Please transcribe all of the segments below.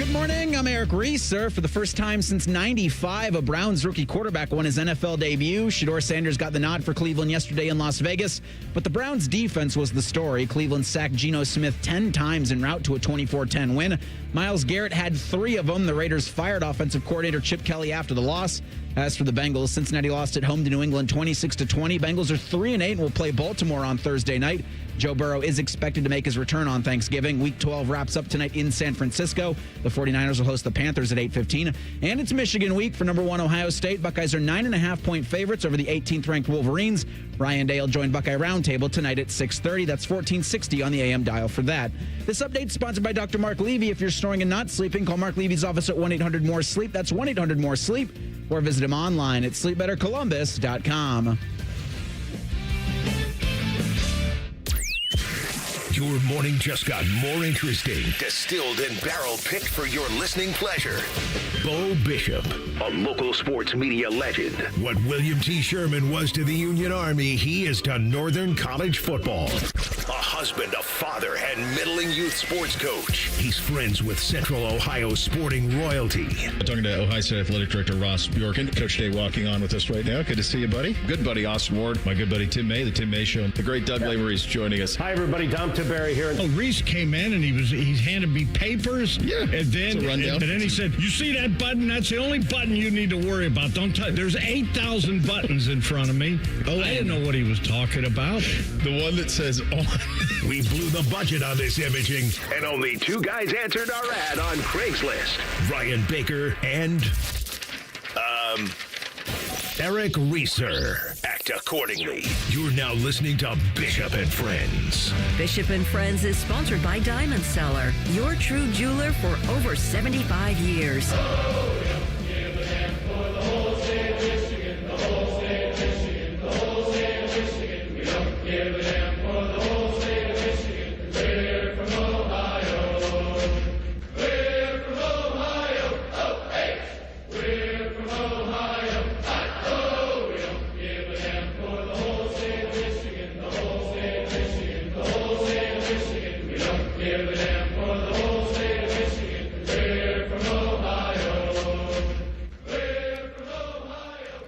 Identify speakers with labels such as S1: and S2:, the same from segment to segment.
S1: Good morning. I'm Eric Reeser. For the first time since '95, a Browns rookie quarterback won his NFL debut. Shador Sanders got the nod for Cleveland yesterday in Las Vegas, but the Browns' defense was the story. Cleveland sacked Geno Smith 10 times en route to a 24-10 win. Myles Garrett had 3 of them. The Raiders fired offensive coordinator Chip Kelly after the loss. As for the Bengals, Cincinnati lost at home to New England 26-20. Bengals are 3-8 and will play Baltimore on Thursday night. Joe Burrow is expected to make his return on Thanksgiving. Week 12 wraps up tonight in San Francisco. The 49ers will host the Panthers at 8:15. And it's Michigan week for number 1 Ohio State. Buckeyes are 9.5-point favorites over the 18th-ranked Wolverines. Ryan Day will join Buckeye Roundtable tonight at 6:30. That's 1460 on the AM dial for that. This update is sponsored by Dr. Mark Levy. If you're snoring and not sleeping, call Mark Levy's office at 1-800-MORE-SLEEP. That's 1-800-MORE-SLEEP. Or visit him online at sleepbettercolumbus.com.
S2: Your morning just got more interesting. Distilled and barrel-picked for your listening pleasure. Bo Bishop, a local sports media legend. What William T. Sherman was to the Union Army, he is to Northern College football. A husband, a father, and middling youth sports coach. He's friends with Central Ohio sporting royalty.
S3: Talking to Ohio State Athletic Director Ross Bjorken. Coach Day walking on with us right now. Good to see you, buddy. Good buddy Austin Ward. My good buddy Tim May, the Tim May Show. The great Doug Lavery is joining us.
S4: Hi, everybody. Dom Tiberi here.
S5: Oh, Reese came in and he handed me papers.
S3: Yeah,
S5: and then he said, "You see that button? That's the only button you need to worry about. Don't touch. There's 8,000 buttons in front of me." Oh, I didn't know what he was talking about.
S3: The one that says on.
S2: We blew the budget on this imaging, and only 2 guys answered our ad on Craigslist. Ryan Baker and Eric Reeser. Act accordingly. You're now listening to Bishop and Friends.
S6: Bishop and Friends is sponsored by Diamond Seller, your true jeweler for over 75 years.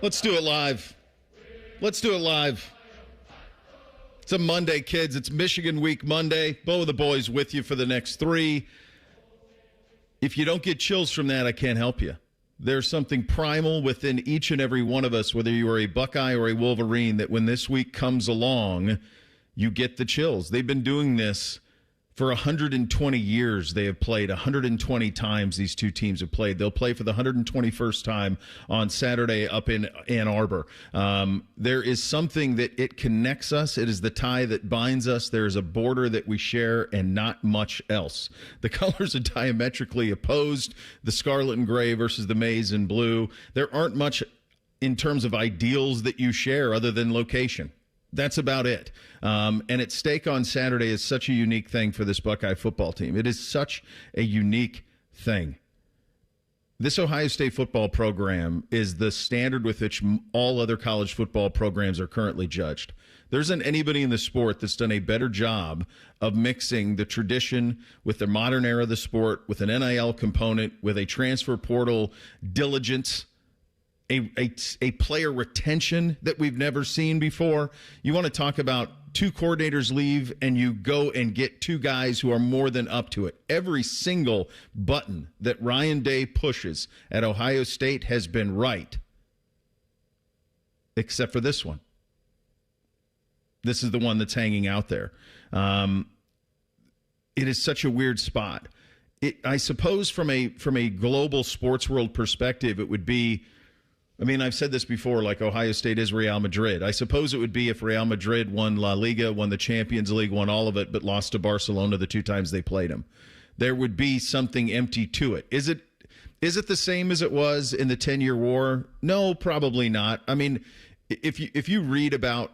S3: Let's do it live. Let's do it live. It's a Monday, kids. It's Michigan Week Monday. Bo and the boys with you for the next 3. If you don't get chills from that, I can't help you. There's something primal within each and every one of us, whether you are a Buckeye or a Wolverine, that when this week comes along, you get the chills. They've been doing this for 120 years. They have played 120 times. These two teams have played. They'll play for the 121st time on Saturday up in Ann Arbor. There is something that it connects us. It is the tie that binds us. There is a border that we share and not much else. The colors are diametrically opposed. The scarlet and gray versus the maize and blue. There aren't much in terms of ideals that you share other than location. That's about it. And at stake on Saturday is such a unique thing for this Buckeye football team. It is such a unique thing. This Ohio State football program is the standard with which all other college football programs are currently judged. There isn't anybody in the sport that's done a better job of mixing the tradition with the modern era of the sport, with an NIL component, with a transfer portal diligence, a player retention that we've never seen before. You want to talk about 2 coordinators leave and you go and get 2 guys who are more than up to it. Every single button that Ryan Day pushes at Ohio State has been right, except for this one. This is the one that's hanging out there. It is such a weird spot. I suppose from a global sports world perspective, it would be, I mean, I've said this before, like Ohio State is Real Madrid. I suppose it would be if Real Madrid won La Liga, won the Champions League, won all of it, but lost to Barcelona the 2 times they played them. There would be something empty to it. Is it the same as it was in the 10-year war? No, probably not. I mean, if you read about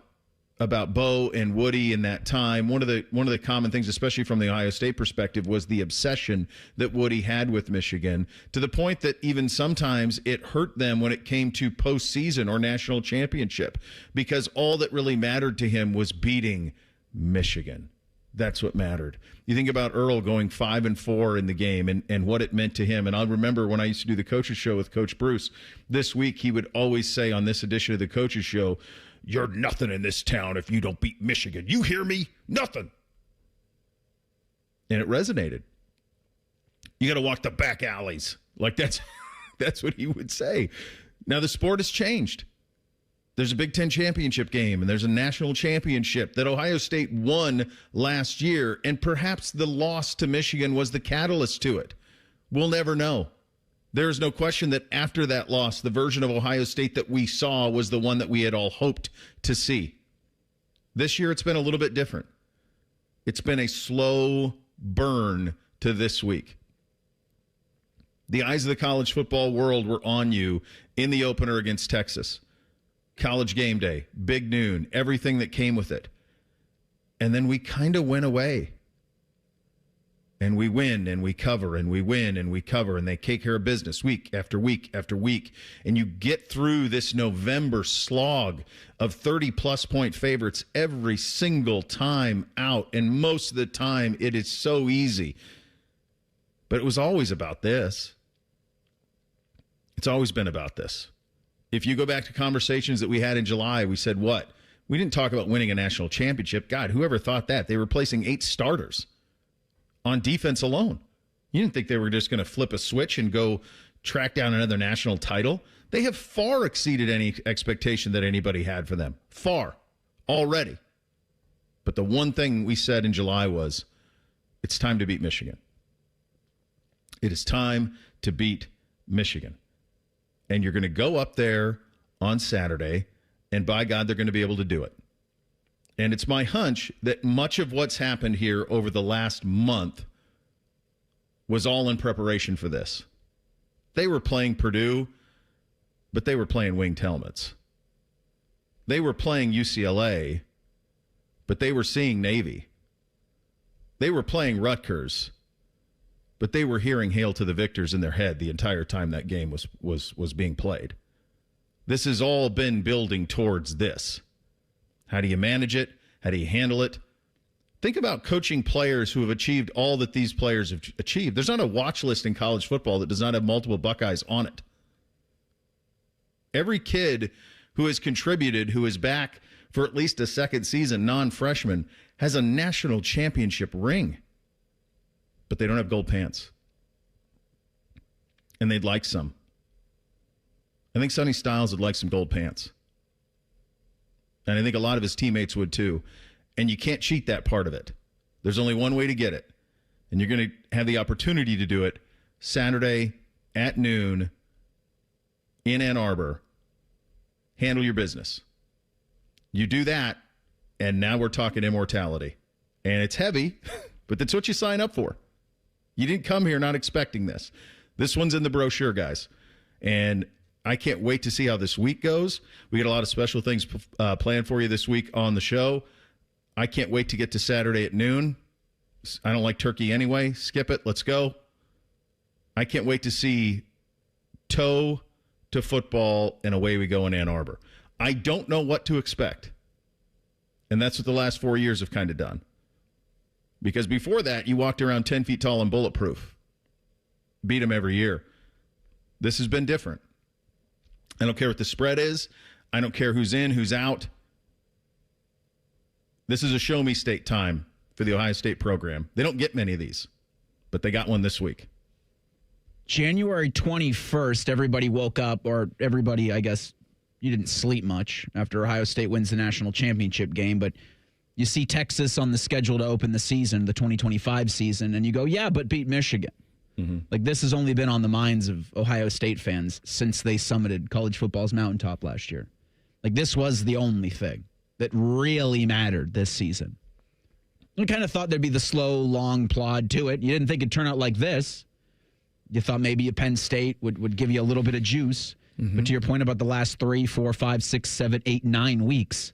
S3: Bo and Woody in that time, one of the common things, especially from the Ohio State perspective, was the obsession that Woody had with Michigan, to the point that even sometimes it hurt them when it came to postseason or national championship, because all that really mattered to him was beating Michigan. That's what mattered. You think about Earl going 5-4 in the game and what it meant to him. And I'll remember when I used to do the Coaches Show with Coach Bruce, this week he would always say on this edition of the Coaches Show, "You're nothing in this town if you don't beat Michigan. You hear me? Nothing." And it resonated. You got to walk the back alleys. Like that's what he would say. Now the sport has changed. There's a Big Ten championship game, and there's a national championship that Ohio State won last year, and perhaps the loss to Michigan was the catalyst to it. We'll never know. There's no question that after that loss, the version of Ohio State that we saw was the one that we had all hoped to see. This year, it's been a little bit different. It's been a slow burn to this week. The eyes of the college football world were on you in the opener against Texas. College game day, big noon, everything that came with it. And then we kind of went away. And we win and we cover and we win and we cover, and they take care of business week after week after week. And you get through this November slog of 30-plus point favorites every single time out. And most of the time it is so easy. But it was always about this. It's always been about this. If you go back to conversations that we had in July, we said what? We didn't talk about winning a national championship. God, whoever thought that? They were replacing 8 starters on defense alone. You didn't think they were just going to flip a switch and go track down another national title. They have far exceeded any expectation that anybody had for them. Far. Already. But the one thing we said in July was, it's time to beat Michigan. It is time to beat Michigan. And you're going to go up there on Saturday, and by God, they're going to be able to do it. And it's my hunch that much of what's happened here over the last month was all in preparation for this. They were playing Purdue, but they were playing winged helmets. They were playing UCLA, but they were seeing Navy. They were playing Rutgers, but they were hearing "Hail to the Victors" in their head the entire time that game was being played. This has all been building towards this. How do you manage it? How do you handle it? Think about coaching players who have achieved all that these players have achieved. There's not a watch list in college football that does not have multiple Buckeyes on it. Every kid who has contributed, who is back for at least a second season, non-freshman, has a national championship ring. But they don't have gold pants. And they'd like some. I think Sonny Styles would like some gold pants. And I think a lot of his teammates would too. And you can't cheat that part of it. There's only one way to get it. And you're going to have the opportunity to do it Saturday at noon in Ann Arbor. Handle your business. You do that, and now we're talking immortality. And it's heavy, but that's what you sign up for. You didn't come here not expecting this. This one's in the brochure, guys. And I can't wait to see how this week goes. We got a lot of special things planned for you this week on the show. I can't wait to get to Saturday at noon. I don't like turkey anyway. Skip it. Let's go. I can't wait to see toe to football, and away we go in Ann Arbor. I don't know what to expect. And that's what the last 4 years have kind of done. Because before that, you walked around 10 feet tall and bulletproof. Beat them every year. This has been different. I don't care what the spread is. I don't care who's in, who's out. This is a show-me state time for the Ohio State program. They don't get many of these, but they got one this week.
S1: January 21st, everybody woke up, or everybody, I guess, you didn't sleep much after Ohio State wins the national championship game, but you see Texas on the schedule to open the season, the 2025 season, and you go, yeah, but beat Michigan. Mm-hmm. Like, this has only been on the minds of Ohio State fans since they summited college football's mountaintop last year. Like, this was the only thing that really mattered this season. You kind of thought there'd be the slow, long plod to it. You didn't think it'd turn out like this. You thought maybe a Penn State would give you a little bit of juice. Mm-hmm. But to your point about the last 3, 4, 5, 6, 7, 8, 9 weeks,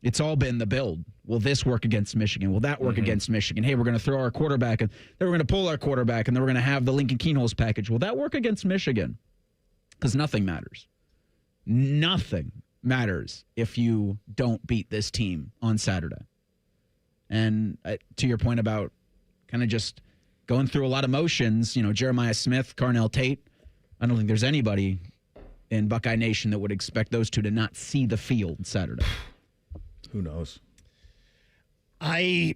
S1: it's all been the build. Will this work against Michigan? Will that work against Michigan? Hey, we're going to throw our quarterback, and then we're going to pull our quarterback, and then we're going to have the Lincoln Keenholz package. Will that work against Michigan? Because nothing matters. Nothing matters if you don't beat this team on Saturday. And to your point about kind of just going through a lot of motions, Jeremiah Smith, Carnell Tate, I don't think there's anybody in Buckeye Nation that would expect those two to not see the field Saturday.
S3: Who knows?
S4: I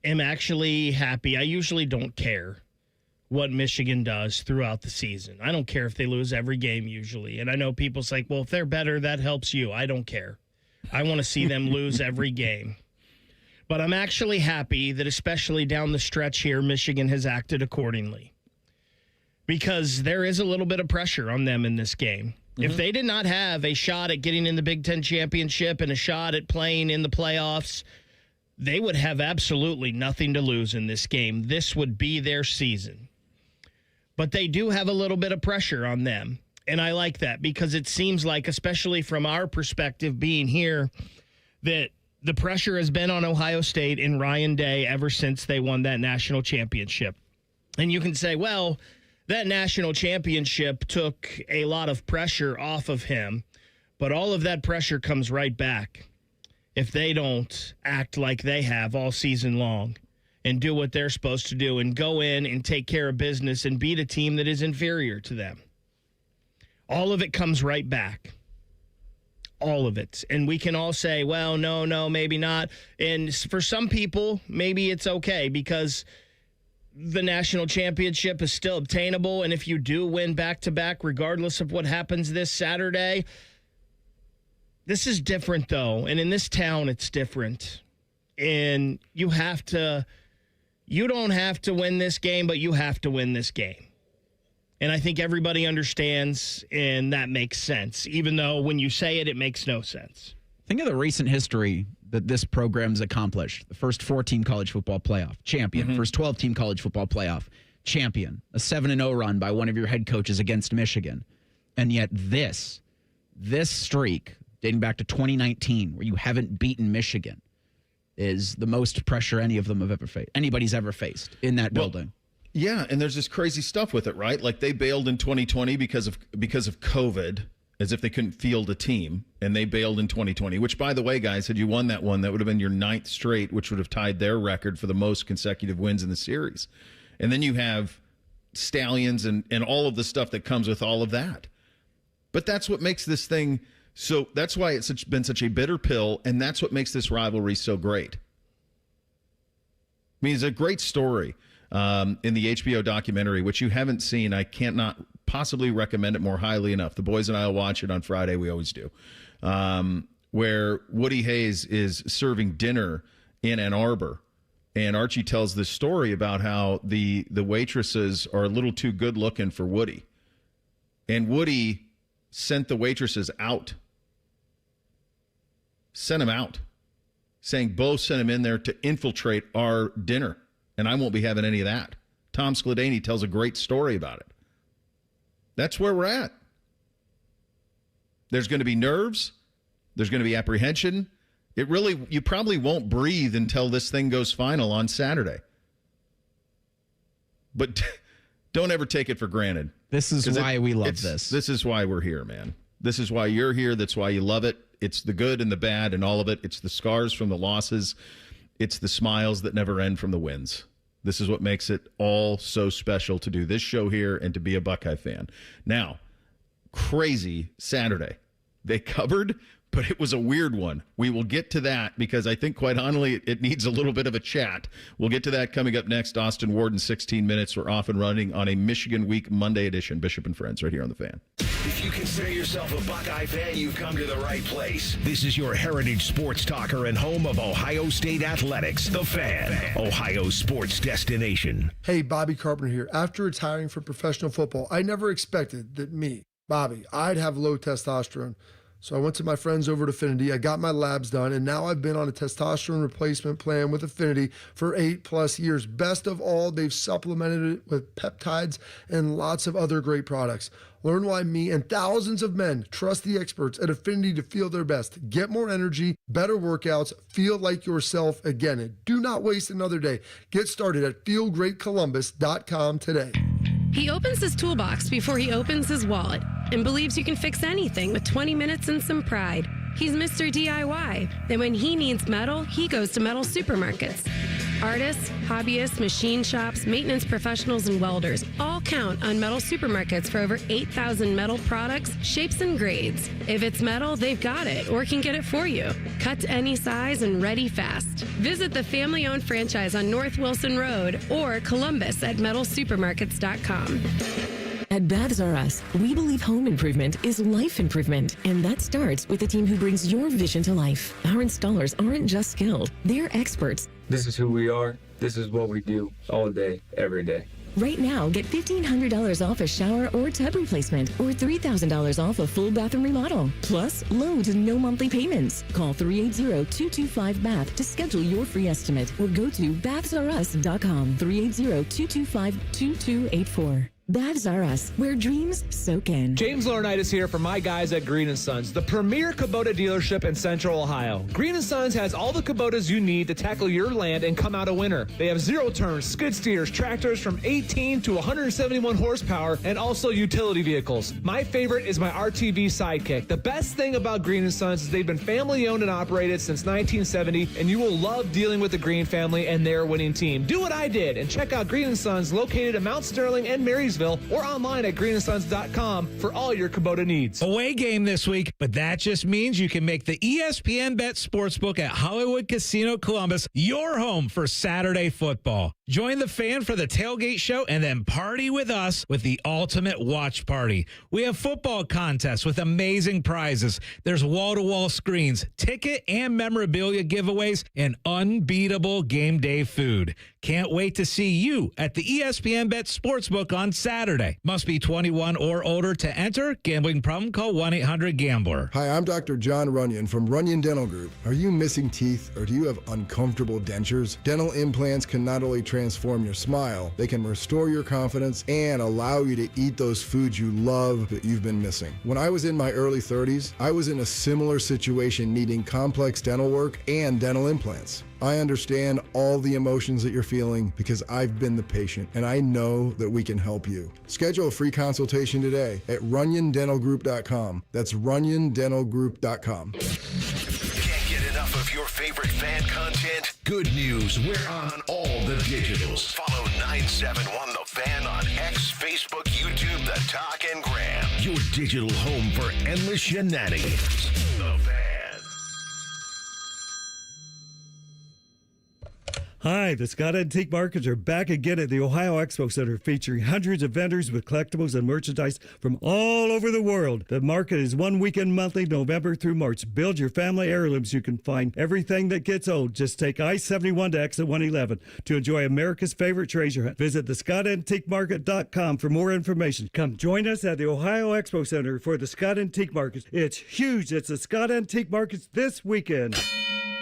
S4: am actually happy. I usually don't care what Michigan does throughout the season. I don't care if they lose every game usually. And I know people say, well, if they're better, that helps you. I don't care. I want to see them lose every game. But I'm actually happy that especially down the stretch here, Michigan has acted accordingly. Because there is a little bit of pressure on them in this game. Mm-hmm. If they did not have a shot at getting in the Big Ten championship and a shot at playing in the playoffs, they would have absolutely nothing to lose in this game. This would be their season. But they do have a little bit of pressure on them. And I like that because it seems like, especially from our perspective being here, that the pressure has been on Ohio State and Ryan Day ever since they won that national championship. And you can say, well, that national championship took a lot of pressure off of him, but all of that pressure comes right back if they don't act like they have all season long and do what they're supposed to do and go in and take care of business and beat a team that is inferior to them. All of it comes right back. All of it. And we can all say, well, no, maybe not. And for some people, maybe it's okay because the national championship is still obtainable. And if you do win back-to-back, regardless of what happens this Saturday, this is different, though. And in this town, it's different. And you don't have to win this game, but you have to win this game. And I think everybody understands, and that makes sense, even though when you say it, it makes no sense.
S1: Think of the recent history that this program's accomplished. The first 4-team college football playoff, champion. Mm-hmm. First 12-team college football playoff, champion. A 7-0 run by one of your head coaches against Michigan. And yet this streak, dating back to 2019, where you haven't beaten Michigan, is the most pressure anybody's ever faced in that building.
S3: Yeah, and there's this crazy stuff with it, right? Like they bailed in 2020 because of COVID, as if they couldn't field a team, and they bailed in 2020, which, by the way, guys, had you won that one, that would have been your 9th straight, which would have tied their record for the most consecutive wins in the series. And then you have Stallions and all of the stuff that comes with all of that. But that's what makes this thing so, that's why it's been such a bitter pill, and that's what makes this rivalry so great. I mean, it's a great story. In the HBO documentary, which you haven't seen, I can't not possibly recommend it more highly enough. The boys and I will watch it on Friday. We always do. Where Woody Hayes is serving dinner in Ann Arbor. And Archie tells this story about how the waitresses are a little too good looking for Woody. And Woody sent the waitresses out. Sent them out. Saying, Bo sent him in there to infiltrate our dinner. And I won't be having any of that. Tom Skladany tells a great story about it. That's where we're at. There's going to be nerves. There's going to be apprehension. You probably won't breathe until this thing goes final on Saturday. But don't ever take it for granted.
S1: This is why we love this.
S3: This is why we're here, man. This is why you're here. That's why you love it. It's the good and the bad and all of it. It's the scars from the losses. It's the smiles that never end from the wins. This is what makes it all so special to do this show here and to be a Buckeye fan. Now, crazy Saturday. They covered, but it was a weird one. We will get to that because I think, quite honestly, it needs a little bit of a chat. We'll get to that coming up next. Austin Ward in 16 minutes. We're off and running on a Michigan Week Monday edition. Bishop and Friends right here on The Fan.
S2: If you consider yourself a Buckeye fan, you've come to the right place. This is your heritage sports talker and home of Ohio State athletics. The Fan, Ohio sports destination.
S7: Hey, Bobby Carpenter here. After retiring from professional football, I never expected that me, Bobby, I'd have low testosterone. So I went to my friends over at Affinity. I got my labs done, and now I've been on a testosterone replacement plan with Affinity for 8+ years. Best of all, they've supplemented it with peptides and lots of other great products. Learn why me and thousands of men trust the experts at Affinity to feel their best. Get more energy, better workouts, feel like yourself again. And do not waste another day. Get started at feelgreatcolumbus.com today.
S8: He opens his toolbox before he opens his wallet and believes you can fix anything with 20 minutes and some pride. He's Mr. DIY. Then when he needs metal, he goes to Metal Supermarkets. Artists, hobbyists, machine shops, maintenance professionals, and welders all count on Metal Supermarkets for over 8,000 metal products, shapes, and grades. If it's metal, they've got it or can get it for you. Cut to any size and ready fast. Visit the family-owned franchise on North Wilson Road or Columbus at metalsupermarkets.com.
S9: At Baths R Us, we believe home improvement is life improvement, and that starts with the team who brings your vision to life. Our installers aren't just skilled, they're experts.
S10: This is who we are. This is what we do all day, every day.
S9: Right now, get $1,500 off a shower or tub replacement or $3,000 off a full bathroom remodel. Plus, low to no monthly payments. Call 380-225-BATH to schedule your free estimate or go to bathsrus.com. 380-225-2284. Baths R Us, where dreams soak in.
S11: James Laurinaitis here for my guys at Green & Sons, the premier Kubota dealership in Central Ohio. Green & Sons has all the Kubotas you need to tackle your land and come out a winner. They have zero-turns, skid steers, tractors from 18 to 171 horsepower, and also utility vehicles. My favorite is my RTV Sidekick. The best thing about Green & Sons is they've been family-owned and operated since 1970, and you will love dealing with the Green family and their winning team. Do what I did and check out Green & Sons located in Mount Sterling and Marysville, or online at greenandsons.com for all your Kubota needs.
S12: Away game this week, but that just means you can make the ESPN Bet Sportsbook at Hollywood Casino Columbus your home for Saturday football. Join the fan for the tailgate show and then party with us with the ultimate watch party. We have football contests with amazing prizes. There's wall-to-wall screens, ticket and memorabilia giveaways, and unbeatable game day food. Can't wait to see you at the ESPN Bet Sportsbook on Saturday. Must be 21 or older to enter. Gambling problem? Call 1-800-GAMBLER.
S13: Hi, I'm Dr. John Runyon from Runyon Dental Group. Are you missing teeth or do you have uncomfortable dentures? Dental implants can not only transform your smile, they can restore your confidence and allow you to eat those foods you love that you've been missing. When I was in my early 30s, I was in a similar situation needing complex dental work and dental implants. I understand all the emotions that you're feeling because I've been the patient and I know that we can help you. Schedule a free consultation today at runyondentalgroup.com. That's runyondentalgroup.com.
S2: Can't get enough of your favorite fan content? Good news, we're on all the digitals. Follow 971 The Fan on X, Facebook, YouTube, The Talk, and Gram. Your digital home for endless shenanigans. The Fan.
S14: Hi, the Scott Antique Markets are back again at the Ohio Expo Center, featuring hundreds of vendors with collectibles and merchandise from all over the world. The market is one weekend monthly, November through March. Build your family heirlooms. You can find everything that gets old. Just take I-71 to exit 111 to enjoy America's favorite treasure hunt. Visit thescottantiquemarket.com for more information. Come join us at the Ohio Expo Center for the Scott Antique Markets. It's huge. It's the Scott Antique Markets this weekend.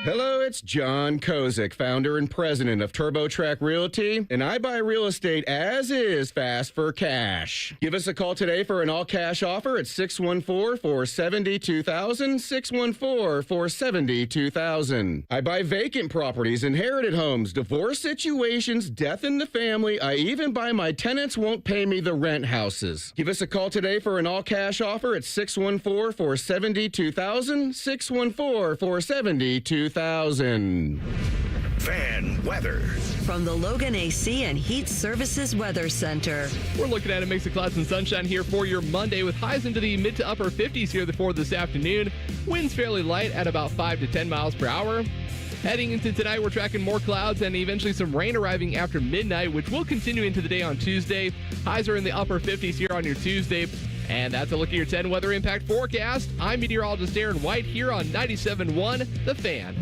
S15: Hello, it's John Kozik, founder and president of TurboTrack Realty, and I buy real estate as is fast for cash. Give us a call today for an all-cash offer at 614-470-2000, 614-470-2000. I buy vacant properties, inherited homes, divorce situations, death in the family. I even buy my tenants won't pay me the rent houses. Give us a call today for an all-cash offer at 614-470-2000, 614-470-2000. Fan
S2: weather.
S6: From the Logan AC and Heat Services Weather Center.
S16: We're looking at a mix of clouds and sunshine here for your Monday with highs into the mid to upper 50s here for this afternoon. Winds fairly light at about 5 to 10 miles per hour. Heading into tonight, we're tracking more clouds and eventually some rain arriving after midnight, which will continue into the day on Tuesday. Highs are in the upper 50s here on your Tuesday. And that's a look at your 10 weather impact forecast. I'm meteorologist Aaron White here on 97.1 The Fan.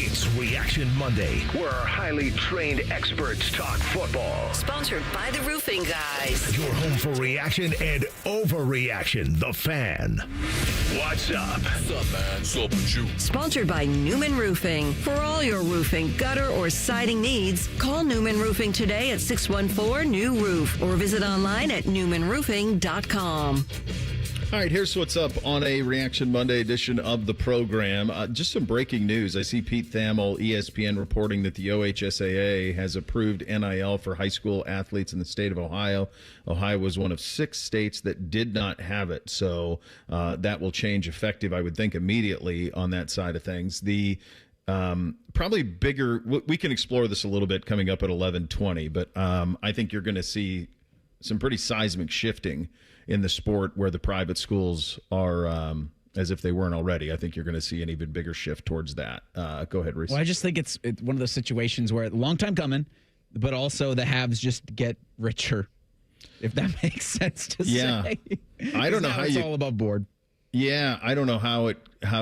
S2: It's Reaction Monday, where our highly trained experts talk football.
S6: Sponsored by the Roofing Guys.
S2: Your home for reaction and overreaction. The Fan. What's up? What's up, man? What's up with you?
S6: Sponsored by Newman Roofing. For all your roofing, gutter, or siding needs, call Newman Roofing today at 614-NEW-ROOF or visit online at newmanroofing.com.
S3: All right, here's what's up on a Reaction Monday edition of the program. Just some breaking news. I see Pete Thamel, ESPN, reporting that the OHSAA has approved NIL for high school athletes in the state of Ohio. Ohio was one of 6 states that did not have it, so that will change effective, I would think, immediately on that side of things. The probably bigger, we can explore this a little bit coming up at 11:20, but I think you're going to see some pretty seismic shifting in the sport where the private schools are, as if they weren't already. I think you're going to see an even bigger shift towards that. Go ahead, Reese.
S1: Well, I just think it's one of those situations where long time coming, but also the haves just get richer, if that makes sense to say.
S3: I don't know how
S1: it's all above board.
S3: Yeah, I don't know how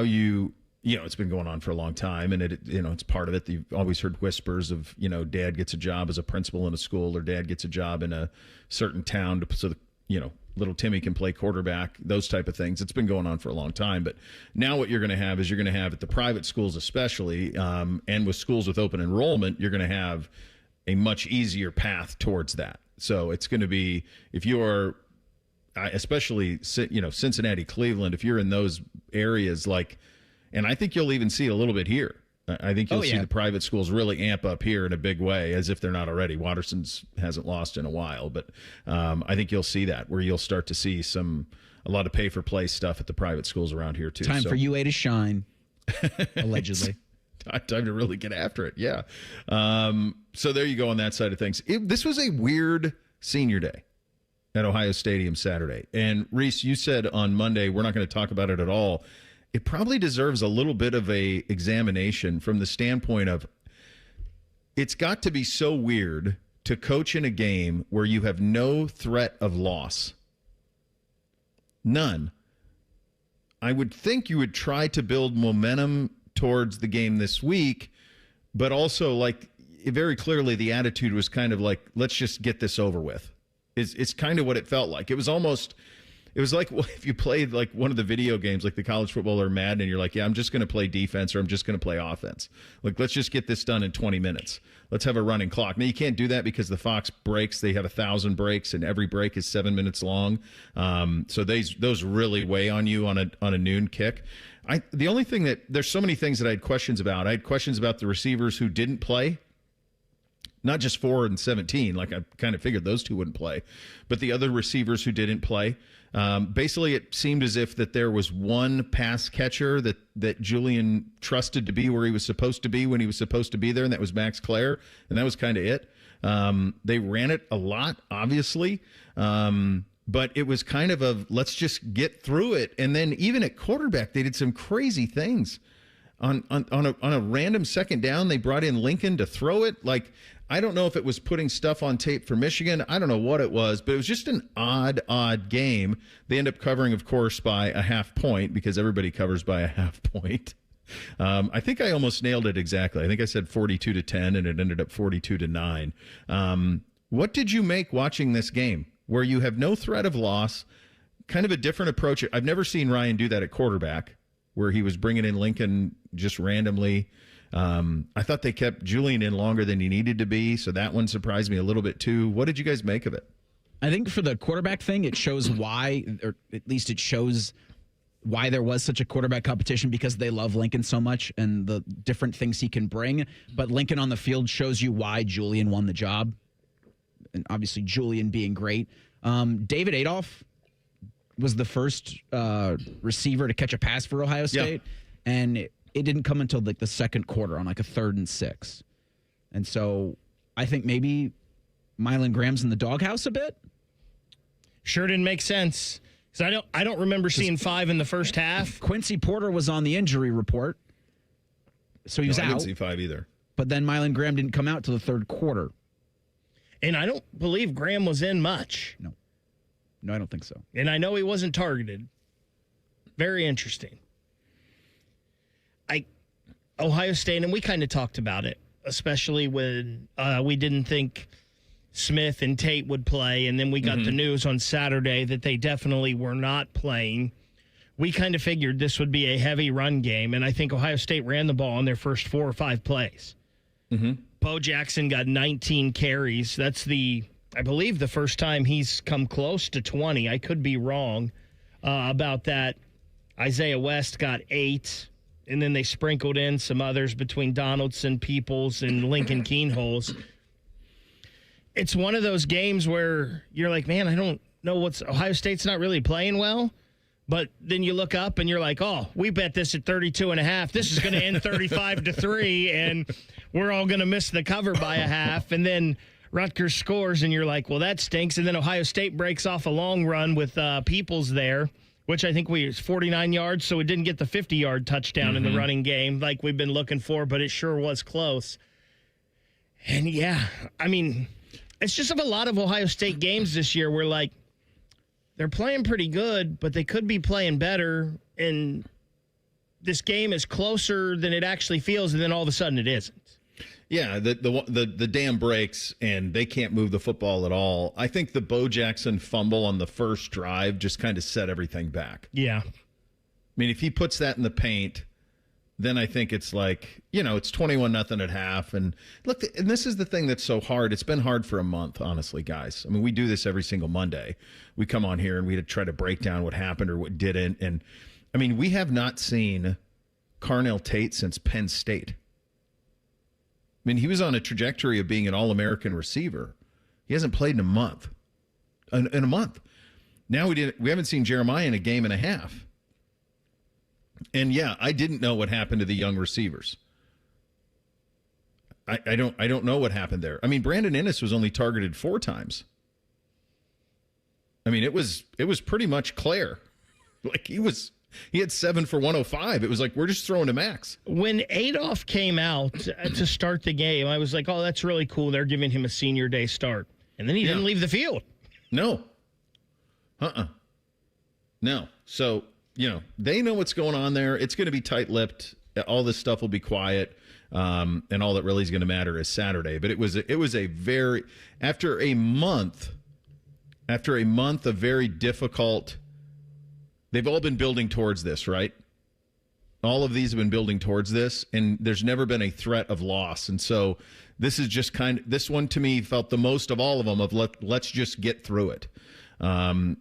S3: you it's been going on for a long time, and it's part of it. You've always heard whispers of, dad gets a job as a principal in a school, or dad gets a job in a certain town so little Timmy can play quarterback, those type of things. It's been going on for a long time. But now what you're going to have is at the private schools especially, and with schools with open enrollment, you're going to have a much easier path towards that. So it's going to be, if you're, especially, Cincinnati, Cleveland, if you're in those areas, and I think you'll even see it a little bit here. I think you'll see the private schools really amp up here in a big way, as if they're not already. Watterson's hasn't lost in a while, but I think you'll see that, where you'll start to see a lot of pay-for-play stuff at the private schools around here, too.
S1: Time for UA to shine, allegedly.
S3: Time to really get after it, yeah. So there you go on that side of things. This was a weird senior day at Ohio Stadium Saturday. And, Reese, you said on Monday, we're not going to talk about it at all. It probably deserves a little bit of a examination from the standpoint of, it's got to be so weird to coach in a game where you have no threat of loss. None. I would think you would try to build momentum towards the game this week, but also, very clearly the attitude was kind of like, let's just get this over with. It's kind of what it felt like. It was like if you played one of the video games, like the college football or Madden, and you're like, yeah, I'm just going to play defense, or I'm just going to play offense. Let's just get this done in 20 minutes. Let's have a running clock. Now, you can't do that because the Fox breaks, they have 1,000 breaks, and every break is 7 minutes long. So those really weigh on you on a noon kick. The only thing there's so many things that I had questions about. I had questions about the receivers who didn't play. Not just 4 and 17, I kind of figured those two wouldn't play, but the other receivers who didn't play. Basically, it seemed as if that there was one pass catcher that Julian trusted to be where he was supposed to be when he was supposed to be there, and that was Max Clare, and that was kind of it. They ran it a lot, obviously, but it was kind of let's just get through it. And then even at quarterback, they did some crazy things. On a random second down, they brought in Lincoln to throw it. I don't know if it was putting stuff on tape for Michigan. I don't know what it was, but it was just an odd game. They end up covering, of course, by a half point, because everybody covers by a half point. I think I almost nailed it exactly. I think I said 42-10, and it ended up 42-9. What did you make watching this game, where you have no threat of loss, kind of a different approach? I've never seen Ryan do that at quarterback, where he was bringing in Lincoln just randomly. I thought they kept Julian in longer than he needed to be, so that one surprised me a little bit too. What did you guys make of it?
S1: I think for the quarterback thing, it shows why, or at least it shows why there was such a quarterback competition, because they love Lincoln so much and the different things he can bring. But Lincoln on the field shows you why Julian won the job, and obviously Julian being great. David Adolph was the first receiver to catch a pass for Ohio State, and it didn't come until the second quarter on a 3rd and 6. And so I think maybe Mylan Graham's in the doghouse a bit.
S4: Sure didn't make sense, because I don't remember seeing 5 in the first half.
S1: Quincy Porter was on the injury report, so he was out.
S3: I didn't see 5 either.
S1: But then Mylan Graham didn't come out till the 3rd quarter.
S4: And I don't believe Graham was in much.
S1: No, I don't think so.
S4: And I know he wasn't targeted. Very interesting. Ohio State, and we kind of talked about it, especially when we didn't think Smith and Tate would play, and then we got the news on Saturday that they definitely were not playing. We kind of figured this would be a heavy run game, and I think Ohio State ran the ball on their first 4 or 5 plays. Bo Jackson got 19 carries. That's I believe the first time he's come close to 20. I could be wrong. about that. Isaiah West got 8, and then they sprinkled in some others between Donaldson, Peoples, and Lincoln Keenholz. It's one of those games where you're like, man, I don't know Ohio State's not really playing well. But then you look up and you're like, oh, we bet this at 32.5. This is going to end 35-3, and we're all going to miss the cover by a half. And then Rutgers scores, and you're like, well, that stinks. And then Ohio State breaks off a long run with Peoples there, which I think was 49 yards, so it didn't get the 50-yard touchdown in the running game like we've been looking for, but it sure was close. And, yeah, I mean, it's just of a lot of Ohio State games this year where, like, they're playing pretty good, but they could be playing better, and this game is closer than it actually feels, and then all of a sudden it isn't.
S3: Yeah, the dam breaks, and they can't move the football at all. I think the Bo Jackson fumble on the first drive just kind of set everything back.
S4: Yeah.
S3: I mean, if he puts that in the paint, then I think it's like, it's 21-0 at half. And look, and this is the thing that's so hard. It's been hard for a month, honestly, guys. I mean, we do this every single Monday. We come on here and we try to break down what happened or what didn't. And, I mean, we have not seen Carnell Tate since Penn State. I mean, he was on a trajectory of being an All-American receiver. He hasn't played in a month. In a month. Now we haven't seen Jeremiah in a game and a half. And yeah, I didn't know what happened to the young receivers. I don't know what happened there. I mean, Brandon Inniss was only targeted 4 times. I mean, it was pretty much Claire. Like he had 7 for 105. It was like, we're just throwing to max.
S4: When Adolph came out to start the game, I was like, oh, that's really cool. They're giving him a senior day start. And then he didn't leave the field.
S3: No. No. So, they know what's going on there. It's going to be tight-lipped. All this stuff will be quiet. And all that really is going to matter is Saturday. But it was a very, after a month of very difficult, they've all been building towards this, right? All of these have been building towards this, and there's never been a threat of loss. And so this is just this one to me felt the most of all of them of let's just get through it.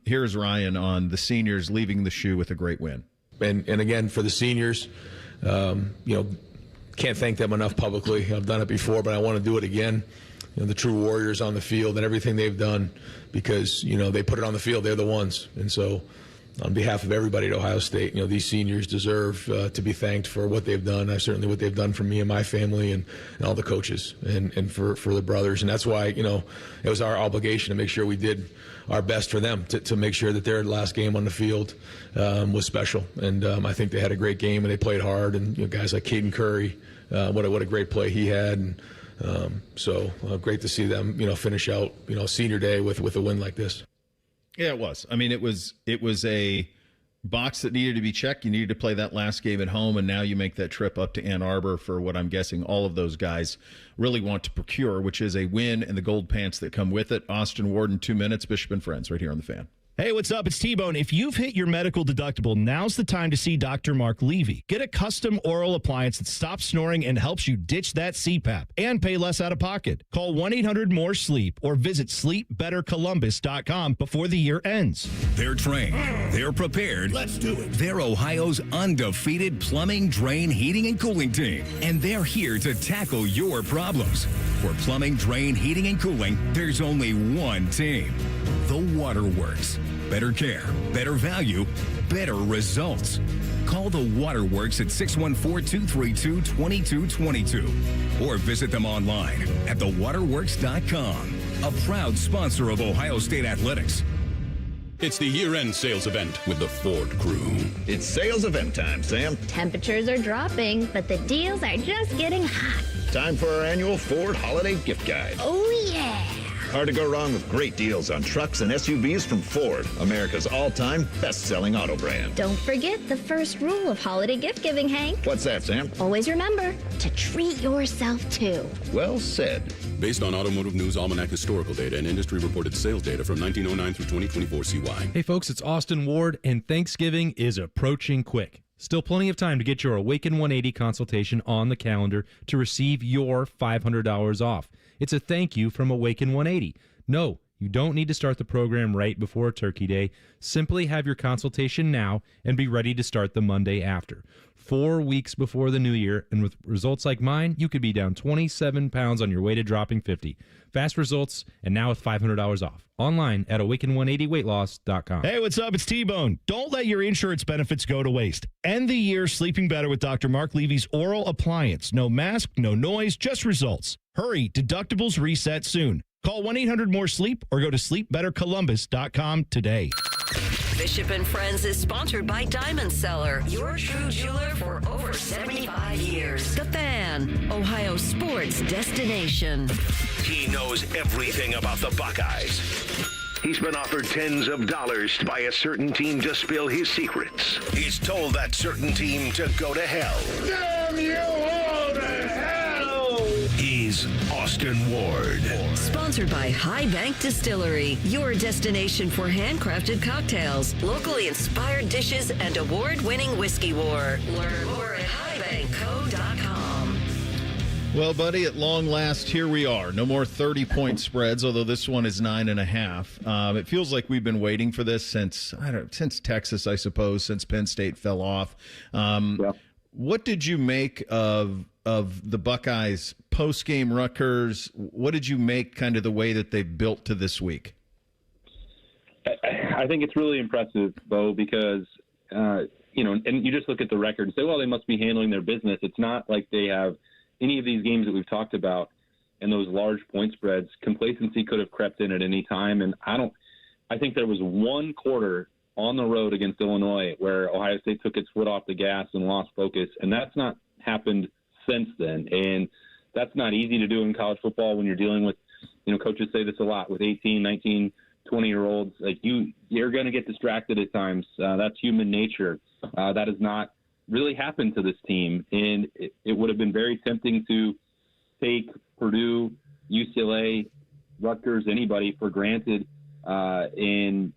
S3: Here's Ryan on the seniors leaving the shoe with a great win.
S17: And again, for the seniors, can't thank them enough publicly. I've done it before, but I want to do it again. The true warriors on the field and everything they've done because, they put it on the field. They're the ones. And so on behalf of everybody at Ohio State, these seniors deserve to be thanked for what they've done. Certainly what they've done for me and my family and all the coaches and for the brothers. And that's why, it was our obligation to make sure we did our best for them to make sure that their last game on the field was special. And I think they had a great game and they played hard. And guys like Caden Curry, what a great play he had. And so great to see them, finish out, senior day with a win like this.
S3: Yeah, it was. I mean, it was a box that needed to be checked. You needed to play that last game at home, and now you make that trip up to Ann Arbor for what I'm guessing all of those guys really want to procure, which is a win and the gold pants that come with it. Austin Ward in 2 minutes, Bishop and Friends, right here on The Fan.
S18: Hey, what's up? It's T-Bone. If you've hit your medical deductible, now's the time to see Dr. Mark Levy. Get a custom oral appliance that stops snoring and helps you ditch that CPAP and pay less out of pocket. Call 1-800-MORE-SLEEP or visit sleepbettercolumbus.com before the year ends.
S2: They're trained. They're prepared.
S18: Let's do it.
S2: They're Ohio's undefeated plumbing, drain, heating, and cooling team. And they're here to tackle your problems. For plumbing, drain, heating, and cooling, there's only one team. The Waterworks. Better care, better value, better results. Call the Waterworks at 614-232-2222 or visit them online at thewaterworks.com. A proud sponsor of Ohio State Athletics.
S19: It's the year-end sales event with the Ford crew.
S20: It's sales event time, Sam.
S21: Temperatures are dropping, but the deals are just getting hot.
S20: Time for our annual Ford Holiday Gift Guide.
S21: Oh, yeah.
S20: Hard to go wrong with great deals on trucks and SUVs from Ford, America's all-time best-selling auto brand.
S21: Don't forget the first rule of holiday gift giving, Hank.
S20: What's that, Sam?
S21: Always remember to treat yourself, too.
S20: Well said.
S19: Based on Automotive News Almanac historical data and industry-reported sales data from 1909 through 2024 CY.
S22: Hey, folks, it's Austin Ward, and Thanksgiving is approaching quick. Still plenty of time to get your Awaken 180 consultation on the calendar to receive your $500 off. It's a thank you from Awaken 180. No, You don't need to start the program right before Turkey Day. Simply have your consultation now and be ready to start the Monday after. 4 weeks before the new year, and with results like mine, you could be down 27 pounds on your way to dropping 50. Fast results, and now with $500 off. Online at awaken180weightloss.com.
S18: Hey, what's up? It's T-Bone. Don't let your insurance benefits go to waste. End the year sleeping better with Dr. Mark Levy's oral appliance. No mask, no noise, just results. Hurry, deductibles reset soon. Call 1-800-MORE-SLEEP or go to sleepbettercolumbus.com today.
S6: Bishop and Friends is sponsored by Diamond Seller, your true jeweler for over 75 years. The Fan, Ohio sports destination.
S2: He knows everything about the Buckeyes. He's been offered tens of dollars by a certain team to spill his secrets. He's told that certain team to go to hell.
S5: Damn you all to hell!
S2: He's Austin Ward.
S6: Sponsored by High Bank Distillery, your destination for handcrafted cocktails, locally inspired dishes, and award-winning whiskey war. Learn more at highbankco.com.
S3: Well, buddy, at long last, here we are. No more 30-point spreads, although this one is 9.5. It feels like we've been waiting for this since Texas, I suppose, since Penn State fell off. What did you make of the Buckeyes post-game Rutgers? What did you make kind of the way that they built to this week?
S7: I think it's really impressive, Bo, because, and you just look at the record and say, well, they must be handling their business. It's not like they have any of these games that we've talked about and those large point spreads. Complacency could have crept in at any time. And I think there was one quarter on the road against Illinois where Ohio State took its foot off the gas and lost focus. And that's not happened since then. And that's not easy to do in college football when you're dealing with, coaches say this a lot, with 18, 19, 20-year-olds. Like you're going to get distracted at times. That's human nature. That has not really happened to this team. And it would have been very tempting to take Purdue, UCLA, Rutgers, anybody for granted and,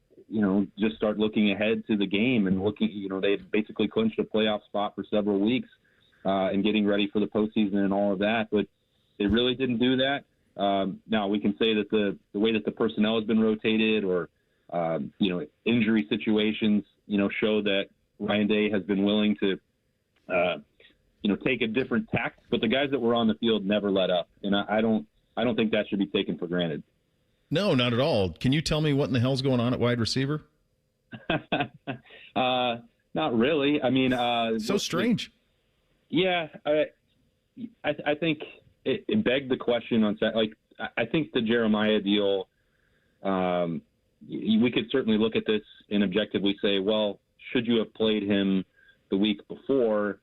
S7: just start looking ahead to the game and looking, they basically clinched a playoff spot for several weeks and getting ready for the postseason and all of that. But they really didn't do that. Now, we can say that the way that the personnel has been rotated or, injury situations, show that Ryan Day has been willing to, take a different tack. But the guys that were on the field never let up. And I don't think that should be taken for granted.
S3: No, not at all. Can you tell me what in the hell's going on at wide receiver?
S7: Not really. I mean,
S3: so strange.
S7: Yeah, I think it begged the question on set. Like, I think the Jeremiah deal. We could certainly look at this and objectively say, well, should you have played him the week before?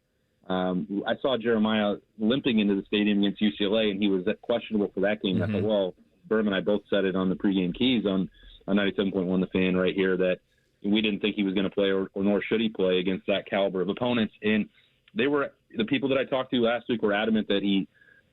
S7: I saw Jeremiah limping into the stadium against UCLA, and he was questionable for that game. Mm-hmm. I thought, well, Berm and I both said it on the pregame keys on 97.1 The Fan right here that we didn't think he was going to play or nor should he play against that caliber of opponents. And the people that I talked to last week were adamant that he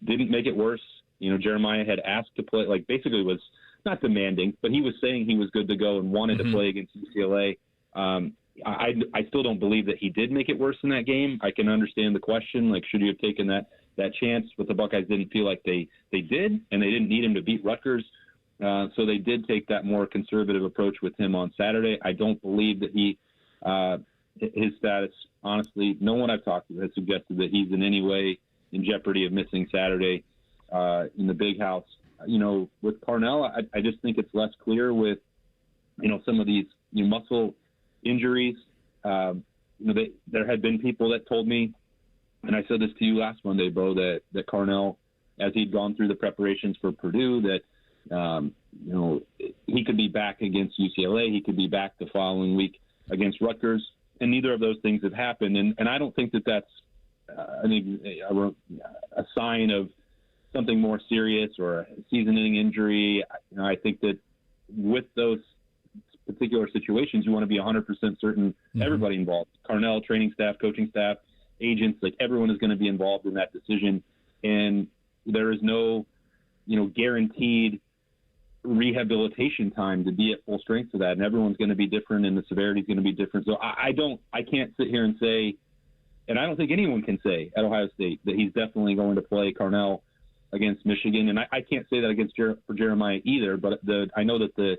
S7: didn't make it worse. Jeremiah had asked to play, like basically was not demanding, but he was saying he was good to go and wanted to play against UCLA. I still don't believe that he did make it worse in that game. I can understand the question, like, should you have taken that chance? But the Buckeyes didn't feel like they did, and they didn't need him to beat Rutgers. So they did take that more conservative approach with him on Saturday. I don't believe that his status, honestly, no one I've talked to has suggested that he's in any way in jeopardy of missing Saturday in the Big House. With Parnell, I just think it's less clear with, some of these muscle injuries. There had been people that told me, and I said this to you last Monday, Bo, that Carnell, as he'd gone through the preparations for Purdue, that he could be back against UCLA, he could be back the following week against Rutgers, and neither of those things have happened. And I don't think that that's a sign of something more serious or a season-ending injury. I think that with those particular situations, you want to be 100% certain everybody involved, Carnell, training staff, coaching staff, agents, like everyone is going to be involved in that decision. And there is no, guaranteed rehabilitation time to be at full strength for that. And everyone's going to be different and the severity is going to be different. So I can't sit here and say, and I don't think anyone can say at Ohio State that he's definitely going to play Carnell against Michigan, and I can't say that for Jeremiah either. But I know that the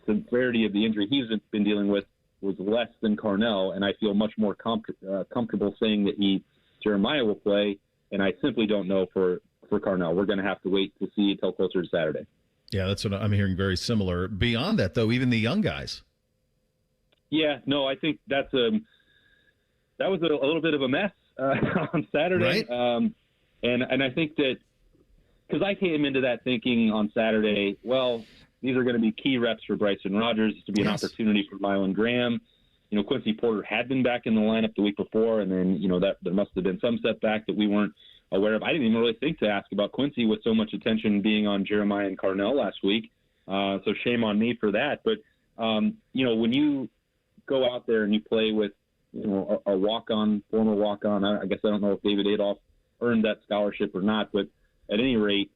S7: severity of the injury he's been dealing with was less than Carnell, and I feel much more comfortable saying that Jeremiah will play, and I simply don't know for Carnell. We're going to have to wait to see until closer to Saturday.
S3: Yeah, that's what I'm hearing. Very similar. Beyond that, though, even the young guys.
S7: Yeah, no, I think that was a little bit of a mess on Saturday,
S3: right?
S7: And I think that because I came into that thinking on Saturday, well, these are going to be key reps for Bryson Rogers to be an opportunity for Mylan Graham. You know, Quincy Porter had been back in the lineup the week before, and then that there must have been some setback that we weren't aware of. I didn't even really think to ask about Quincy with so much attention being on Jeremiah and Carnell last week. So shame on me for that. But when you go out there and you play with a walk-on, former walk-on, I guess I don't know if David Adolph earned that scholarship or not, but at any rate,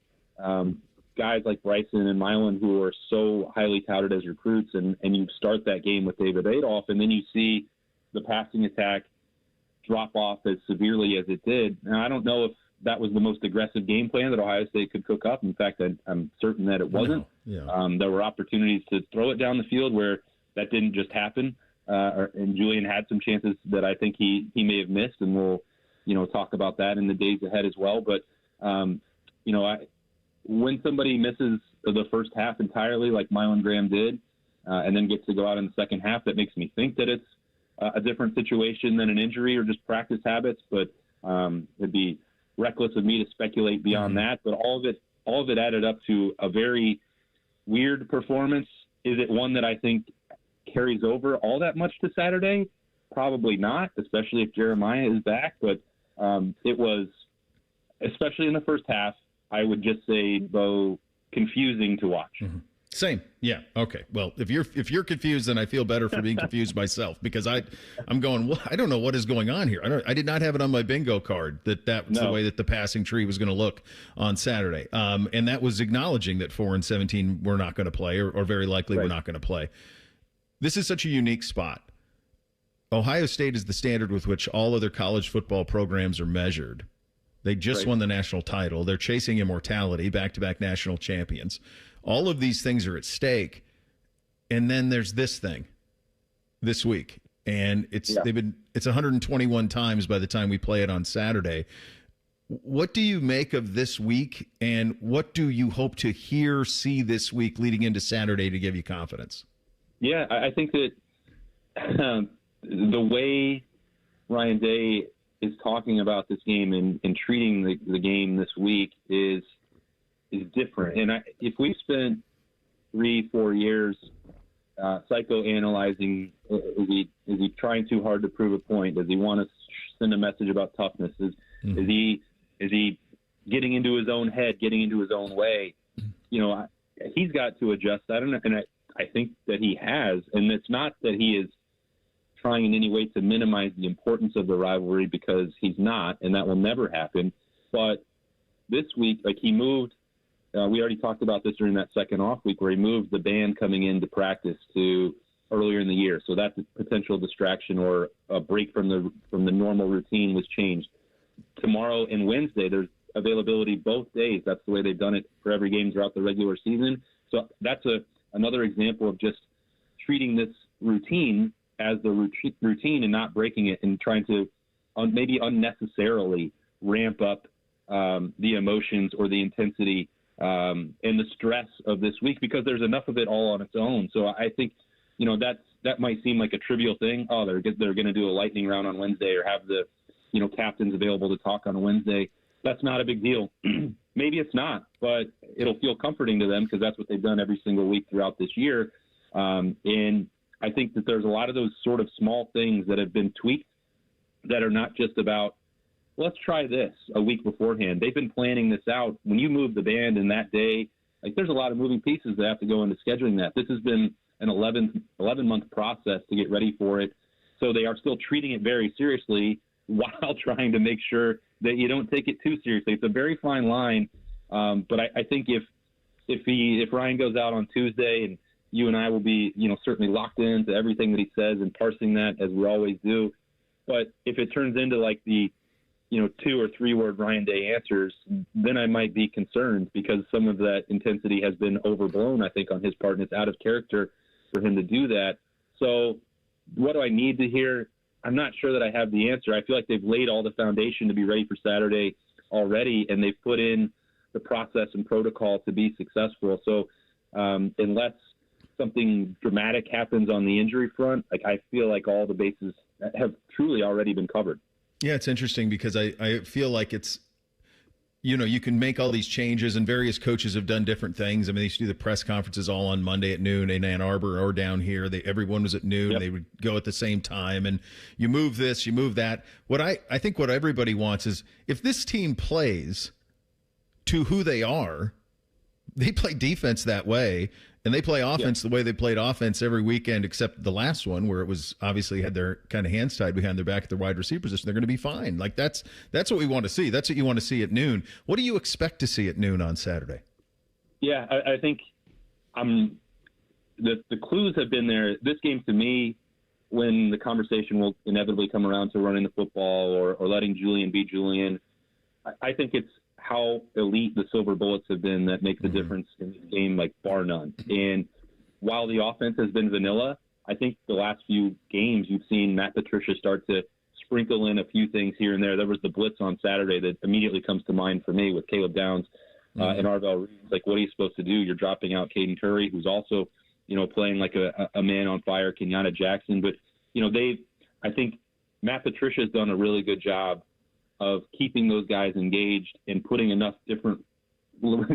S7: guys like Bryson and Mylan who are so highly touted as recruits, and you start that game with David Adolph, and then you see the passing attack drop off as severely as it did. Now, I don't know if that was the most aggressive game plan that Ohio State could cook up. In fact, I'm certain that it wasn't.
S3: No. Yeah.
S7: There were opportunities to throw it down the field where that didn't just happen. And Julian had some chances that I think he may have missed, and we'll talk about that in the days ahead as well. But when somebody misses the first half entirely, like Mylan Graham did, and then gets to go out in the second half, that makes me think that it's a different situation than an injury or just practice habits. But it'd be reckless of me to speculate beyond that. But all of it added up to a very weird performance. Is it one that I think carries over all that much to Saturday? Probably not, especially if Jeremiah is back. But it was, especially in the first half, I would just say, Bo, confusing to watch.
S3: Mm-hmm. Same. Yeah. Okay. Well, if you're confused, then I feel better for being confused myself, because I'm going, well, I don't know what is going on here. I did not have it on my bingo card that was the way that the passing tree was going to look on Saturday. And that was acknowledging that 4 and 17 were not going to play, or very likely were not going to play. This is such a unique spot. Ohio State is the standard with which all other college football programs are measured. They just won the national title. They're chasing immortality, back-to-back national champions. All of these things are at stake. And then there's this thing this week. And it's 121 times by the time we play it on Saturday. What do you make of this week, and what do you hope to see this week leading into Saturday to give you confidence?
S7: Yeah, I think that the way Ryan Day is talking about this game and treating the game this week is different. And if we spent 3-4 years psychoanalyzing, is he trying too hard to prove a point? Does he want to send a message about toughness? Is he getting into his own head, getting into his own way? He's got to adjust. I don't know, and I think that he has. And it's not that he is trying in any way to minimize the importance of the rivalry, because he's not, and that will never happen. But this week, he moved. We already talked about this during that second off week, where he moved the band coming into practice to earlier in the year. So that's a potential distraction, or a break from the normal routine was changed. Tomorrow and Wednesday, there's availability both days. That's the way they've done it for every game throughout the regular season. So that's another example of just treating this routine as the routine and not breaking it, and trying to maybe unnecessarily ramp up the emotions or the intensity and the stress of this week, because there's enough of it all on its own. So I think, that might seem like a trivial thing. Oh, they're going to do a lightning round on Wednesday, or have the, captains available to talk on Wednesday. That's not a big deal. Maybe it's not, but it'll feel comforting to them, because that's what they've done every single week throughout this year. And I think that there's a lot of those sort of small things that have been tweaked that are not just about, let's try this a week beforehand. They've been planning this out. When you move the band in that day, there's a lot of moving pieces that have to go into scheduling that. This has been an 11-month process to get ready for it. So they are still treating it very seriously, while trying to make sure that you don't take it too seriously. It's a very fine line. But I think if Ryan goes out on Tuesday, and you and I will be, certainly locked into everything that he says and parsing that, as we always do. But if it turns into the 2 or 3 word Ryan Day answers, then I might be concerned because some of that intensity has been overblown, I think, on his part, and it's out of character for him to do that. So what do I need to hear? I'm not sure that I have the answer. I feel like they've laid all the foundation to be ready for Saturday already, and they've put in the process and protocol to be successful. So unless something dramatic happens on the injury front, I feel like all the bases have truly already been covered.
S3: Yeah, it's interesting because I feel like it's, you can make all these changes, and various coaches have done different things. I mean, they used to do the press conferences all on Monday at noon in Ann Arbor or down here. Everyone was at noon. Yep. They would go at the same time, and you move this, you move that. What I think what everybody wants is if this team plays to who they are, they play defense that way, and they play offense the way they played offense every weekend except the last one where it was obviously had their kind of hands tied behind their back at the wide receiver position. They're going to be fine. Like that's what we want to see. That's what you want to see at noon. What do you expect to see at noon on Saturday?
S7: Yeah, I think the clues have been there. This game to me, when the conversation will inevitably come around to running the football or letting Julian be Julian, I think it's how elite the Silver Bullets have been that make the difference in this game, like bar none. And while the offense has been vanilla, I think the last few games you've seen Matt Patricia start to sprinkle in a few things here and there. There was the blitz on Saturday that immediately comes to mind for me with Caleb Downs and Arvell Reed. Like, what are you supposed to do? You're dropping out Caden Curry, who's also, playing like a man on fire, Kenyatta Jackson. But, I think Matt Patricia has done a really good job of keeping those guys engaged and putting enough different,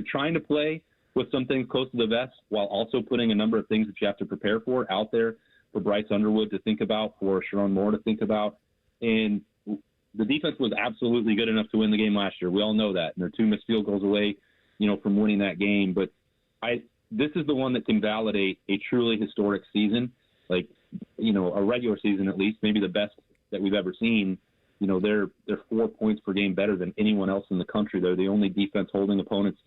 S7: trying to play with some things close to the vest while also putting a number of things that you have to prepare for out there for Bryce Underwood to think about, for Sharon Moore to think about. And the defense was absolutely good enough to win the game last year. We all know that. And they're 2 missed field goals away, from winning that game. But this is the one that can validate a truly historic season, like, a regular season at least, maybe the best that we've ever seen. They're 4 points per game better than anyone else in the country. They're the only defense holding opponents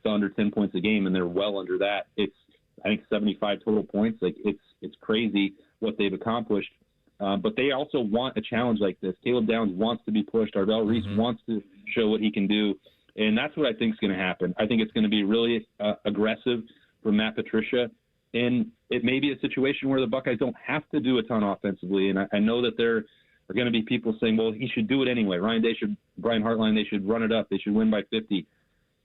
S7: to under 10 points a game, and they're well under that. It's, I think, 75 total points. Like, it's crazy what they've accomplished. But they also want a challenge like this. Caleb Downs wants to be pushed. Arvell Reese wants to show what he can do, and that's what I think is going to happen. I think it's going to be really aggressive from Matt Patricia, and it may be a situation where the Buckeyes don't have to do a ton offensively. And I know that there are going to be people saying, well, he should do it anyway. Brian Hartline, they should run it up. They should win by 50.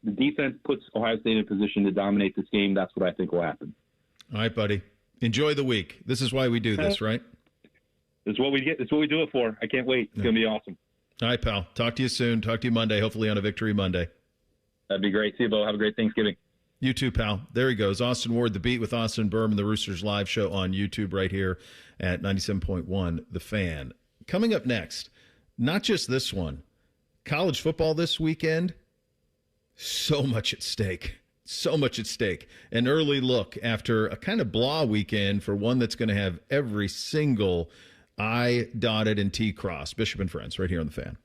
S7: The defense puts Ohio State in position to dominate this game. That's what I think will happen.
S3: All right, buddy. Enjoy the week. This is why we do this, right?
S7: It's what we get. It's what we do it for. I can't wait. It's going to be awesome.
S3: All right, pal. Talk to you soon. Talk to you Monday, hopefully on a Victory Monday.
S7: That'd be great. See you, Bo. Have a great Thanksgiving.
S3: You too, pal. There he goes. Austin Ward, The Beat with Austin Berman, the Roosters live show on YouTube right here at 97.1 The Fan. Coming up next, not just this one, college football this weekend, so much at stake. So much at stake. An early look after a kind of blah weekend for one that's going to have every single I dotted and T crossed. Bishop and Friends right here on The Fan.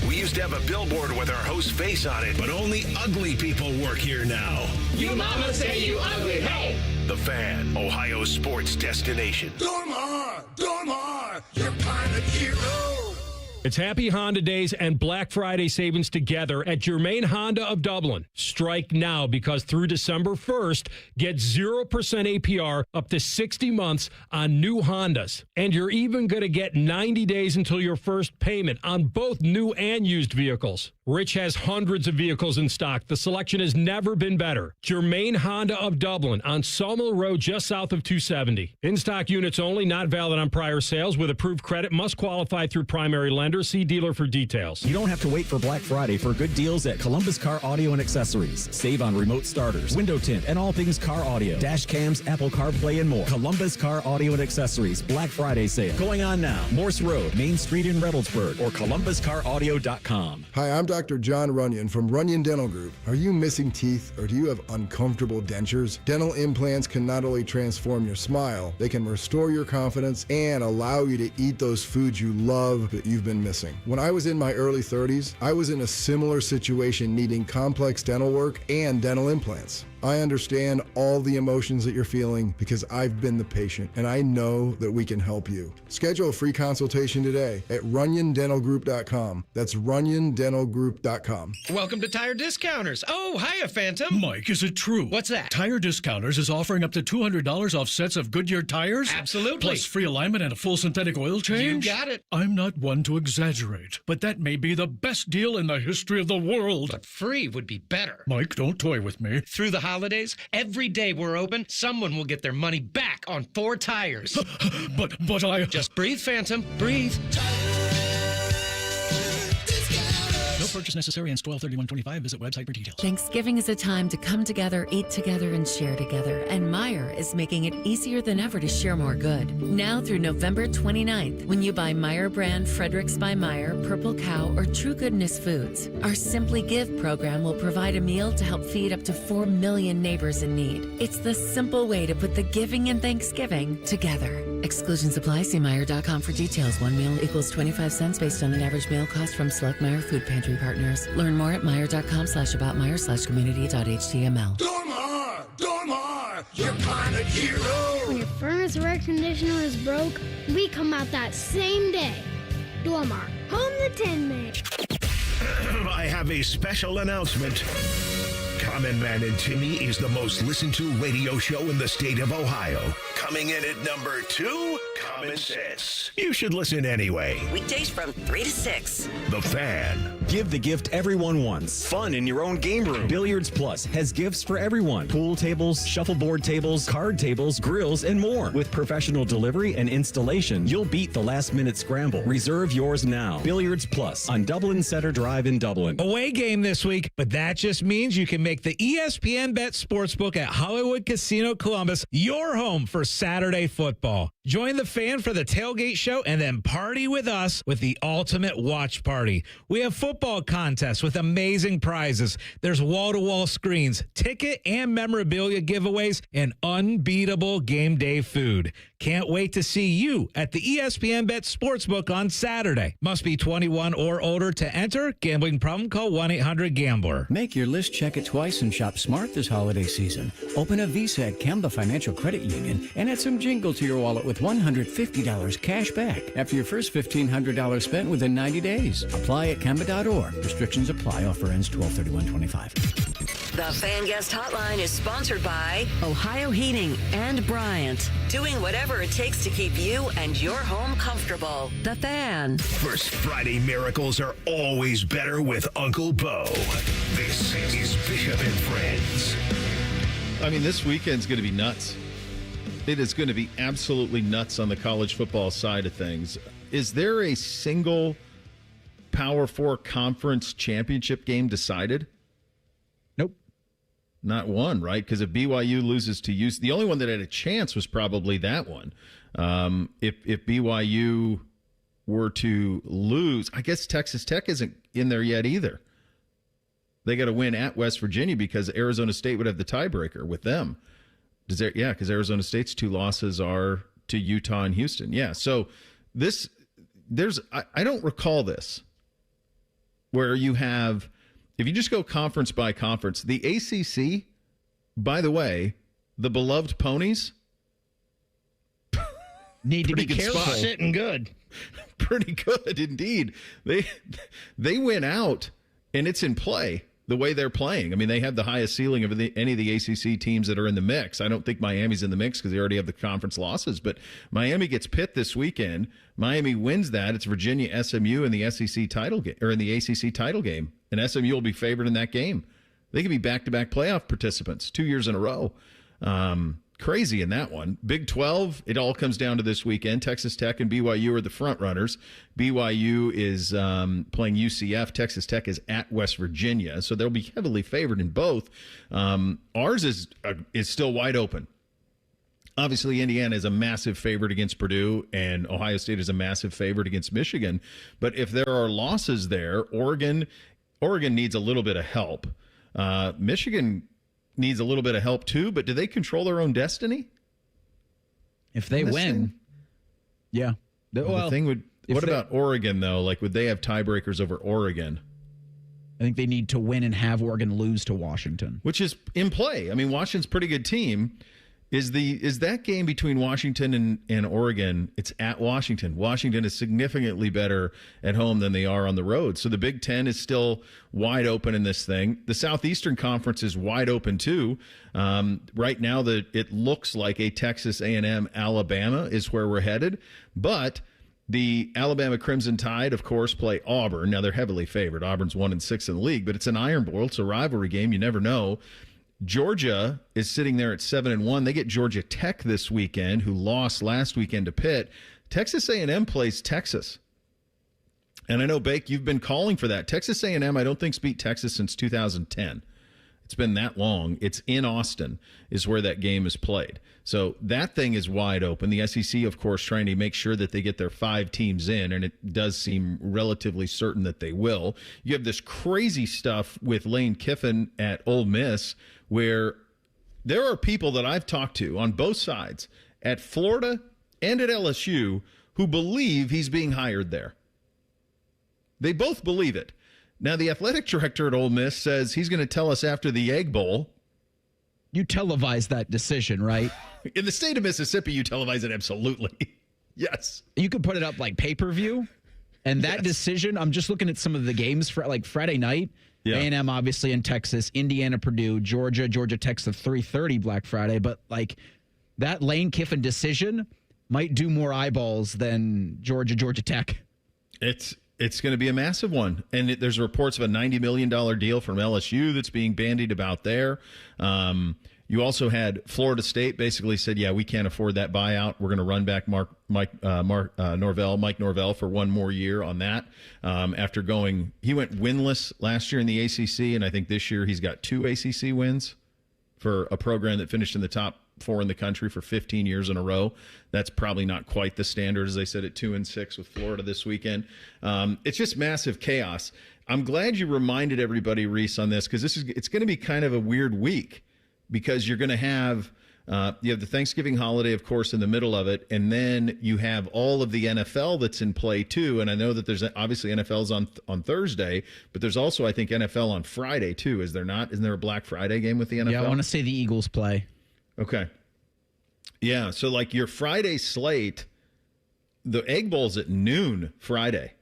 S2: We used to have a billboard with our host's face on it, but only ugly people work here now.
S5: You mama say you ugly, hey!
S2: The Fan, Ohio's sports destination.
S5: Dormar, you're pilot hero.
S8: It's Happy Honda Days and Black Friday savings together at Germain Honda of Dublin. Strike now because through December 1st, get 0% APR up to 60 months on new Hondas. And you're even going to get 90 days until your first payment on both new and used vehicles. Rich has hundreds of vehicles in stock. The selection has never been better. Germain Honda of Dublin on Sawmill Road just south of 270. In-stock units only, not valid on prior sales. With approved credit, must qualify through primary lender. See dealer for details.
S10: You don't have to wait for Black Friday for good deals at Columbus Car Audio and Accessories. Save on remote starters, window tint, and all things car audio. Dash cams, Apple CarPlay, and more. Columbus Car Audio and Accessories Black Friday sale. Going on now. Morse Road, Main Street in Reynoldsburg, or columbuscaraudio.com.
S13: Hi, I'm Dr. John Runyon from Runyon Dental Group. Are you missing teeth or do you have uncomfortable dentures? Dental implants can not only transform your smile, they can restore your confidence and allow you to eat those foods you love that you've been missing. When I was in my early 30s, I was in a similar situation needing complex dental work and dental implants. I understand all the emotions that you're feeling because I've been the patient, and I know that we can help you. Schedule a free consultation today at runyondentalgroup.com. That's runyondentalgroup.com.
S9: Welcome to Tire Discounters. Oh, hiya, Phantom.
S11: Mike, is it true?
S9: What's that?
S11: Tire Discounters is offering up to $200 off sets of Goodyear tires?
S9: Absolutely.
S11: Plus free alignment and a full synthetic oil change?
S9: You got it.
S11: I'm not one to exaggerate, but that may be the best deal in the history of the world.
S9: But free would be better.
S11: Mike, don't toy with me.
S9: Through the holidays, every day we're open, someone will get their money back on 4 tires.
S11: But I...
S9: Just breathe, Phantom. Breathe.
S11: No purchase necessary. Ends 12/31/25. Visit website for details.
S23: Thanksgiving is a time to come together, eat together, and share together. And Meijer is making it easier than ever to share more good. Now through November 29th, when you buy Meijer brand Fredericks by Meijer, Purple Cow, or True Goodness Foods, our Simply Give program will provide a meal to help feed up to 4 million neighbors in need. It's the simple way to put the giving and Thanksgiving together. Exclusions apply. See Meijer.com for details. One meal equals 25 cents based on an average meal cost from select Meijer food pantry partners. Learn more at Meijer.com/aboutmeijer/community.html.
S5: Dormar, your planet hero.
S21: When your furnace or air conditioner is broke, we come out that same day. Dormar, home the Tin Man.
S2: I have a special announcement. Common Man and Timmy is the most listened to radio show in the state of Ohio. Coming in at number 2, Common Sense. You should listen anyway.
S6: Weekdays from 3 to 6.
S2: The Fan.
S10: Give the gift everyone wants. Fun in your own game room. Billiards Plus has gifts for everyone. Pool tables, shuffleboard tables, card tables, grills, and more. With professional delivery and installation, you'll beat the last-minute scramble. Reserve yours now. Billiards Plus on Dublin Center Drive in Dublin.
S12: Away game this week, but that just means you can make the ESPN Bet Sportsbook at Hollywood Casino Columbus your home for Saturday football. Join the Fan for the tailgate show and then party with us with the ultimate watch party. We have football contests with amazing prizes. There's wall-to-wall screens, ticket and memorabilia giveaways, and unbeatable game day food. Can't wait to see you at the ESPN Bet Sportsbook on Saturday. Must be 21 or older to enter. Gambling problem? Call 1-800-GAMBLER.
S24: Make your list, check it twice, and shop smart this holiday season. Open a Visa at Kemba Financial Credit Union and add some jingle to your wallet with $150 cash back after your first $1,500 spent within 90 days. Apply at Kemba.org. Restrictions apply. Offer ends 12/31/25.
S6: The Fan Guest Hotline is sponsored by Ohio Heating and Bryant. Doing whatever it takes to keep you and your home comfortable. The Fan.
S2: First Friday miracles are always better with Uncle Bo. This is Bishop and Friends.
S3: I mean, this weekend's going to be nuts. It is going to be absolutely nuts on the college football side of things. Is there a single Power 4 conference championship game decided?
S1: Nope.
S3: Not one, right? Because if BYU loses to UC, the only one that had a chance was probably that one. If BYU were to lose, I guess Texas Tech isn't in there yet either. They got to win at West Virginia because Arizona State would have the tiebreaker with them. Because Arizona State's 2 losses are to Utah and Houston. Yeah, so I don't recall this, where you have, if you just go conference by conference, the ACC, by the way, the beloved ponies
S1: need to be careful.
S4: Sitting good.
S3: Pretty good indeed. They went out, and it's in play. The way they're playing. I mean, they have the highest ceiling of any of the ACC teams that are in the mix. I don't think Miami's in the mix because they already have the conference losses, but Miami gets Pitt this weekend. Miami wins that. It's Virginia, SMU in the SEC title game, or in the ACC title game, and SMU will be favored in that game. They could be back-to-back playoff participants 2 years in a row. Crazy in that one. Big 12, it all comes down to this weekend. Texas Tech and BYU are the front runners. BYU is playing UCF. Texas Tech is at West Virginia, so they'll be heavily favored in both. Ours is still wide open. Obviously, Indiana is a massive favorite against Purdue, and Ohio State is a massive favorite against Michigan. But if there are losses there, Oregon needs a little bit of help. Michigan needs a little bit of help too, but do they control their own destiny?
S1: If they win, yeah.
S3: What about Oregon though? Like, would they have tiebreakers over Oregon?
S1: I think they need to win and have Oregon lose to Washington.
S3: Which is in play. I mean, Washington's a pretty good team. Is that game between Washington and Oregon? It's at Washington. Washington is significantly better at home than they are on the road. So the Big Ten is still wide open in this thing. The Southeastern Conference is wide open too. Right now, it looks like a Texas A&M Alabama is where we're headed, but the Alabama Crimson Tide, of course, play Auburn. Now they're heavily favored. Auburn's 1-6 in the league, but it's an Iron Bowl. It's a rivalry game. You never know. Georgia is sitting there at 7-1. They get Georgia Tech this weekend, who lost last weekend to Pitt. Texas A&M plays Texas. And I know, Bake, you've been calling for that. Texas A&M, I don't think's beat Texas since 2010. It's been that long. It's in Austin is where that game is played. So that thing is wide open. The SEC, of course, trying to make sure that they get their 5 teams in, and it does seem relatively certain that they will. You have this crazy stuff with Lane Kiffin at Ole Miss, where there are people that I've talked to on both sides at Florida and at LSU who believe he's being hired there. They both believe it. Now, the athletic director at Ole Miss says he's going to tell us after the Egg Bowl.
S1: You televise that decision, right?
S3: In the state of Mississippi, you televise it absolutely. Yes.
S1: You could put it up like pay-per-view. And that decision, I'm just looking at some of the games for like Friday night. Yeah. A&M obviously in Texas, Indiana, Purdue, Georgia Tech's the 3:30 Black Friday. But like that Lane Kiffin decision might do more eyeballs than Georgia Tech.
S3: It's going to be a massive one. And there's reports of a $90 million deal from LSU that's being bandied about there. You also had Florida State basically said, yeah, we can't afford that buyout. We're going to run back Mike Norvell for one more year on that. After he went winless last year in the ACC, and I think this year he's got 2 ACC wins for a program that finished in the top 4 in the country for 15 years in a row. That's probably not quite the standard, as they said, at 2-6 with Florida this weekend. It's just massive chaos. I'm glad you reminded everybody, Reese, on this, because it's going to be kind of a weird week, because you're going to have you have the Thanksgiving holiday, of course, in the middle of it, and then you have all of the NFL that's in play too. And I know that there's obviously NFL's on Thursday, but there's also, I think, NFL on Friday too. Is there not? Isn't there a Black Friday game with the NFL?
S1: Yeah, I want to say the Eagles play.
S3: Okay. Yeah, so like your Friday slate, the Egg Bowl's at noon Friday.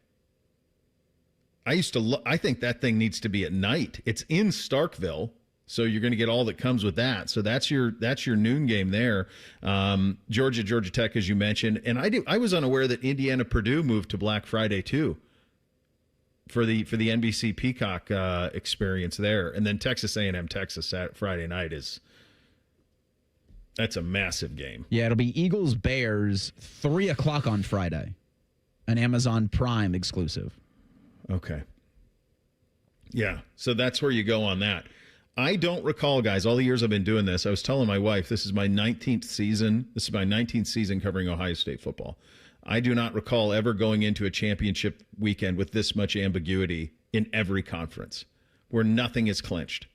S3: I think that thing needs to be at night. It's in Starkville, so you're going to get all that comes with that. So that's your noon game there. Georgia Tech, as you mentioned, and I was unaware that Indiana Purdue moved to Black Friday too for the NBC Peacock experience there, and then Texas A&M Texas Friday night that's a massive game.
S1: Yeah, it'll be Eagles Bears 3:00 on Friday, an Amazon Prime exclusive.
S3: Okay. Yeah, so that's where you go on that. I don't recall, guys, all the years I've been doing this, I was telling my wife, this is my 19th season. This is my 19th season covering Ohio State football. I do not recall ever going into a championship weekend with this much ambiguity in every conference, where nothing is clinched.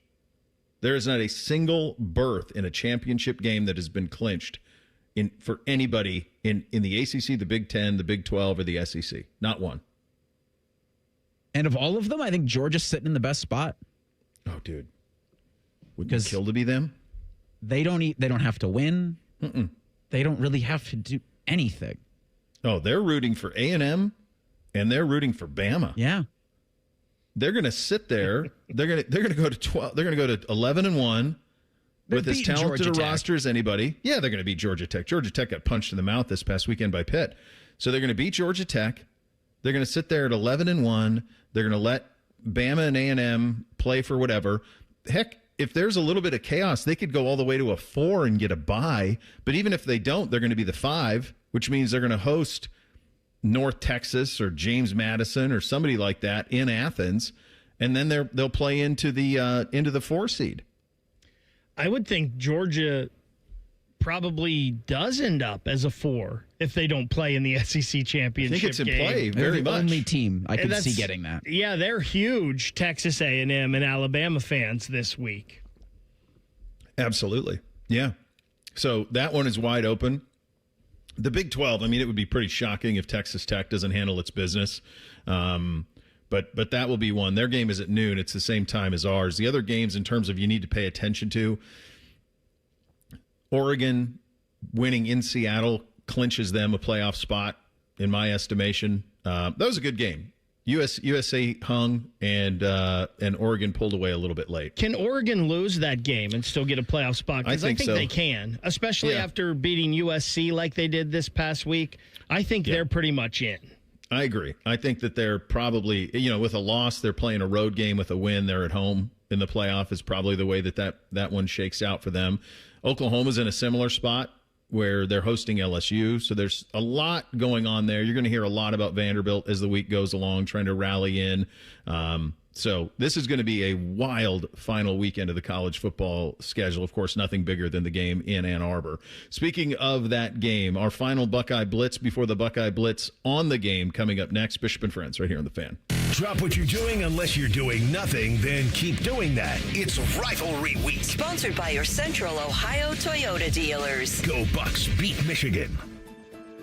S3: There is not a single berth in a championship game that has been clinched for anybody in the ACC, the Big Ten, the Big 12, or the SEC. Not one.
S1: And of all of them, I think Georgia's sitting in the best spot.
S3: Oh, dude. Wouldn't it kill to be them?
S1: They don't have to win.
S3: Mm-mm.
S1: They don't really have to do anything.
S3: Oh, they're rooting for A&M, and they're rooting for Bama.
S1: Yeah.
S3: They're going to sit there. They're going to go to 12. They're going to go to 11-1 with as talented a roster as anybody. Yeah, they're going to beat Georgia Tech. Georgia Tech got punched in the mouth this past weekend by Pitt. So they're going to beat Georgia Tech. They're going to sit there at 11-1. They're going to let Bama and A&M play for whatever. Heck, if there's a little bit of chaos, they could go all the way to a 4 and get a bye. But even if they don't, they're going to be the 5, which means they're going to host North Texas or James Madison or somebody like that in Athens, and then they'll play into the 4 seed.
S4: I would think Georgia probably does end up as a 4 if they don't play in the SEC championship.
S3: I think it's in
S4: game.
S3: play
S1: They're
S3: very
S1: the
S3: much.
S1: only team I can see getting that.
S4: Yeah, they're huge Texas A&M and Alabama fans this week.
S3: Absolutely. Yeah. So that one is wide open. The Big 12, I mean, it would be pretty shocking if Texas Tech doesn't handle its business. But that will be one. Their game is at noon. It's the same time as ours. The other games in terms of you need to pay attention to, Oregon winning in Seattle clinches them a playoff spot, in my estimation. That was a good game. USA hung, and Oregon pulled away a little bit late.
S4: Can Oregon lose that game and still get a playoff spot? Because I think
S3: so.
S4: they can, especially after beating USC like they did this past week. I think they're pretty much in.
S3: I agree. I think that they're probably, with a loss, they're playing a road game. With a win, they're at home in the playoff is probably the way that one shakes out for them. Oklahoma's in a similar spot where they're hosting LSU. So there's a lot going on there. You're going to hear a lot about Vanderbilt as the week goes along, trying to rally in. So this is going to be a wild final weekend of the college football schedule. Of course, nothing bigger than the game in Ann Arbor. Speaking of that game, our final Buckeye Blitz before the Buckeye Blitz on the game coming up next. Bishop and Friends right here on The Fan.
S2: Drop what you're doing unless you're doing nothing, then keep doing that. It's Rivalry Week.
S6: Sponsored by your Central Ohio Toyota dealers.
S2: Go Bucks, beat Michigan.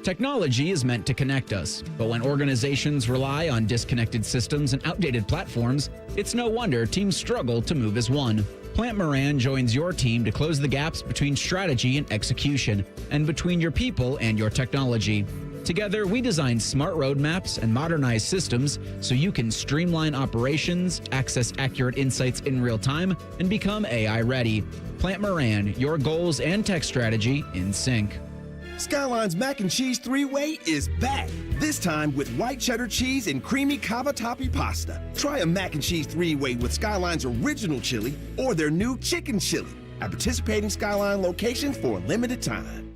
S1: Technology is meant to connect us, but when organizations rely on disconnected systems and outdated platforms, it's no wonder teams struggle to move as one. Plant Moran joins your team to close the gaps between strategy and execution, and between your people and your technology. Together, we design smart roadmaps and modernize systems so you can streamline operations, access accurate insights in real time, and become AI ready. Plant Moran, your goals and tech strategy in sync.
S14: Skyline's Mac and Cheese 3-Way is back. This time with white cheddar cheese and creamy cavatappi pasta. Try a Mac and Cheese 3-Way with Skyline's original chili or their new chicken chili at participating Skyline locations for a limited time.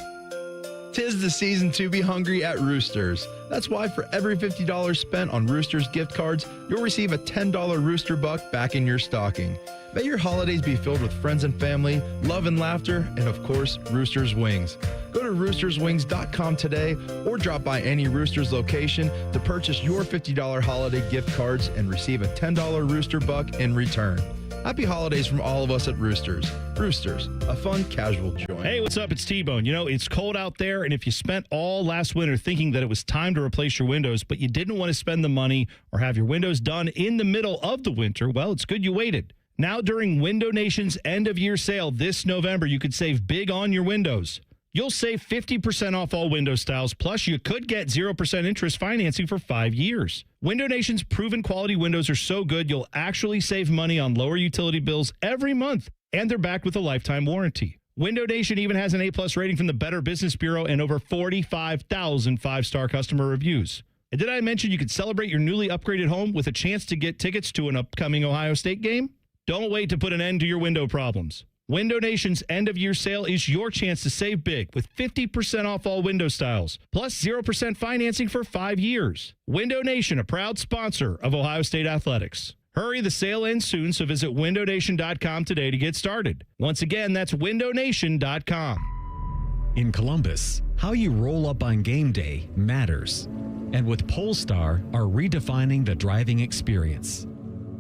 S15: 'Tis the season to be hungry at Roosters. That's why for every $50 spent on Roosters gift cards, you'll receive a $10 Rooster Buck back in your stocking. May your holidays be filled with friends and family, love and laughter, and of course, Roosters Wings. Go to roosterswings.com today or drop by any Roosters location to purchase your $50 holiday gift cards and receive a $10 Rooster Buck in return. Happy holidays from all of us at Roosters. Roosters, a fun, casual joint.
S18: Hey, what's up? It's T-Bone. It's cold out there, and if you spent all last winter thinking that it was time to replace your windows, but you didn't want to spend the money or have your windows done in the middle of the winter, well, it's good you waited. Now, during Window Nation's end-of-year sale this November, you could save big on your windows. You'll save 50% off all window styles, plus you could get 0% interest financing for 5 years. Window Nation's proven quality windows are so good, you'll actually save money on lower utility bills every month, and they're backed with a lifetime warranty. Window Nation even has an A-plus rating from the Better Business Bureau and over 45,000 five-star customer reviews. And did I mention you could celebrate your newly upgraded home with a chance to get tickets to an upcoming Ohio State game? Don't wait to put an end to your window problems. Window Nation's end-of-year sale is your chance to save big with 50% off all window styles, plus 0% financing for 5 years. Window Nation, a proud sponsor of Ohio State Athletics. Hurry, the sale ends soon, so visit windownation.com today to get started. Once again, that's windownation.com.
S10: In Columbus, how you roll up on game day matters. And with Polestar are redefining the driving experience.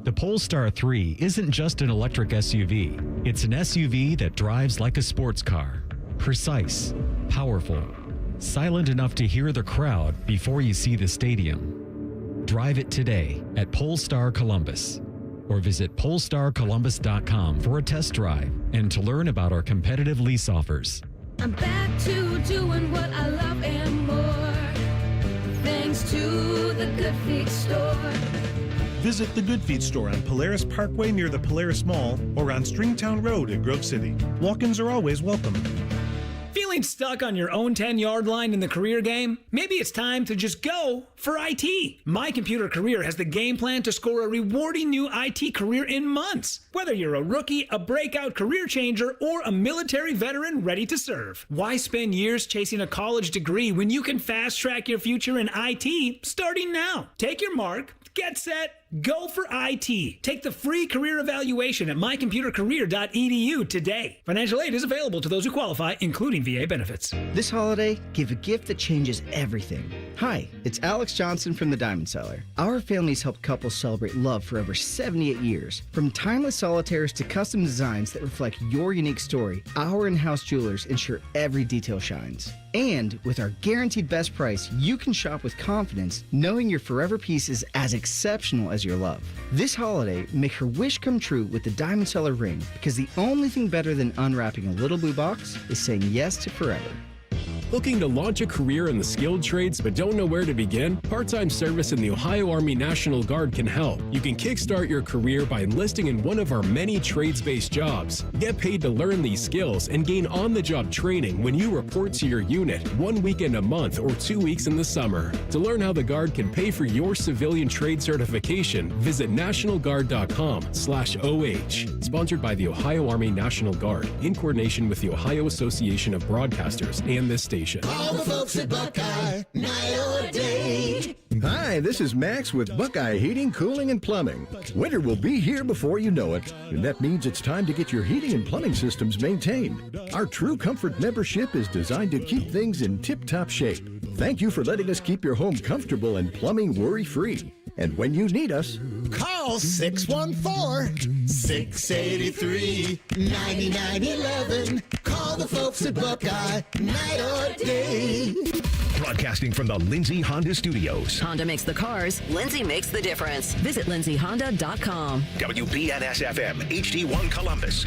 S10: The Polestar 3 isn't just an electric SUV. It's an SUV that drives like a sports car. Precise, powerful, silent enough to hear the crowd before you see the stadium. Drive it today at Polestar Columbus or visit polestarcolumbus.com for a test drive and to learn about our competitive lease offers.
S16: I'm back to doing what I love and more, thanks to the Good Feet store.
S17: Visit the Good Feet store on Polaris Parkway near the Polaris Mall or on Stringtown Road in Grove City. Walk-ins are always welcome.
S25: Feeling stuck on your own 10-yard line in the career game? Maybe it's time to just go for IT. My Computer Career has the game plan to score a rewarding new IT career in months. Whether you're a rookie, a breakout career changer, or a military veteran ready to serve. Why spend years chasing a college degree when you can fast-track your future in IT starting now? Take your mark, get set, go for IT. Take the free career evaluation at mycomputercareer.edu today. Financial aid is available to those who qualify, including VA benefits.
S26: This holiday, give a gift that changes everything. Hi, it's Alex Johnson from the Diamond Cellar. Our family's helped couples celebrate love for over 78 years. From timeless solitaires to custom designs that reflect your unique story, our in-house jewelers ensure every detail shines. And with our guaranteed best price, you can shop with confidence, knowing your forever piece is as exceptional as your love. This holiday, make her wish come true with the Diamond Seller ring, because the only thing better than unwrapping a little blue box is saying yes to forever.
S7: Looking to launch a career in the skilled trades but don't know where to begin? Part-time service in the Ohio Army National Guard can help. You can kickstart your career by enlisting in one of our many trades-based jobs. Get paid to learn these skills and gain on-the-job training when you report to your unit 1 weekend a month or 2 weeks in the summer. To learn how the Guard can pay for your civilian trade certification, visit nationalguard.com/OH. Sponsored by the Ohio Army National Guard in coordination with the Ohio Association of Broadcasters and this station.
S8: All the folks at Buckeye, night or day.
S13: Hi, this is Max with Buckeye Heating, Cooling, and Plumbing. Winter will be here before you know it, and that means it's time to get your heating and plumbing systems maintained. Our True Comfort membership is designed to keep things in tip-top shape. Thank you for letting us keep your home comfortable and plumbing worry-free. And when you need us,
S8: call 614-683-9911. Call the folks at Buckeye, night or day.
S2: Broadcasting from the Lindsay Honda Studios.
S6: Honda makes the cars. Lindsay makes the difference. Visit lindsayhonda.com.
S2: WBNS-FM, HD1 Columbus.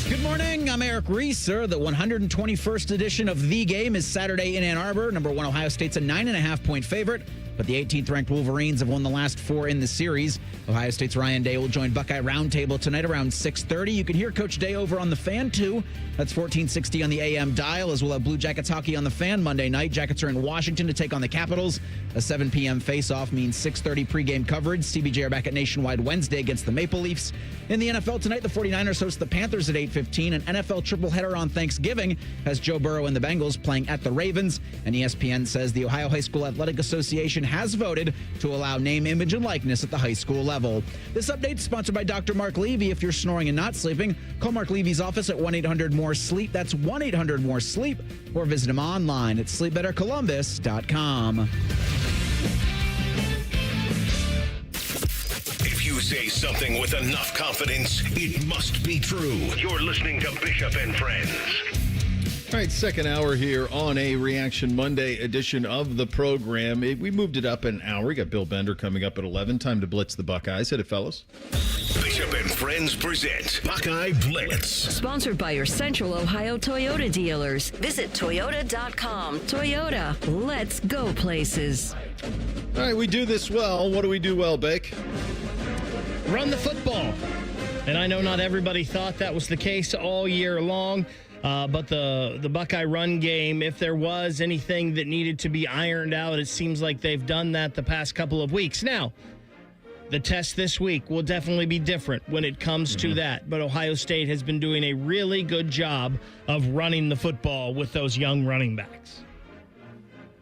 S1: Good morning. I'm Eric Reeser. The 121st edition of The Game is Saturday in Ann Arbor. Number 1 Ohio State's a 9.5-point favorite, but the 18th-ranked Wolverines have won the last 4 in the series. Ohio State's Ryan Day will join Buckeye Roundtable tonight around 6:30. You can hear Coach Day over on The Fan, too. That's 1460 on the AM dial, as well as Blue Jackets hockey on The Fan Monday night. Jackets are in Washington to take on the Capitals. A 7 p.m. face-off means 6:30 pregame coverage. CBJ are back at Nationwide Wednesday against the Maple Leafs. In the NFL tonight, the 49ers host the Panthers at 8:15. An NFL triple-header on Thanksgiving has Joe Burrow and the Bengals playing at the Ravens. And ESPN says the Ohio High School Athletic Association has voted to allow name, image, and likeness at the high school level. This update is sponsored by Dr. Mark Levy. If you're snoring and not sleeping, call Mark Levy's office at 1-800-MORE-SLEEP. That's 1-800-MORE-SLEEP. Or visit him online at sleepbettercolumbus.com.
S2: If you say something with enough confidence, it must be true. You're listening to Bishop and Friends.
S3: All right, second hour here on a Reaction Monday edition of the program. We moved it up an hour. We got Bill Bender coming up at 11. Time to blitz the Buckeyes. Hit it, fellas.
S2: Bishop and Friends present Buckeye Blitz.
S6: Sponsored by your Central Ohio Toyota dealers. Visit Toyota.com. Toyota, let's go places.
S3: All right, we do this well. What do we do well, Bake?
S4: Run the football. And I know not everybody thought that was the case all year long. But the Buckeye run game, if there was anything that needed to be ironed out, it seems like they've done that the past couple of weeks. Now, the test this week will definitely be different when it comes to that. But Ohio State has been doing a really good job of running the football with those young running backs.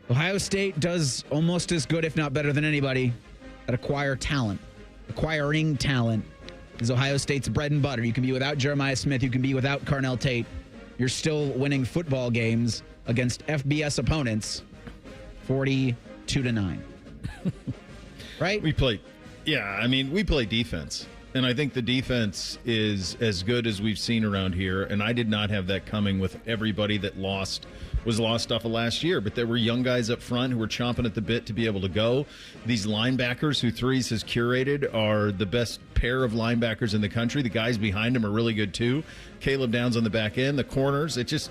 S1: Ohio State does almost as good, if not better than anybody, at acquiring talent is Ohio State's bread and butter. You can be without Jeremiah Smith. You can be without Carnell Tate. You're still winning football games against FBS opponents 42-9. Right?
S3: We play defense. And I think the defense is as good as we've seen around here. And I did not have that coming with everybody that was lost off of last year. But there were young guys up front who were chomping at the bit to be able to go. These linebackers who Threes has curated are the best pair of linebackers in the country. The guys behind them are really good too. Caleb Downs on the back end, the corners. It's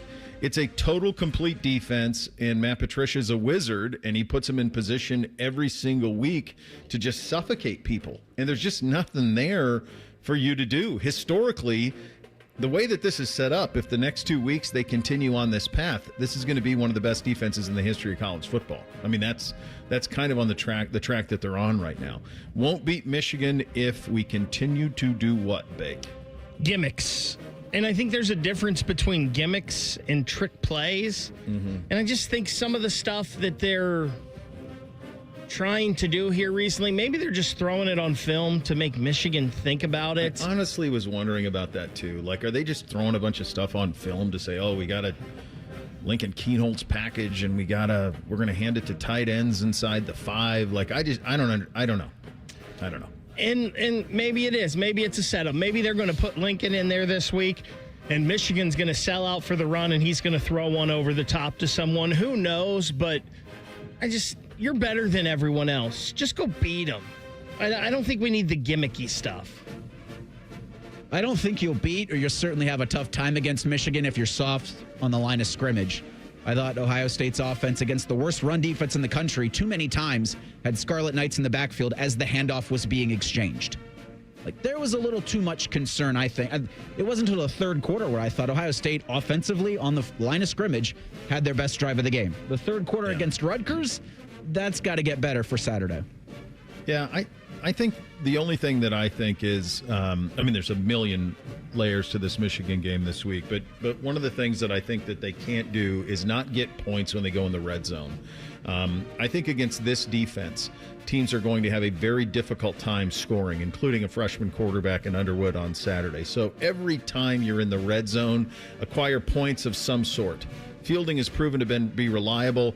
S3: a total complete defense, and Matt Patricia's a wizard, and he puts them in position every single week to just suffocate people. And there's just nothing there for you to do. Historically, the way that this is set up, if the next 2 weeks they continue on this path, this is going to be one of the best defenses in the history of college football. I mean, that's kind of on the track that they're on right now. Won't beat Michigan if we continue to do what, Bake?
S4: Gimmicks. And I think there's a difference between gimmicks and trick plays. Mm-hmm. And I just think some of the stuff that they're trying to do here recently, maybe they're just throwing it on film to make Michigan think about it.
S3: I honestly was wondering about that too. Like, are they just throwing a bunch of stuff on film to say, oh, we got a Lincoln Keenholz package and we're going to hand it to tight ends inside the 5. Like, I don't know.
S4: And maybe it is. Maybe it's a setup. Maybe they're going to put Lincoln in there this week and Michigan's going to sell out for the run, and he's going to throw one over the top to someone. Who knows? But you're better than everyone else. Just go beat them. I don't think we need the gimmicky stuff.
S1: I don't think you'll beat, or you'll certainly have a tough time against Michigan if you're soft on the line of scrimmage. I thought Ohio State's offense against the worst run defense in the country too many times had Scarlet Knights in the backfield as the handoff was being exchanged. Like, there was a little too much concern, I think. It wasn't until the third quarter where I thought Ohio State offensively on the line of scrimmage had their best drive of the game. The third quarter against Rutgers, that's got to get better for Saturday.
S3: Yeah, I think the only thing that I think is, there's a million layers to this Michigan game this week, but one of the things that I think that they can't do is not get points when they go in the red zone. I think against this defense, teams are going to have a very difficult time scoring, including a freshman quarterback in Underwood on Saturday. So every time you're in the red zone, acquire points of some sort. Fielding has proven to be reliable.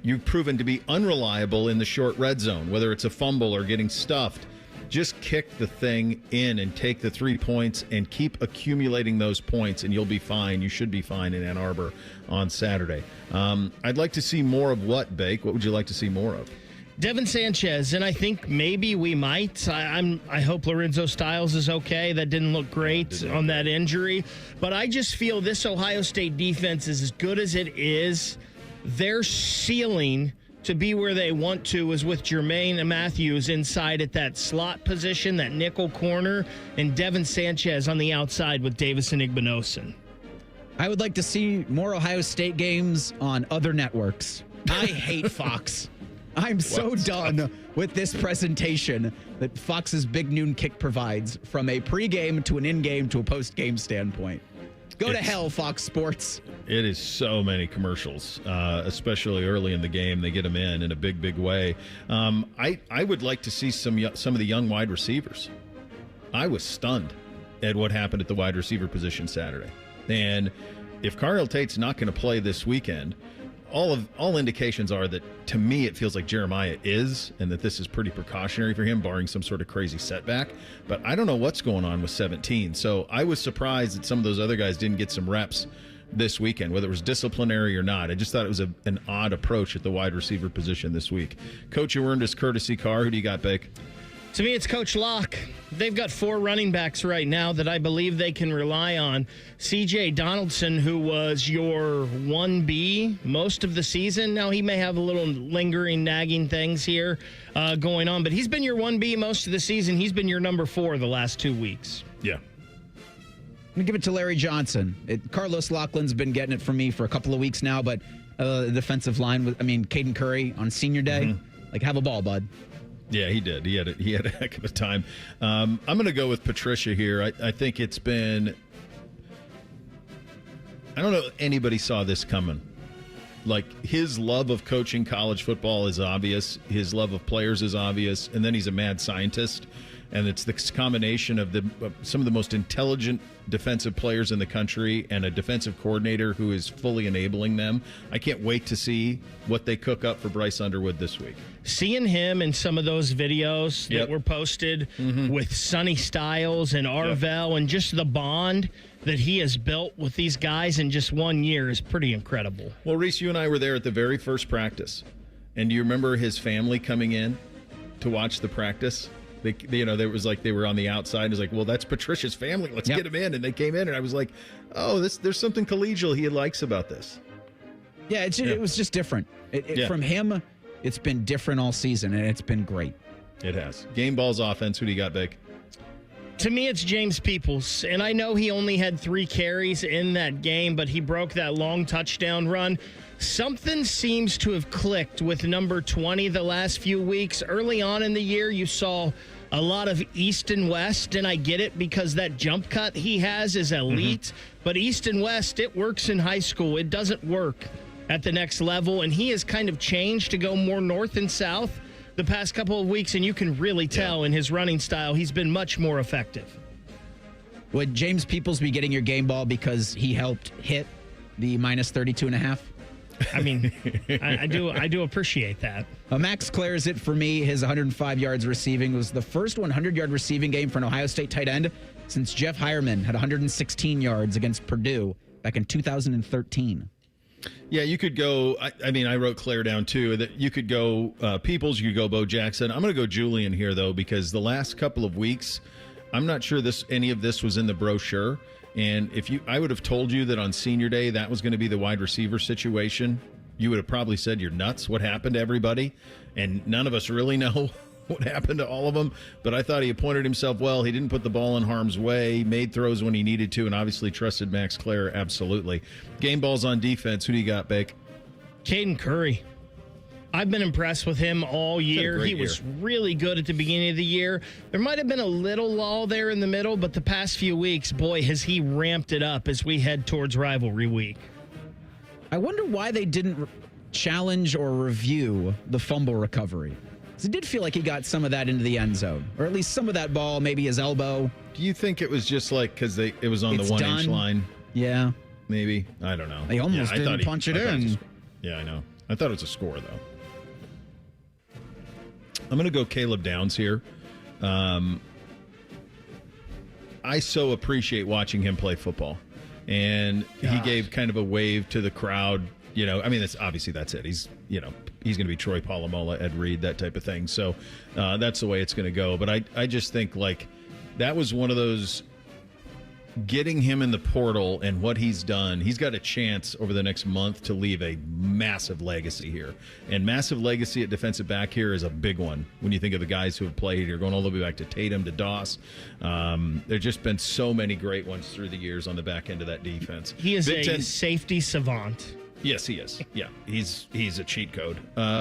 S3: You've proven to be unreliable in the short red zone, whether it's a fumble or getting stuffed. Just kick the thing in and take the 3 points and keep accumulating those points, and you'll be fine. You should be fine in Ann Arbor on Saturday. I'd like to see more of what, Bake? What would you like to see more of?
S4: Devin Sanchez, and I think maybe we might. I hope Lorenzo Styles is okay. That didn't look great on that injury. But I just feel this Ohio State defense is as good as it is. Their ceiling to be where they want to is with Jermaine Matthews inside at that slot position, that nickel corner, and Devin Sanchez on the outside with Davison Igbinosun.
S1: I would like to see more Ohio State games on other networks. I hate Fox. I'm so done with this presentation that Fox's Big Noon Kick provides, from a pregame to an in-game to a post-game standpoint. Go to hell, Fox Sports.
S3: It is so many commercials, especially early in the game. They get them in a big, big way. I would like to see some of the young wide receivers. I was stunned at what happened at the wide receiver position Saturday. And if Carl Tate's not going to play this weekend, all indications are that, to me, it feels like Jeremiah is, and that this is pretty precautionary for him, barring some sort of crazy setback. But I don't know what's going on with 17. So I was surprised that some of those other guys didn't get some reps this weekend, whether it was disciplinary or not. I just thought it was an odd approach at the wide receiver position this week. Coach, you earned his courtesy car. Who do you got, Bake?
S4: To me, it's Coach Locke. They've got 4 running backs right now that I believe they can rely on. C.J. Donaldson, who was your 1B most of the season. Now, he may have a little lingering, nagging things here going on, but he's been your 1B most of the season. He's been your number 4 the last 2 weeks.
S3: Yeah.
S1: I'm going to give it to Larry Johnson. Carlos Loughlin's been getting it from me for a couple of weeks now, but the defensive line, Caden Curry on senior day, have a ball, bud.
S3: Yeah, he did. He had a heck of a time. I'm going to go with Patricia here. I think it's been... I don't know if anybody saw this coming. Like, his love of coaching college football is obvious. His love of players is obvious. And then he's a mad scientist. And it's this combination of some of the most intelligent defensive players in the country and a defensive coordinator who is fully enabling them. I can't wait to see what they cook up for Bryce Underwood this week.
S4: Seeing him in some of those videos that were posted with Sonny Styles and Arvell and just the bond that he has built with these guys in just 1 year is pretty incredible.
S3: Well, Reese, you and I were there at the very first practice. And do you remember his family coming in to watch the practice? There was like they were on the outside. It was like, well, that's Patricia's family. Let's get him in. And they came in, and I was like, oh, there's something collegial he likes about this.
S1: Yeah, it was just different. From him, it's been different all season, and it's been great.
S3: It has. Game Ball's offense. Who do you got, Vic?
S4: To me, it's James Peoples, and I know he only had 3 carries in that game, but he broke that long touchdown run. Something seems to have clicked with number 20 the last few weeks. Early on in the year, you saw a lot of East and West, and I get it because that jump cut he has is elite. But East and West, it works in high school. It doesn't work at the next level, and he has kind of changed to go more north and south the past couple of weeks, and you can really tell in his running style he's been much more effective.
S1: Would James Peoples be getting your game ball because he helped hit the minus 32.5?
S4: I mean, I do appreciate that.
S1: Max clears it for me. His 105 yards receiving was the first 100-yard receiving game for an Ohio State tight end since Jeff Hireman had 116 yards against Purdue back in 2013.
S3: Yeah, you could go. I mean, I wrote Claire down too. That you could go Peoples, you could go Bo Jackson. I'm going to go Julian here though, because the last couple of weeks, I'm not sure any of this was in the brochure. And I would have told you that on Senior Day that was going to be the wide receiver situation, you would have probably said you're nuts. What happened to everybody? And none of us really know what happened to all of them. But I thought he appointed himself well. He didn't put the ball in harm's way, made throws when he needed to, and obviously trusted Max Clare absolutely. Game balls on defense. Who do you got, Bake?
S4: Caden Curry. I've been impressed with him all year. He was really good at the beginning of the year. There might have been a little lull there in the middle, but the past few weeks, boy, has he ramped it up as we head towards rivalry week.
S1: I wonder why they didn't challenge or review the fumble recovery. It did feel like he got some of that into the end zone, or at least some of that ball, maybe his elbow.
S3: Do you think it was just like because it was on the 1 inch line?
S1: Yeah.
S3: Maybe. I don't know.
S1: They almost didn't punch it in.
S3: Yeah, I know. I thought it was a score, though. I'm going to go Caleb Downs here. I so appreciate watching him play football. And he gave kind of a wave to the crowd. You know, I mean, that's it. He's going to be Troy Polamalu, Ed Reed, that type of thing. So that's the way it's going to go. But I just think, like, that was one of those getting him in the portal and what he's done. He's got a chance over the next month to leave a massive legacy here. And massive legacy at defensive back here is a big one when you think of the guys who have played here, going all the way back to Tatum, to Doss. There's just been so many great ones through the years on the back end of that defense.
S4: He is a safety savant.
S3: Yes, he is. Yeah, he's a cheat code.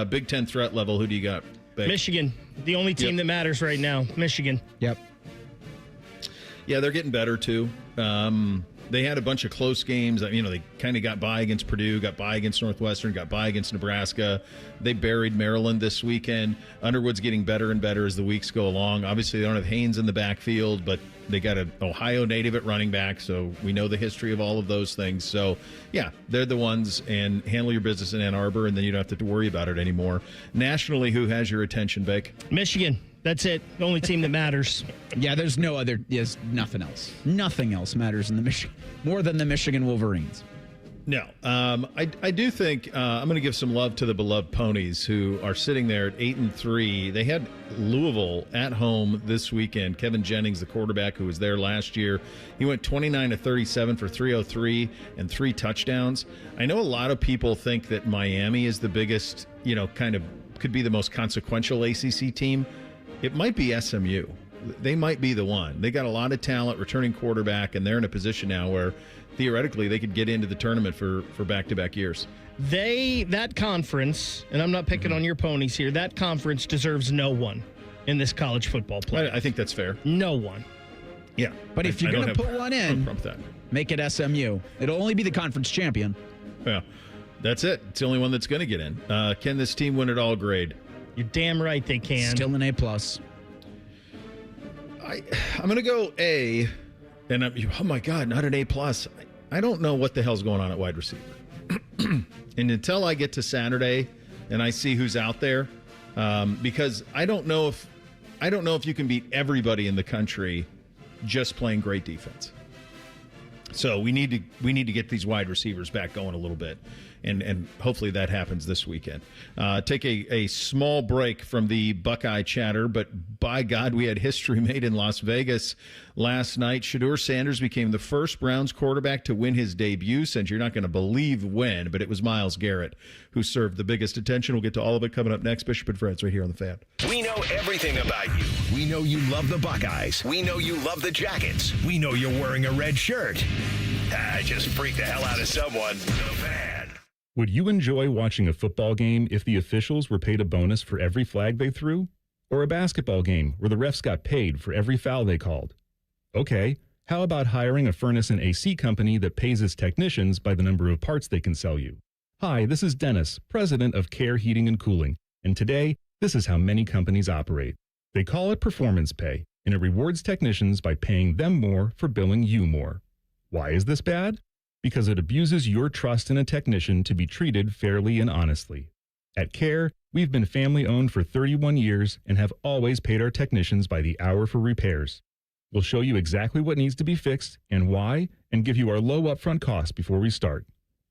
S3: Big Ten threat level, who do you got, Beck?
S4: Michigan, the only team that matters right now. Michigan.
S1: Yep.
S3: Yeah, they're getting better, too. They had a bunch of close games. You know, they kind of got by against Purdue, got by against Northwestern, got by against Nebraska. They buried Maryland this weekend. Underwood's getting better and better as the weeks go along. Obviously, they don't have Haynes in the backfield, but they got an Ohio native at running back, so we know the history of all of those things. So, yeah, they're the ones, and handle your business in Ann Arbor, and then you don't have to worry about it anymore. Nationally, who has your attention, Bake?
S4: Michigan. That's it. The only team that matters.
S1: Yeah, there's nothing else. Nothing else matters in the Michigan more than the Michigan Wolverines.
S3: No. I do think I'm going to give some love to the beloved Ponies, who are sitting there at 8-3. They had Louisville at home this weekend. Kevin Jennings, the quarterback who was there last year, he went 29-37 for 303 and 3 touchdowns. I know a lot of people think that Miami is the biggest, kind of could be the most consequential ACC team. It might be SMU. They might be the one. They got a lot of talent, returning quarterback, and they're in a position now where theoretically they could get into the tournament for back-to-back years.
S4: That conference, and I'm not picking on your Ponies here, that conference deserves no one in this college football play.
S3: I think that's fair.
S4: No one.
S3: Yeah.
S1: But if you're going to put one in, make it SMU. It'll only be the conference champion.
S3: Yeah. That's it. It's the only one that's going to get in. Can this team win it all grade?
S4: You're damn right they can.
S1: Still an A+.
S3: I'm going to go A, and oh my God, not an A+. I don't know what the hell's going on at wide receiver. And until I get to Saturday and I see who's out there, because I don't know if you can beat everybody in the country just playing great defense. So we need to get these wide receivers back going a little bit. And hopefully that happens this weekend. Take a small break from the Buckeye chatter, but by God, we had history made in Las Vegas last night. Shador Sanders became the first Browns quarterback to win his debut since you're not going to believe when, but it was Myles Garrett who served the biggest attention. We'll get to all of it coming up next. Bishop and Friends right here on The Fan.
S2: We know everything about you. We know you love the Buckeyes. We know you love the Jackets. We know you're wearing a red shirt. I just freaked the hell out of someone. The Fan.
S9: Would you enjoy watching a football game if the officials were paid a bonus for every flag they threw? Or a basketball game where the refs got paid for every foul they called? Okay, how about hiring a furnace and AC company that pays its technicians by the number of parts they can sell you? Hi, this is Dennis, president of Care Heating and Cooling, and today, this is how many companies operate. They call it performance pay, and it rewards technicians by paying them more for billing you more. Why is this bad? because it abuses your trust in a technician to be treated fairly and honestly. At CARE, we've been family-owned for 31 years and have always paid our technicians by the hour for repairs. We'll show you exactly what needs to be fixed and why, and give you our low upfront cost before we start.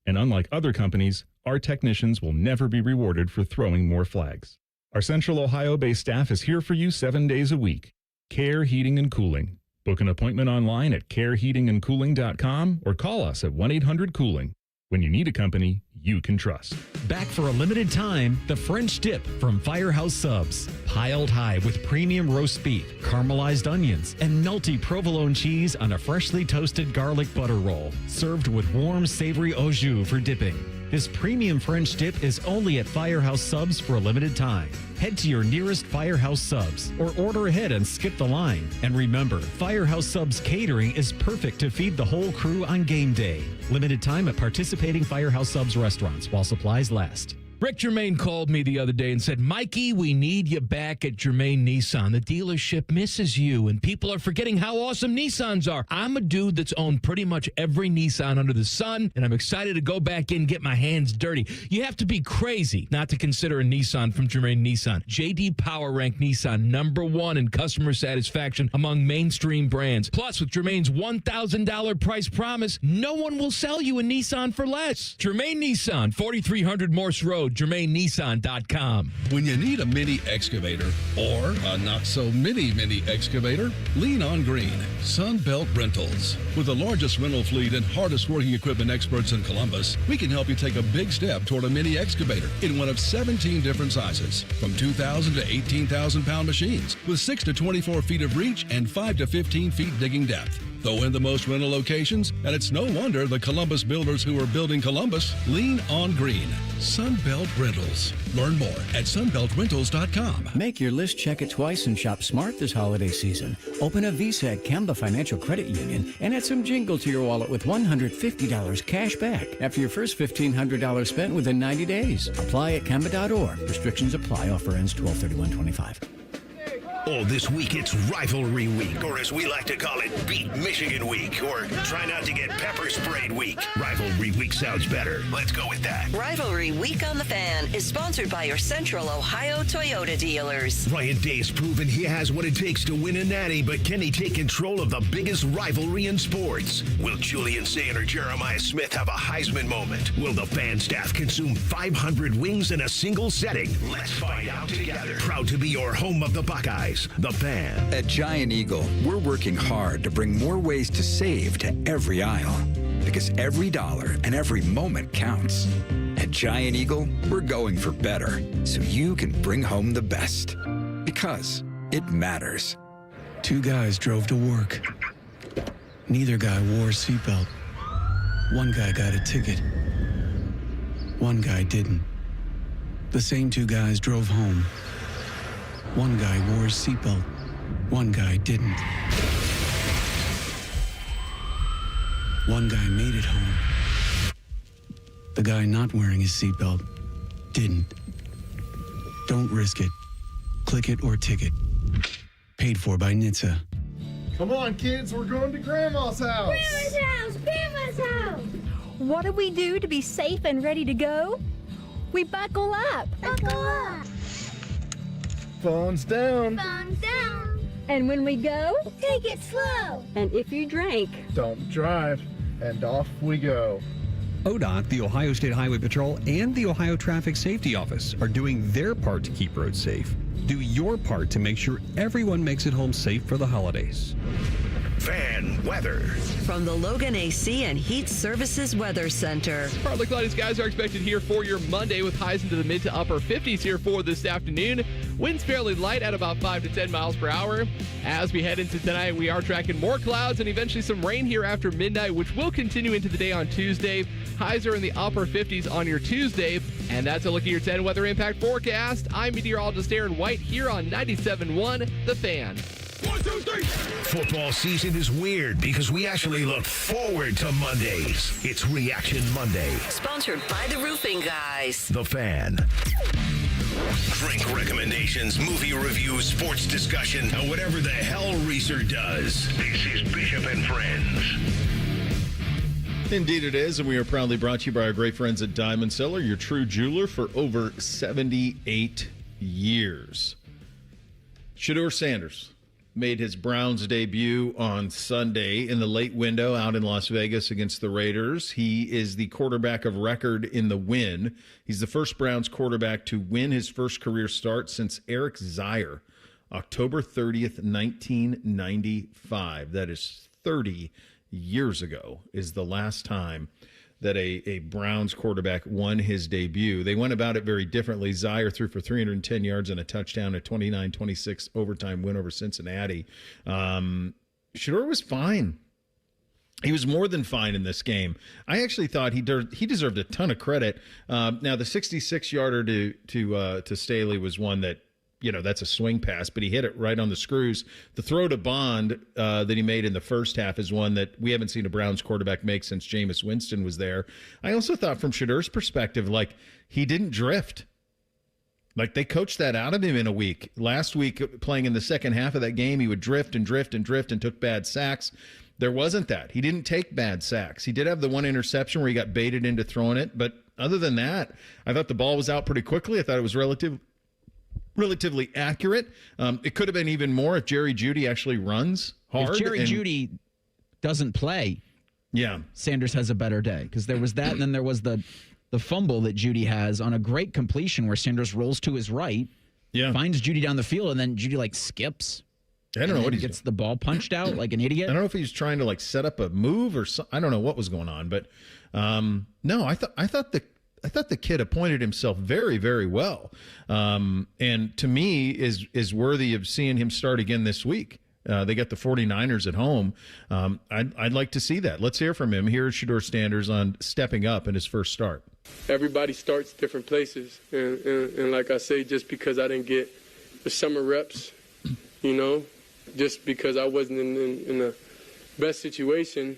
S9: And unlike other companies, our technicians will never be rewarded for throwing more flags. Our Central Ohio-based staff is here for you 7 days a week. CARE Heating and Cooling. Book an appointment online at careheatingandcooling.com or call us at 1-800-COOLING. When you need a company you can trust.
S10: Back for a limited time, the French dip from Firehouse Subs. Piled high with premium roast beef, caramelized onions, and melty provolone cheese on a freshly toasted garlic butter roll. Served with warm, savory au jus for dipping. This premium French dip is only at Firehouse Subs for a limited time. Head to your nearest Firehouse Subs or order ahead and skip the line. And remember, Firehouse Subs catering is perfect to feed the whole crew on game day. Limited time at participating Firehouse Subs restaurants while supplies last.
S5: Rick Germain called me the other day and said, Mikey, we need you back at Germain Nissan. The dealership misses you, and people are forgetting how awesome Nissans are. I'm a dude that's owned pretty much every Nissan under the sun, and I'm excited to go back in and get my hands dirty. You have to be crazy not to consider a Nissan from Germain Nissan. J.D. Power ranked Nissan #1 in customer satisfaction among mainstream brands. Plus, with Germain's $1,000 price promise, no one will sell you a Nissan for less. Germain Nissan, 4300 Morse Road, GermainNissan.com.
S11: When you need a mini excavator or a not-so-mini excavator, lean on Green. Sunbelt Rentals. With the largest rental fleet and hardest-working equipment experts in Columbus, we can help you take a big step toward a mini excavator in one of 17 different sizes, from 2,000 to 18,000-pound machines, with 6 to 24 feet of reach and 5 to 15 feet digging depth. Though in the most rental locations, and it's no wonder the Columbus builders who are building Columbus lean on Green. Sunbelt Rentals. Learn more at sunbeltrentals.com.
S24: Make your list, check it twice, and shop smart this holiday season. Open a Visa at Kemba Financial Credit Union and add some jingle to your wallet with $150 cash back after your first $1,500 spent within 90 days. Apply at Kemba.org. Restrictions apply. Offer ends 12/31/25.
S2: Oh, this week it's Rivalry Week, or as we like to call it, Beat Michigan Week, or Try Not to Get Pepper Sprayed Week. Rivalry Week sounds better. Let's go with that.
S6: Rivalry Week on the Fan is sponsored by your Central Ohio Toyota dealers.
S2: Ryan Day's proven he has what it takes to win a natty, but can he take control of the biggest rivalry in sports? Will Julian Sayin or Jeremiah Smith have a Heisman moment? Will the fan staff consume 500 wings in a single setting? Let's find out together. Proud to be your home of the Buckeyes. The Fan.
S19: At Giant Eagle, we're working hard to bring more ways to save to every aisle, because every dollar and every moment counts. At Giant Eagle, we're going for better, so you can bring home the best, because it matters.
S20: Two guys drove to work. Neither guy wore a seatbelt. One guy got a ticket. One guy didn't. The same two guys drove home. One guy wore his seatbelt. One guy didn't. One guy made it home. The guy not wearing his seatbelt didn't. Don't risk it. Click it or ticket. Paid for by NHTSA.
S22: Come on, kids, we're going to Grandma's house.
S16: Grandma's house! Grandma's house! What do we do to be safe and ready to go? We buckle up. Buckle up.
S22: Phones down.
S16: Phones down. And when we go, take it slow. And if you drink,
S22: Don't drive. And off we go.
S23: ODOT, the Ohio State Highway Patrol, and the Ohio Traffic Safety Office are doing their part to keep roads safe. Do your part to make sure everyone makes it home safe for the holidays.
S2: Fan weather.
S6: From the Logan AC and Heat Services Weather Center.
S27: Partly cloudy skies are expected here for your Monday, with highs into the mid to upper 50s here for this afternoon. Winds fairly light at about 5 to 10 miles per hour. As we head into tonight, we are tracking more clouds and eventually some rain here after midnight, which will continue into the day on Tuesday. Highs are in the upper 50s on your Tuesday. And that's a look at your 10 weather impact forecast. I'm meteorologist Aaron White here on 97.1 The Fan.
S2: 1, 2, 3. Football season is weird because we actually look forward to Mondays. It's Reaction Monday.
S6: Sponsored by the Roofing Guys.
S2: The Fan. Drink recommendations, movie reviews, sports discussion, and whatever the hell Reeser does. This is Bishop and Friends.
S3: Indeed it is, and we are proudly brought to you by our great friends at Diamond Seller, your true jeweler for over 78 years. Shador Sanders made his Browns debut on Sunday in the late window out in Las Vegas against the Raiders. He is the quarterback of record in the win. He's the first Browns quarterback to win his first career start since Eric Zier, October 30th, 1995. That is 30 years ago is the last time that a Browns quarterback won his debut. They went about it very differently. Zier threw for 310 yards and a touchdown, a 29-26 overtime win over Cincinnati. Shador was fine. He was more than fine in this game. I actually thought he deserved a ton of credit. Now, the 66-yarder to Staley was one that, that's a swing pass, but he hit it right on the screws. The throw to Bond that he made in the first half is one that we haven't seen a Browns quarterback make since Jameis Winston was there. I also thought from Shador's perspective, he didn't drift. They coached that out of him in a week. Last week, playing in the second half of that game, he would drift and took bad sacks. There wasn't that. He didn't take bad sacks. He did have the one interception where he got baited into throwing it, but other than that, I thought the ball was out pretty quickly. I thought it was relatively accurate. It could have been even more if Jerry Jeudy actually runs hard.
S1: If Jerry Jeudy doesn't play, Sanders has a better day, because there was that, and then there was the fumble that Jeudy has on a great completion where Sanders rolls to his right, finds Jeudy down the field, and then Jeudy I don't know what he gets the ball punched out like an idiot.
S3: I don't know if he's trying to set up a move or something. I don't know what was going on, but no, I thought the kid appointed himself very, very well, and to me is worthy of seeing him start again this week. They got the 49ers at home. I'd like to see that. Let's hear from him. Here's Shador Sanders on stepping up in his first start.
S12: Everybody starts different places, and like I say, just because I didn't get the summer reps, just because I wasn't in the best situation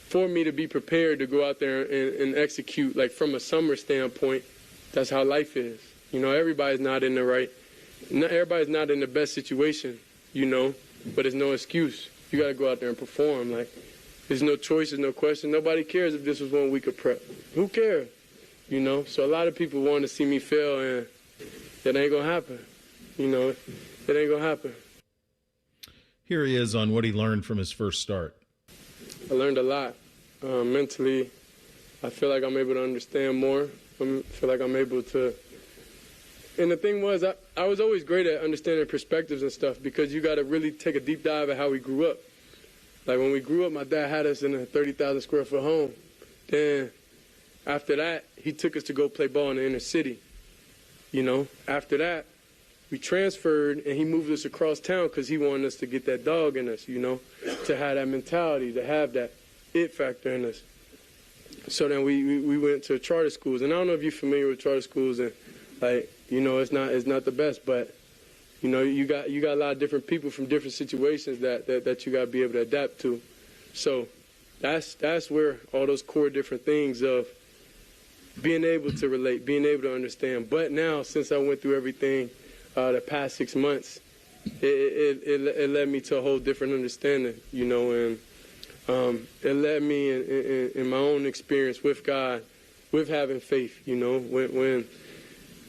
S12: for me to be prepared to go out there and execute, from a summer standpoint, that's how life is. Everybody's not in everybody's not in the best situation, but it's no excuse. You got to go out there and perform. There's no choice, there's no question. Nobody cares if this was 1 week of prep. Who cares? So a lot of people want to see me fail, and that ain't going to happen. It ain't going to happen.
S3: Here he is on what he learned from his first start.
S12: I learned a lot. Mentally, I feel like I'm able to understand more. I feel like I'm able to. And the thing was, I was always great at understanding perspectives and stuff, because you got to really take a deep dive at how we grew up. When we grew up, my dad had us in a 30,000 square foot home. Then after that, he took us to go play ball in the inner city. After that, we transferred, and he moved us across town because he wanted us to get that dog in us, to have that mentality, to have that it factor in us. So then we went to charter schools, and I don't know if you're familiar with charter schools, and it's not the best, but you got a lot of different people from different situations that you got to be able to adapt to. So that's where all those core different things of being able to relate, being able to understand. But now, since I went through everything the past 6 months, it led me to a whole different understanding, and it led me in my own experience with God, with having faith, when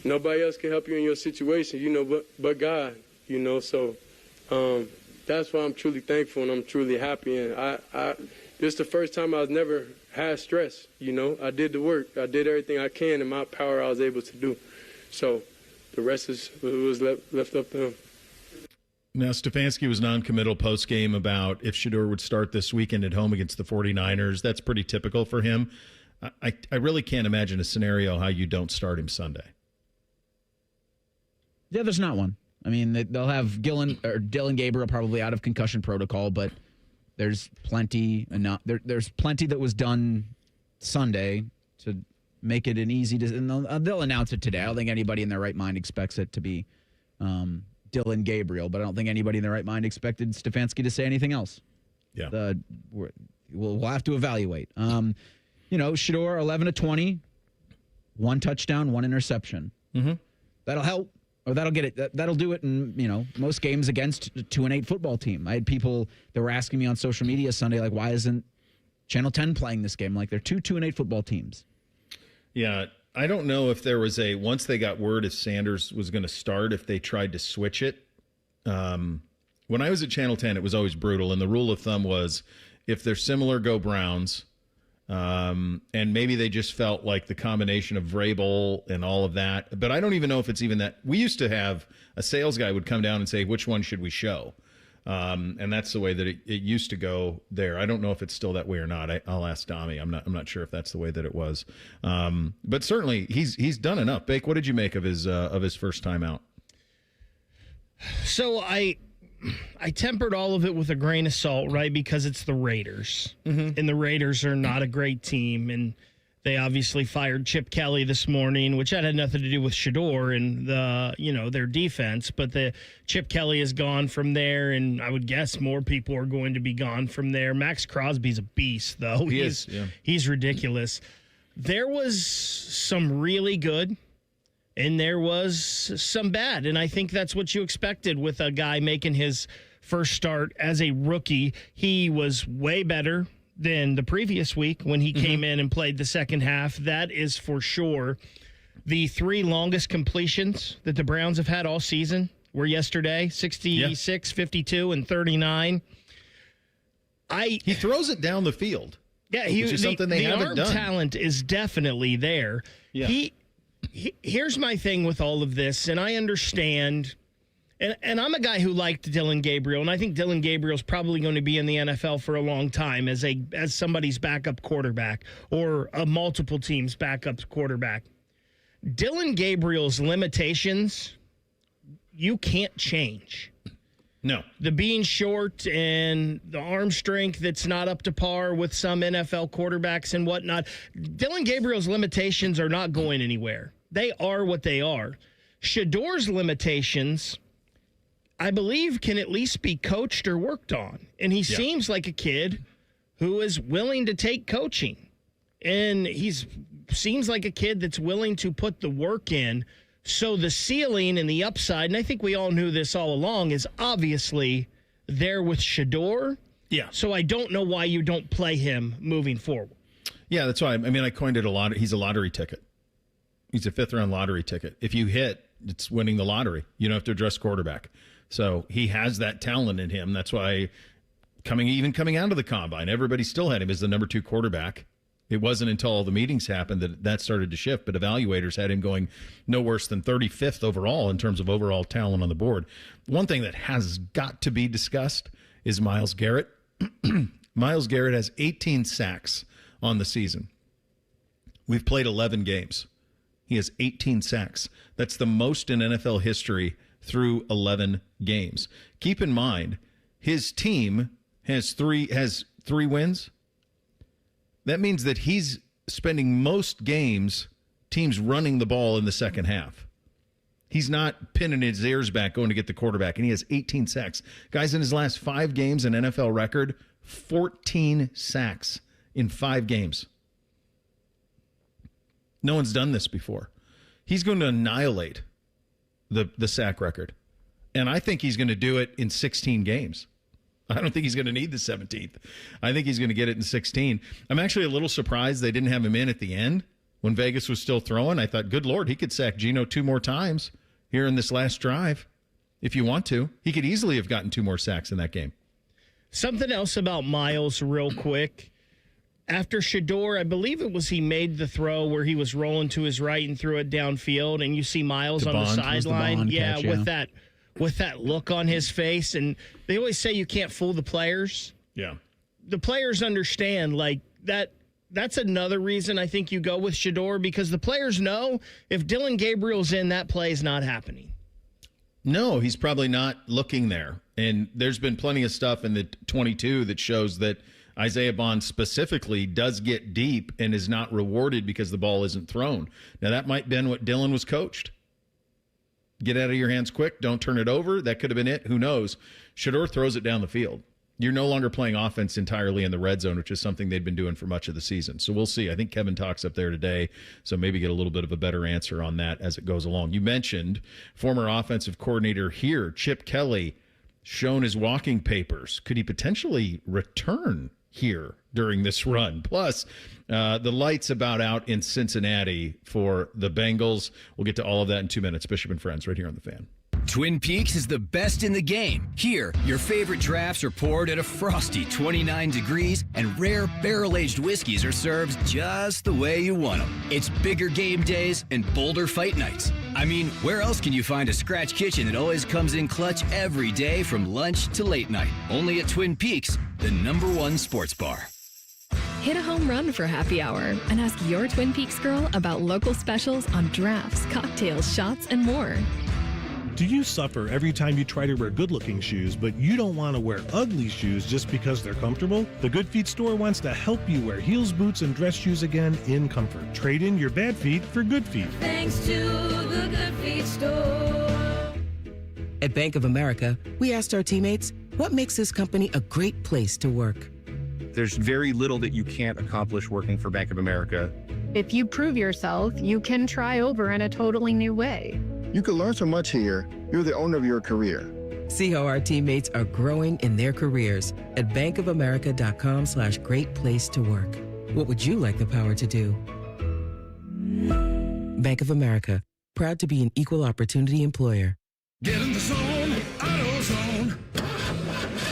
S12: nobody else can help you in your situation, but God, so that's why I'm truly thankful and I'm truly happy. And this is the first time I've never had stress, I did the work, I did everything I can in my power I was able to do. So the rest was left up to him.
S3: Now, Stefanski was non-committal post-game about if Shador would start this weekend at home against the 49ers. That's pretty typical for him. I really can't imagine a scenario how you don't start him Sunday.
S1: Yeah, there's not one. I mean, they'll have Dylan Gabriel probably out of concussion protocol, but there's plenty there's plenty that was done Sunday to make it an easy and they'll announce it today. I don't think anybody in their right mind expects it to be Dylan Gabriel, but I don't think anybody in their right mind expected Stefanski to say anything else.
S3: Yeah.
S1: We'll have to evaluate. Shador 11 of 20, 1 touchdown, 1 interception.
S3: Mm-hmm.
S1: That'll help. Or that'll get it. That'll do it in most games against a 2-8 football team. I had people that were asking me on social media Sunday, why isn't Channel 10 playing this game like they're 2-8 football teams.
S3: Yeah, I don't know if there was once they got word if Sanders was going to start, if they tried to switch it. When I was at Channel 10, it was always brutal, and the rule of thumb was if they're similar, go Browns. And maybe they just felt like the combination of Vrabel and all of that. But I don't even know if it's even that. We used to have a sales guy would come down and say, which one should we show? And that's the way that it used to go there. I don't know if it's still that way or not. I'll ask Dami. I'm not sure if that's the way that it was. But certainly he's done enough. Bake, what did you make of his first time out?
S4: So I tempered all of it with a grain of salt, right? Because it's the Raiders. Mm-hmm. And the Raiders are not a great team. And they obviously fired Chip Kelly this morning, which had nothing to do with Shador and their defense. But the Chip Kelly is gone from there, and I would guess more people are going to be gone from there. Max Crosby's a beast, though. He's ridiculous. There was some really good, and there was some bad. And I think that's what you expected with a guy making his first start as a rookie. He was way better than the previous week when he came in and played the second half. That is for sure. The 3 longest completions that the Browns have had all season were yesterday, 66, 52, and 39. He throws it down the field. Yeah, which is something they haven't done. The arm talent is definitely there. Yeah. Here's my thing with all of this, and I understand, and I'm a guy who liked Dylan Gabriel, and I think Dylan Gabriel's probably going to be in the NFL for a long time as somebody's backup quarterback or a multiple teams' backup quarterback. Dylan Gabriel's limitations, you can't change.
S3: No.
S4: The being short and the arm strength that's not up to par with some NFL quarterbacks and whatnot. Dylan Gabriel's limitations are not going anywhere. They are what they are. Shador's limitations, I believe, can at least be coached or worked on. And he seems like a kid who is willing to take coaching. And seems like a kid that's willing to put the work in. So the ceiling and the upside, and I think we all knew this all along, is obviously there with Shador.
S3: Yeah.
S4: So I don't know why you don't play him moving forward.
S3: Yeah, that's why. I coined it a lot. He's a lottery ticket. He's a 5th-round lottery ticket. If you hit, it's winning the lottery. You don't have to address quarterback. So he has that talent in him. That's why coming out of the combine, everybody still had him as the number 2 quarterback. It wasn't until all the meetings happened that started to shift, but evaluators had him going no worse than 35th overall in terms of overall talent on the board. One thing that has got to be discussed is Myles Garrett. Myles Garrett has 18 sacks on the season. We've played 11 games. He has 18 sacks. That's the most in NFL history through 11 games. Keep in mind, his team has three wins. That means that he's spending most games, teams running the ball in the second half. He's not pinning his ears back going to get the quarterback, and he has 18 sacks. Guys, in his last 5 games, an NFL record, 14 sacks in 5 games. No one's done this before. He's going to annihilate the sack record, and I think he's going to do it in 16 games. I don't think he's going to need the 17th. I think he's going to get it in 16. I'm actually a little surprised they didn't have him in at the end when Vegas was still throwing. I thought, good Lord, he could sack Geno 2 more times here in this last drive if you want to. He could easily have gotten 2 more sacks in that game.
S4: Something else about Myles real quick. After Shador, I believe it was he made the throw where he was rolling to his right and threw it downfield, and you see Myles on the sideline.
S1: Yeah, catch,
S4: with that look on his face. And they always say you can't fool the players.
S3: Yeah.
S4: The players understand, like, that's another reason I think you go with Shador, because the players know if Dylan Gabriel's in, that play is not happening.
S3: No, he's probably not looking there. And there's been plenty of stuff in the 22 that shows that Isaiah Bond specifically does get deep and is not rewarded because the ball isn't thrown. Now, that might have been what Dylan was coached. Get out of your hands quick. Don't turn it over. That could have been it. Who knows? Shador throws it down the field. You're no longer playing offense entirely in the red zone, which is something they'd been doing for much of the season. So we'll see. I think Kevin talks up there today, so maybe get a little bit of a better answer on that as it goes along. You mentioned former offensive coordinator here, Chip Kelly, shown his walking papers. Could he potentially return here during this run? Plus, the light's about out in Cincinnati for the Bengals. We'll get to all of that in 2 minutes. Bishop and Friends right here on The Fan.
S14: Twin Peaks is the best in the game. Here, your favorite drafts are poured at a frosty 29 degrees, and rare barrel-aged whiskeys are served just the way you want them. It's bigger game days and bolder fight nights. I mean, where else can you find a scratch kitchen that always comes in clutch every day from lunch to late night? Only at Twin Peaks, the #1 sports bar.
S15: Hit a home run for happy hour and ask your Twin Peaks girl about local specials on drafts, cocktails, shots, and more.
S17: Do you suffer every time you try to wear good-looking shoes, but you don't want to wear ugly shoes just because they're comfortable? The Good Feet store wants to help you wear heels, boots, and dress shoes again in comfort. Trade in your bad feet for good feet.
S16: Thanks to the Good Feet store.
S18: At Bank of America, we asked our teammates, what makes this company a great place to work?
S21: There's very little that you can't accomplish working for Bank of America.
S25: If you prove yourself, you can try over in a totally new way.
S26: You can learn so much here. You're the owner of your career.
S18: See how our teammates are growing in their careers at bankofamerica.com/great place to work. What would you like the power to do? Bank of America, proud to be an equal opportunity employer.
S2: Get in the zone, AutoZone.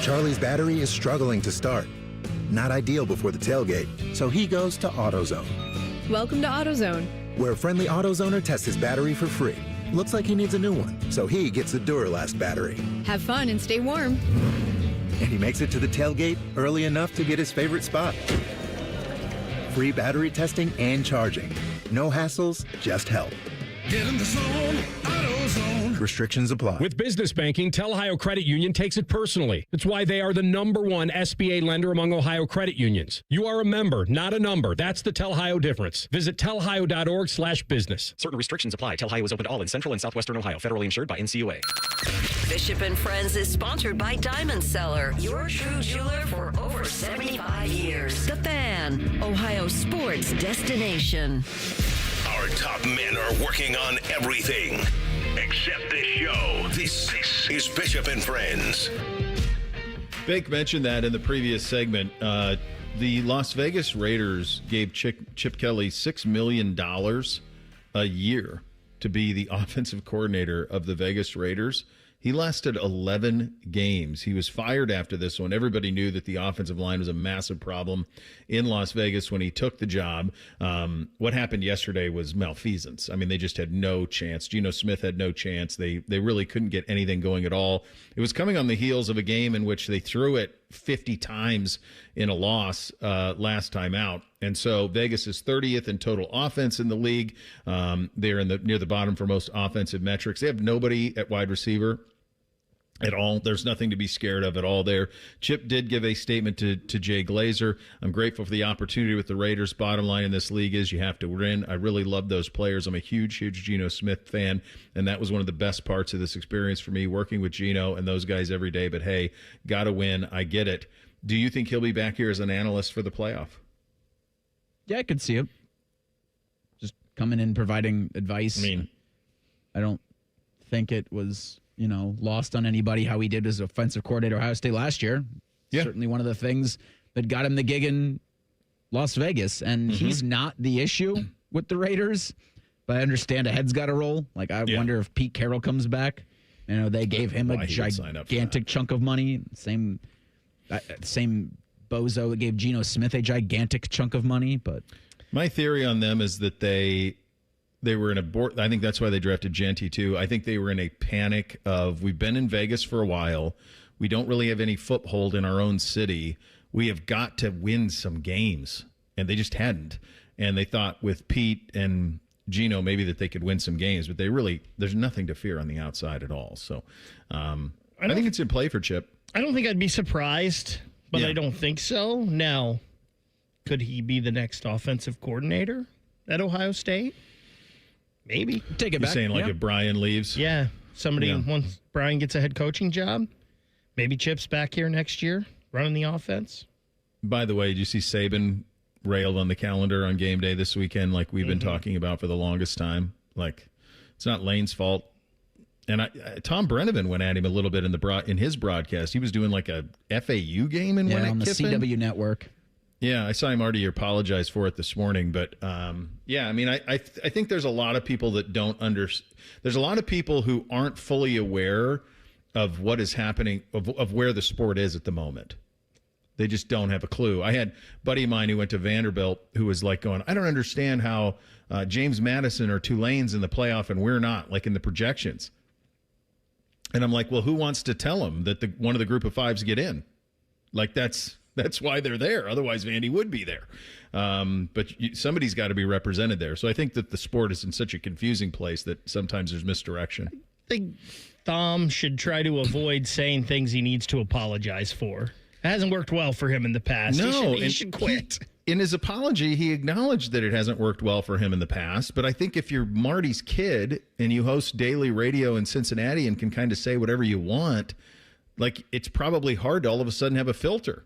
S28: Charlie's battery is struggling to start. Not ideal before the tailgate, so he goes to AutoZone,
S15: Welcome to AutoZone.
S28: where a friendly AutoZoner tests his battery for free. Looks like he needs a new one, so he gets the Duralast battery.
S15: Have fun and stay warm.
S28: And he makes it to the tailgate early enough to get his favorite spot. Free battery testing and charging. No hassles, just help.
S2: Get in the zone, AutoZone.
S28: Restrictions apply.
S29: With business banking, Tel Ohio Credit Union takes it personally. That's why they are the #1 SBA lender among Ohio credit unions. You are a member, not a number. That's the Tel Ohio difference. Visit telhio.org/business.
S30: Certain restrictions apply. Tel Ohio is open to all in central and southwestern Ohio. Federally insured by NCUA.
S6: Bishop and Friends is sponsored by Diamond Seller, your true jeweler for over 75 years. The Fan, Ohio sports destination.
S2: Our top men are working on everything except this show. This is Bishop and Friends.
S3: Bake mentioned that in the previous segment. The Las Vegas Raiders gave Chip Kelly $6 million a year to be the offensive coordinator of the Vegas Raiders. He lasted 11 games. He was fired after this one. Everybody knew that the offensive line was a massive problem in Las Vegas when he took the job. What happened yesterday was malfeasance. I mean, they just had no chance. Geno Smith had no chance. They really couldn't get anything going at all. It was coming on the heels of a game in which they threw it 50 times in a loss last time out. And so Vegas is 30th in total offense in the league. They're near the bottom for most offensive metrics. They have nobody at wide receiver at all. There's nothing to be scared of at all there. Chip did give a statement to Jay Glazer. I'm grateful for the opportunity with the Raiders. Bottom line in this league is you have to win. I really love those players. I'm a huge Geno Smith fan, and that was one of the best parts of this experience for me, working with Geno and those guys every day. But hey, got to win. I get it. Do you think he'll be back here as an analyst for the playoff?
S1: Yeah, I could see him. Just coming in, providing advice.
S3: I mean,
S1: I don't think it was, lost on anybody how he did as offensive coordinator at Ohio State last year.
S3: Yeah.
S1: Certainly one of the things that got him the gig in Las Vegas. And he's not the issue with the Raiders, but I understand a head's got to roll. Like, I wonder if Pete Carroll comes back. They gave him a gigantic chunk of money. Same bozo that gave Geno Smith a gigantic chunk of money. But
S3: my theory on them is that they were in I think that's why they drafted Genty too. I think they were in a panic of, we've been in Vegas for a while. We don't really have any foothold in our own city. We have got to win some games. And they just hadn't. And they thought with Pete and Geno maybe that they could win some games, but there's nothing to fear on the outside at all. So I think it's in play for Chip.
S4: I don't think I'd be surprised, but I don't think so. Now, could he be the next offensive coordinator at Ohio State? Maybe.
S1: Take it
S3: You're
S1: back.
S3: saying if Brian leaves?
S4: Yeah. Once Brian gets a head coaching job, maybe Chip's back here next year running the offense.
S3: By the way, did you see Saban railed on the calendar on game day this weekend like we've been talking about for the longest time? Like, it's not Lane's fault. And Tom Brenneman went at him a little bit in his broadcast. He was doing like a FAU game and went at
S1: on the
S3: Kiffin.
S1: CW network.
S3: Yeah, I saw him already apologize for it this morning. But, yeah, I mean, I think there's a lot of people that don't there's a lot of people who aren't fully aware of what is happening, of where the sport is at the moment. They just don't have a clue. I had a buddy of mine who went to Vanderbilt who was like going, I don't understand how James Madison or Tulane's in the playoff and we're not, like in the projections. And I'm like, well, who wants to tell them that one of the group of fives get in? Like, that's why they're there. Otherwise, Vandy would be there. But somebody's got to be represented there. So I think that the sport is in such a confusing place that sometimes there's misdirection.
S4: I think Thom should try to avoid saying things he needs to apologize for. It hasn't worked well for him in the past.
S3: No,
S4: he should quit.
S3: In his apology, he acknowledged that it hasn't worked well for him in the past. But I think if you're Marty's kid and you host daily radio in Cincinnati and can kind of say whatever you want, like, it's probably hard to all of a sudden have a filter.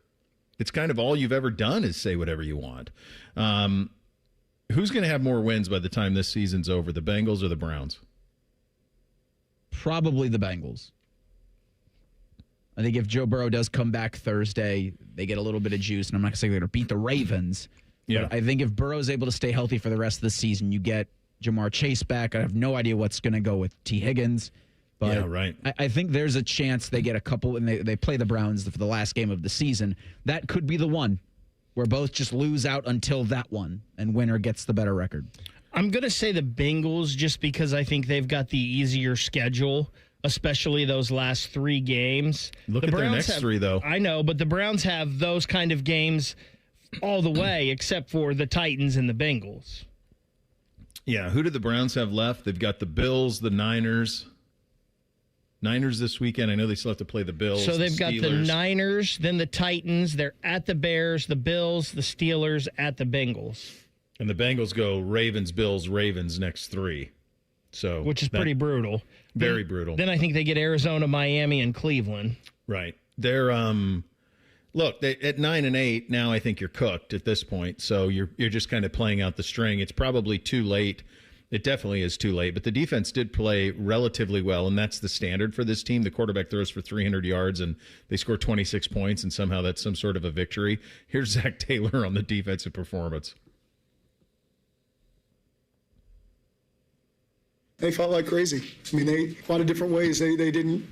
S3: It's kind of all you've ever done is say whatever you want. Who's going to have more wins by the time this season's over, the Bengals or the Browns?
S1: Probably the Bengals. I think if Joe Burrow does come back Thursday, they get a little bit of juice, and I'm not going to say they're going to beat the Ravens.
S3: Yeah.
S1: But I think if Burrow's able to stay healthy for the rest of the season, you get Jamar Chase back. I have no idea what's going to go with T. Higgins. But
S3: yeah, right.
S1: I think there's a chance they get a couple, and they play the Browns for the last game of the season. That could be the one where both just lose out until that one, and winner gets the better record.
S4: I'm going to say the Bengals just because I think they've got the easier schedule, especially those last 3 games.
S3: Look
S4: the
S3: at
S4: Browns
S3: their next 3, though.
S4: I know, but the Browns have those kind of games all the way, except for the Titans and the Bengals.
S3: Yeah, who do the Browns have left? They've got the Bills, the Niners. Niners this weekend. I know they still have to play the Bills.
S4: So they've got the Niners, then the Titans. They're at the Bears, the Bills, the Steelers, at the Bengals.
S3: And the Bengals go Ravens, Bills, Ravens next 3. So
S4: which is pretty brutal.
S3: Very brutal.
S4: Then I think they get Arizona, Miami, and Cleveland.
S3: Right. They're look, at 9 and 8 now. I think you're cooked at this point. So you're just kind of playing out the string. It's probably too late. It definitely is too late. But the defense did play relatively well, and that's the standard for this team. The quarterback throws for 300 yards, and they score 26 points, and somehow that's some sort of a victory. Here's Zach Taylor on the defensive performance.
S5: They fought like crazy. I mean, a lot of different ways. They didn't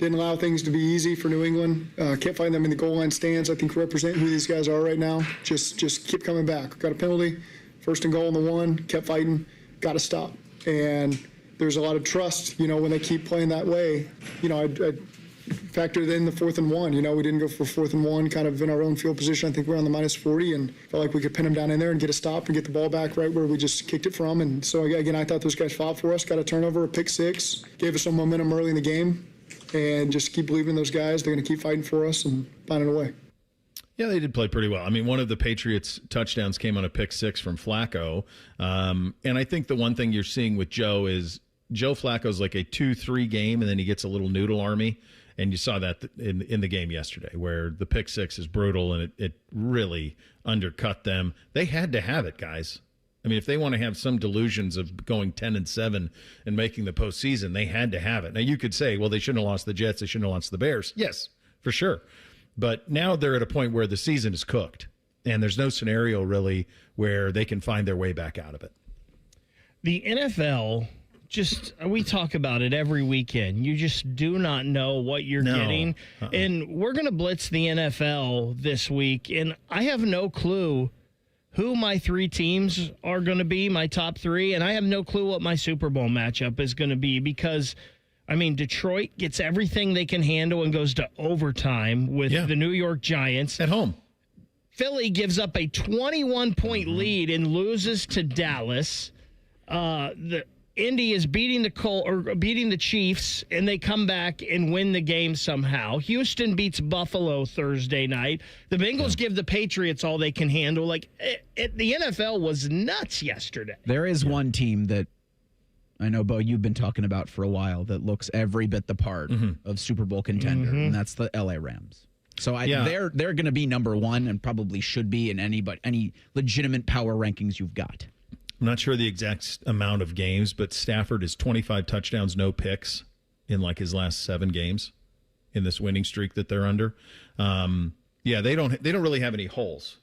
S5: allow things to be easy for New England. Kept finding them in the goal line stands. I think represent who these guys are right now. Just keep coming back. Got a penalty, 1st and goal on the 1. Kept fighting. Got to stop. And there's a lot of trust, when they keep playing that way. I factored in the 4th and 1. We didn't go for 4th and 1 kind of in our own field position. I think we're on the -40 and felt like we could pin them down in there and get a stop and get the ball back right where we just kicked it from. And so, again, I thought those guys fought for us, got a turnover, a pick 6, gave us some momentum early in the game, and just keep believing in those guys. They're going to keep fighting for us and finding a way.
S3: Yeah, they did play pretty well. I mean, one of the Patriots' touchdowns came on a pick 6 from Flacco. And I think the one thing you're seeing with Joe is Joe Flacco's like a 2-3 game, and then he gets a little noodle army. And you saw that in the game yesterday where the pick 6 is brutal, and it really undercut them. They had to have it, guys. I mean, if they want to have some delusions of going 10-7 and making the postseason, they had to have it. Now, you could say, well, they shouldn't have lost the Jets. They shouldn't have lost the Bears. Yes, for sure. But now they're at a point where the season is cooked, and there's no scenario really where they can find their way back out of it.
S4: The NFL, we talk about it every weekend. You just do not know what you're getting. And we're going to blitz the NFL this week, and I have no clue who my 3 teams are going to be, my top 3, and I have no clue what my Super Bowl matchup is going to be because – Detroit gets everything they can handle and goes to overtime with the New York Giants.
S3: At home.
S4: Philly gives up a 21-point lead and loses to Dallas. The Indy is beating the Chiefs, and they come back and win the game somehow. Houston beats Buffalo Thursday night. The Bengals give the Patriots all they can handle. The NFL was nuts yesterday.
S1: There is one team that I know, Bo, you've been talking about for a while that looks every bit the part of Super Bowl contender, and that's the LA Rams. So they're going to be number 1 and probably should be in any legitimate power rankings you've got.
S3: I'm not sure the exact amount of games, but Stafford is 25 touchdowns, no picks in like his last 7 games in this winning streak that they're under. Yeah, they don't really have any holes.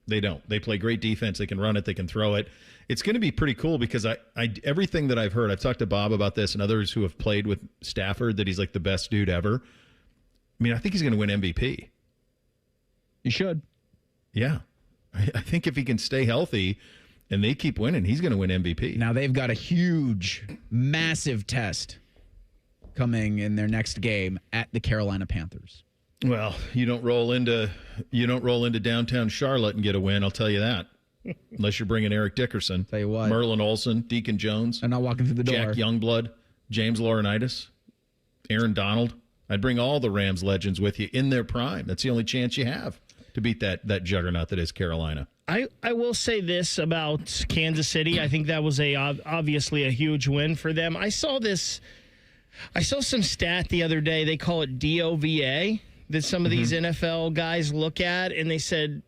S3: They don't. They play great defense. They can run it. They can throw it. It's going to be pretty cool because I everything that I've heard, I've talked to Bob about this and others who have played with Stafford, that he's like the best dude ever. I mean, I think he's going to win MVP.
S1: He should.
S3: Yeah. I think if he can stay healthy and they keep winning, he's going to win MVP.
S1: Now they've got a huge, massive test coming in their next game at the Carolina Panthers.
S3: Well, you don't roll into downtown Charlotte and get a win, I'll tell you that. Unless you're bringing Eric Dickerson.
S1: Tell you what.
S3: Merlin Olsen, Deacon Jones.
S1: I'm not walking through the door.
S3: Jack Youngblood, James Laurinaitis, Aaron Donald. I'd bring all the Rams legends with you in their prime. That's the only chance you have to beat that juggernaut that is Carolina.
S4: I will say this about Kansas City. I think that was obviously a huge win for them. I saw some stat the other day. They call it DOVA that some of these NFL guys look at, and they said,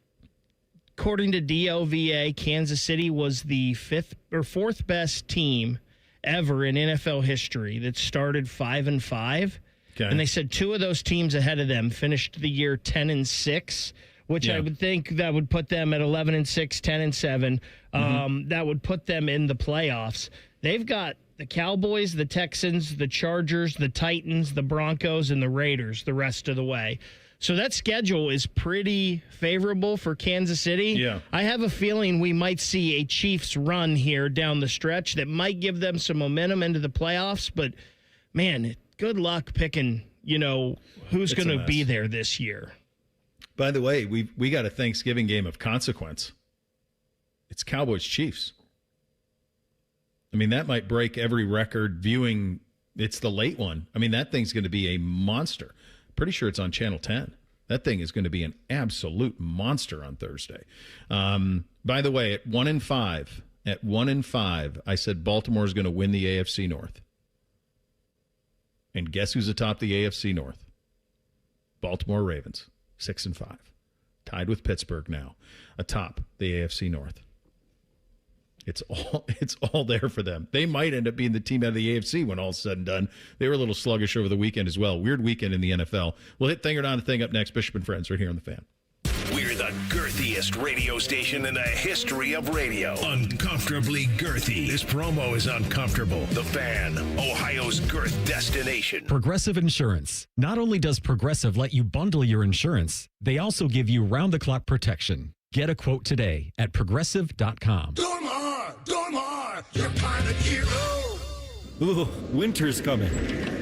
S4: according to DOVA, Kansas City was the 5th or 4th best team ever in NFL history that started 5-5.
S3: Okay.
S4: And they said 2 of those teams ahead of them finished the year 10-6, which I would think that would put them at 11-6, 10-7. That would put them in the playoffs. They've got the Cowboys, the Texans, the Chargers, the Titans, the Broncos, and the Raiders the rest of the way. So that schedule is pretty favorable for Kansas City.
S3: Yeah.
S4: I have a feeling we might see a Chiefs run here down the stretch that might give them some momentum into the playoffs. But, man, good luck picking, who's going to be there this year.
S3: By the way, we got a Thanksgiving game of consequence. It's Cowboys-Chiefs. I mean, that might break every record viewing. It's the late one. I mean, that thing's going to be a monster. Pretty sure it's on Channel 10. That thing is going to be an absolute monster on Thursday. By the way, at 1-5, I said Baltimore's going to win the AFC North. And guess who's atop the AFC North? Baltimore Ravens, 6-5. Tied with Pittsburgh now, atop the AFC North. It's all there for them. They might end up being the team out of the AFC when all's said and done. They were a little sluggish over the weekend as well. Weird weekend in the NFL. We'll hit Thing or Not a Thing up next. Bishop and Friends right here on The Fan.
S2: We're the girthiest radio station in the history of radio. Uncomfortably girthy. This promo is uncomfortable. The Fan, Ohio's girth destination.
S7: Progressive Insurance. Not only does Progressive let you bundle your insurance, they also give you round-the-clock protection. Get a quote today at progressive.com.
S2: You're pilot hero.
S8: Ooh, winter's coming.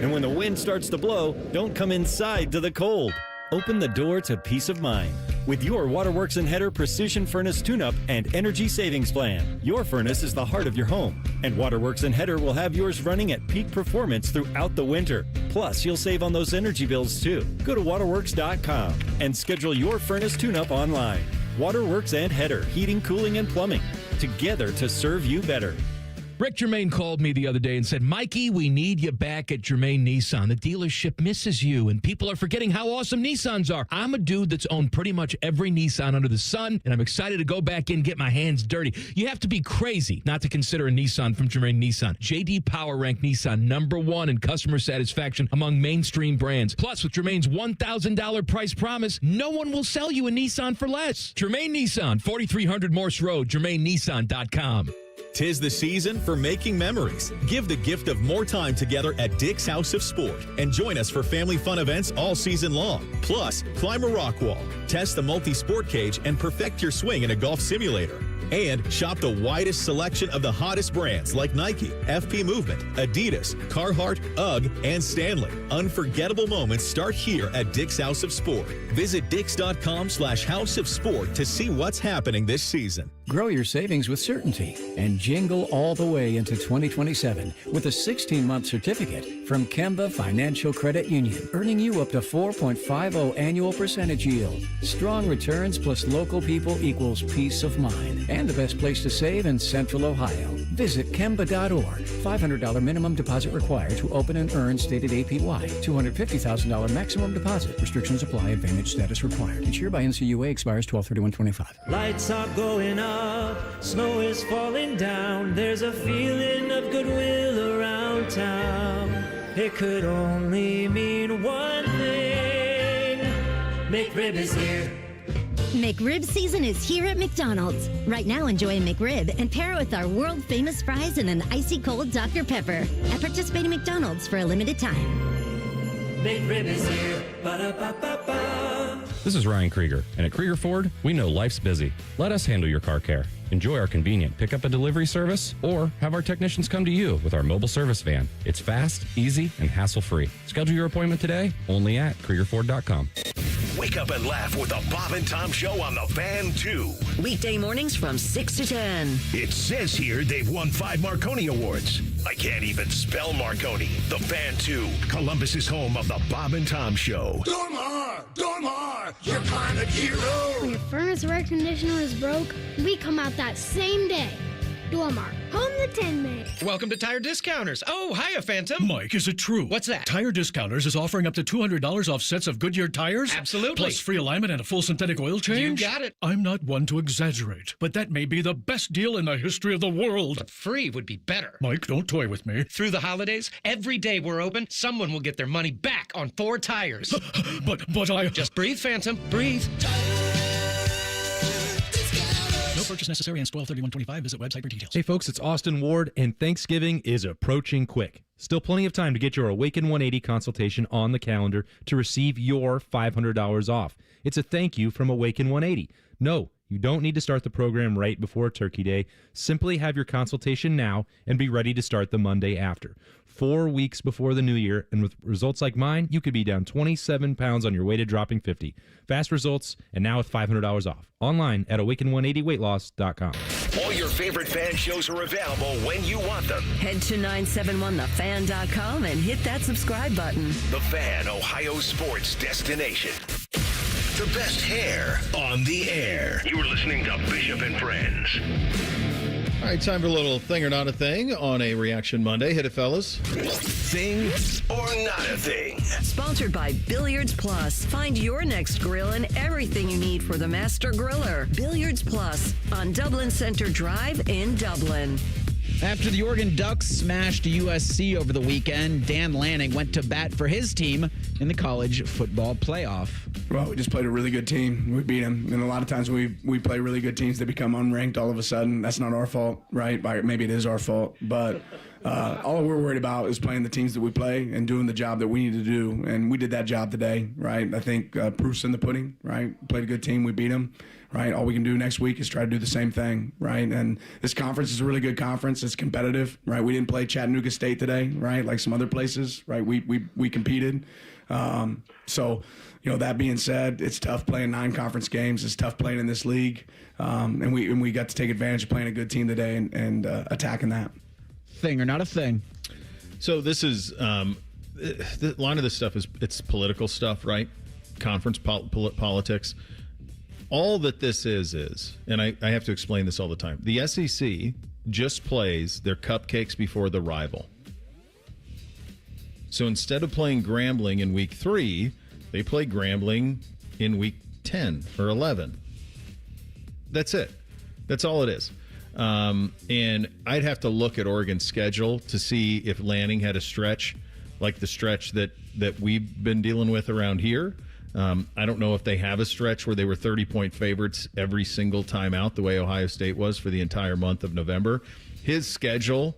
S8: And when the wind starts to blow, don't come inside to the cold. Open the door to peace of mind with your Waterworks and Header Precision Furnace Tune-Up and Energy Savings Plan. Your furnace is the heart of your home, and Waterworks and Header will have yours running at peak performance throughout the winter. Plus, you'll save on those energy bills too. Go to waterworks.com and schedule your furnace tune-up online. Waterworks and Header, heating, cooling, and plumbing. Together to serve you better.
S9: Rick Germain called me the other day and said, Mikey, we need you back at Germain Nissan. The dealership misses you, and people are forgetting how awesome Nissans are. I'm a dude that's owned pretty much every Nissan under the sun, and I'm excited to go back in and get my hands dirty. You have to be crazy not to consider a Nissan from Germain Nissan. J.D. Power ranked Nissan #1 in customer satisfaction among mainstream brands. Plus, with Germain's $1,000 price promise, no one will sell you a Nissan for less. Germain Nissan, 4300 Morse Road, GermainNissan.com.
S10: 'Tis the season for making memories. Give the gift of more time together at Dick's House of Sport and join us for family fun events all season long. Plus, climb a rock wall, test the multi-sport cage, and perfect your swing in a golf simulator. And shop the widest selection of the hottest brands like Nike, FP Movement, Adidas, Carhartt, UGG, and Stanley. Unforgettable moments start here at Dick's House of Sport. Visit dicks.com/House of Sport to see what's happening this season.
S11: Grow your savings with certainty and jingle all the way into 2027 with a 16-month certificate from Kemba Financial Credit Union, earning you up to 4.50 annual percentage yield. Strong returns plus local people equals peace of mind and the best place to save in Central Ohio. Visit Kemba.org. $500 minimum deposit required to open and earn stated APY. $250,000 maximum deposit. Restrictions apply. Advantage status required. Insured by NCUA. Expires 12/31/25.
S13: Lights are going up, snow is falling down. There's a feeling of goodwill around town. it could only mean one thing. McRib is here.
S12: McRib season is here at McDonald's. Right now, enjoy a McRib and pair it with our world-famous fries and an icy cold Dr. Pepper at participating McDonald's for a limited time.
S13: McRib is here. Ba-da-ba-ba-ba.
S29: This is Ryan Krieger, and at Krieger Ford, we know life's busy. Let us handle your car care. Enjoy our convenient pickup and delivery service, or have our technicians come to you with our mobile service van. It's fast, easy, and hassle-free. Schedule your appointment today, only at KriegerFord.com.
S2: Wake up and laugh with the Bob and Tom Show on the Fan 2.
S6: Weekday mornings from 6 to 10.
S2: It says here they've won 5 Marconi Awards. I can't even spell Marconi. The Fan 2, Columbus's home of the Bob and Tom Show.
S14: Dormar, you're kind of hero. When your furnace or air conditioner is broke, we come out that same day. Dormar, home the 10 man.
S16: Welcome to Tire Discounters. Oh, hiya, Phantom.
S17: Mike, is it true?
S16: What's that?
S17: Tire Discounters is offering up to $200 off sets of Goodyear tires?
S16: Absolutely.
S17: Plus free alignment and a full synthetic oil change?
S16: You got it.
S17: I'm not one to exaggerate, but that may be the best deal in the history of the world.
S16: But free would be better.
S17: Mike, don't toy with me.
S16: Through the holidays, every day we're open, someone will get their money back on 4 tires.
S17: But I...
S16: Just breathe, Phantom. Breathe.
S17: No purchase necessary and 12/31/25. Visit website for details.
S19: Hey folks, it's Austin Ward, and Thanksgiving is approaching quick. Still plenty of time to get your Awaken 180 consultation on the calendar to receive your $500 off. It's a thank you from Awaken 180. No, you don't need to start the program right before Turkey Day. Simply have your consultation now and be ready to start the Monday after. 4 weeks before the new year, and with results like mine, you could be down 27 pounds on your way to dropping 50. Fast results, and now with $500 off. Online at awaken180weightloss.com.
S2: All your favorite fan shows are available when you want them.
S6: Head to 971thefan.com and hit that subscribe button.
S2: The Fan, Ohio sports destination. The best hair on the air. You're listening to Bishop and Friends.
S3: All right, time for a little thing or not a thing on a Reaction Monday. Hit it, fellas.
S2: Thing or not a thing.
S6: Sponsored by Billiards Plus. Find your next grill and everything you need for the master griller. Billiards Plus on Dublin Center Drive in Dublin.
S1: After the Oregon Ducks smashed USC over the weekend, Dan Lanning went to bat for his team in the college football playoff.
S20: Well, we just played a really good team. We beat them. And a lot of times we play really good teams that become unranked all of a sudden. That's not our fault, right? Maybe it is our fault. But all we're worried about is playing the teams that we play and doing the job that we need to do. And we did that job today, right? I think proof's in the pudding, right? Played a good team. We beat them. Right, all we can do next week is try to do the same thing, right? And this conference is a really good conference. It's competitive, right? We didn't play Chattanooga State today, right? Like some other places, right? We competed. So, that being said, it's tough playing 9 conference games. It's tough playing in this league, and we got to take advantage of playing a good team today and attacking that.
S1: Thing or not a thing.
S3: So this is a lot of this stuff it's political stuff, right? Conference politics. All that this is, and I have to explain this all the time, the SEC just plays their cupcakes before the rival. So instead of playing Grambling in week 3, they play Grambling in week 10 or 11. That's it. That's all it is. And I'd have to look at Oregon's schedule to see if Lanning had a stretch like the stretch that we've been dealing with around here. I don't know if they have a stretch where they were 30-point favorites every single time out, the way Ohio State was for the entire month of November. His schedule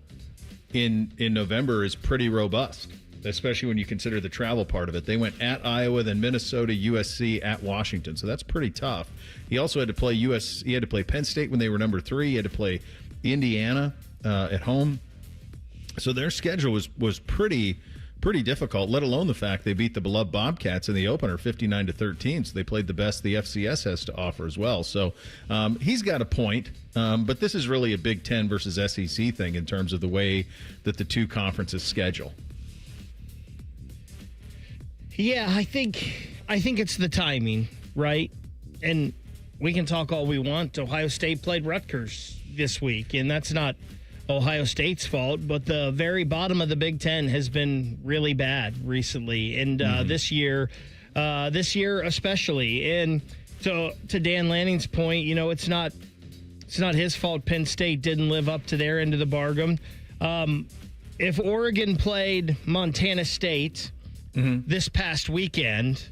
S3: in November is pretty robust, especially when you consider the travel part of it. They went at Iowa, then Minnesota, USC, at Washington, so that's pretty tough. He also had to play He had to play Penn State when they were number 3. He had to play Indiana at home. So their schedule was pretty difficult, let alone the fact they beat the beloved Bobcats in the opener 59-13. So they played the best the FCS has to offer as well. So he's got a point, but this is really a Big Ten versus SEC thing in terms of the way that the two conferences schedule.
S4: Yeah, I think it's the timing, right? And we can talk all we want. Ohio State played Rutgers this week, and that's not Ohio State's fault, but the very bottom of the Big Ten has been really bad recently, and this year especially. And so, to Dan Lanning's point, it's not his fault Penn State didn't live up to their end of the bargain. if Oregon played Montana State this past weekend,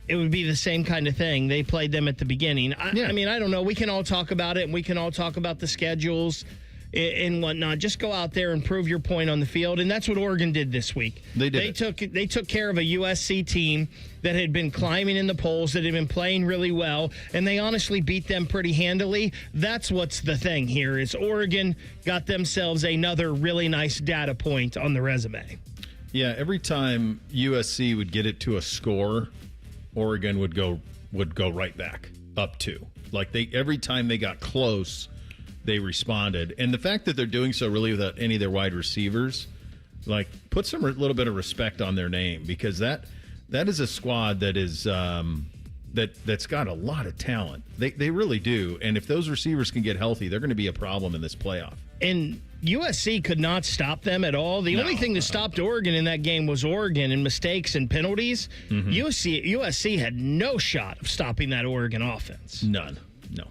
S4: it would be the same kind of thing. They played them at the beginning. I mean, I don't know. We can all talk about it, and we can all talk about the schedules and whatnot. Just go out there and prove your point on the field, and that's what Oregon did this week.
S3: They did.
S4: They took care of a USC team that had been climbing in the polls, that had been playing really well, and they honestly beat them pretty handily. That's what's the thing here, is Oregon got themselves another really nice data point on the resume.
S3: Yeah, every time USC would get it to a score, Oregon would go right back up 2. Like every time they got close, they responded. And the fact that they're doing so really without any of their wide receivers, like, put some little bit of respect on their name, because that is a squad that is that's got a lot of talent. They really do. And if those receivers can get healthy, they're going to be a problem in this playoff.
S4: And USC could not stop them at all. The only thing that stopped Oregon in that game was Oregon and mistakes and penalties. USC had no shot of stopping that Oregon offense.
S3: None. No.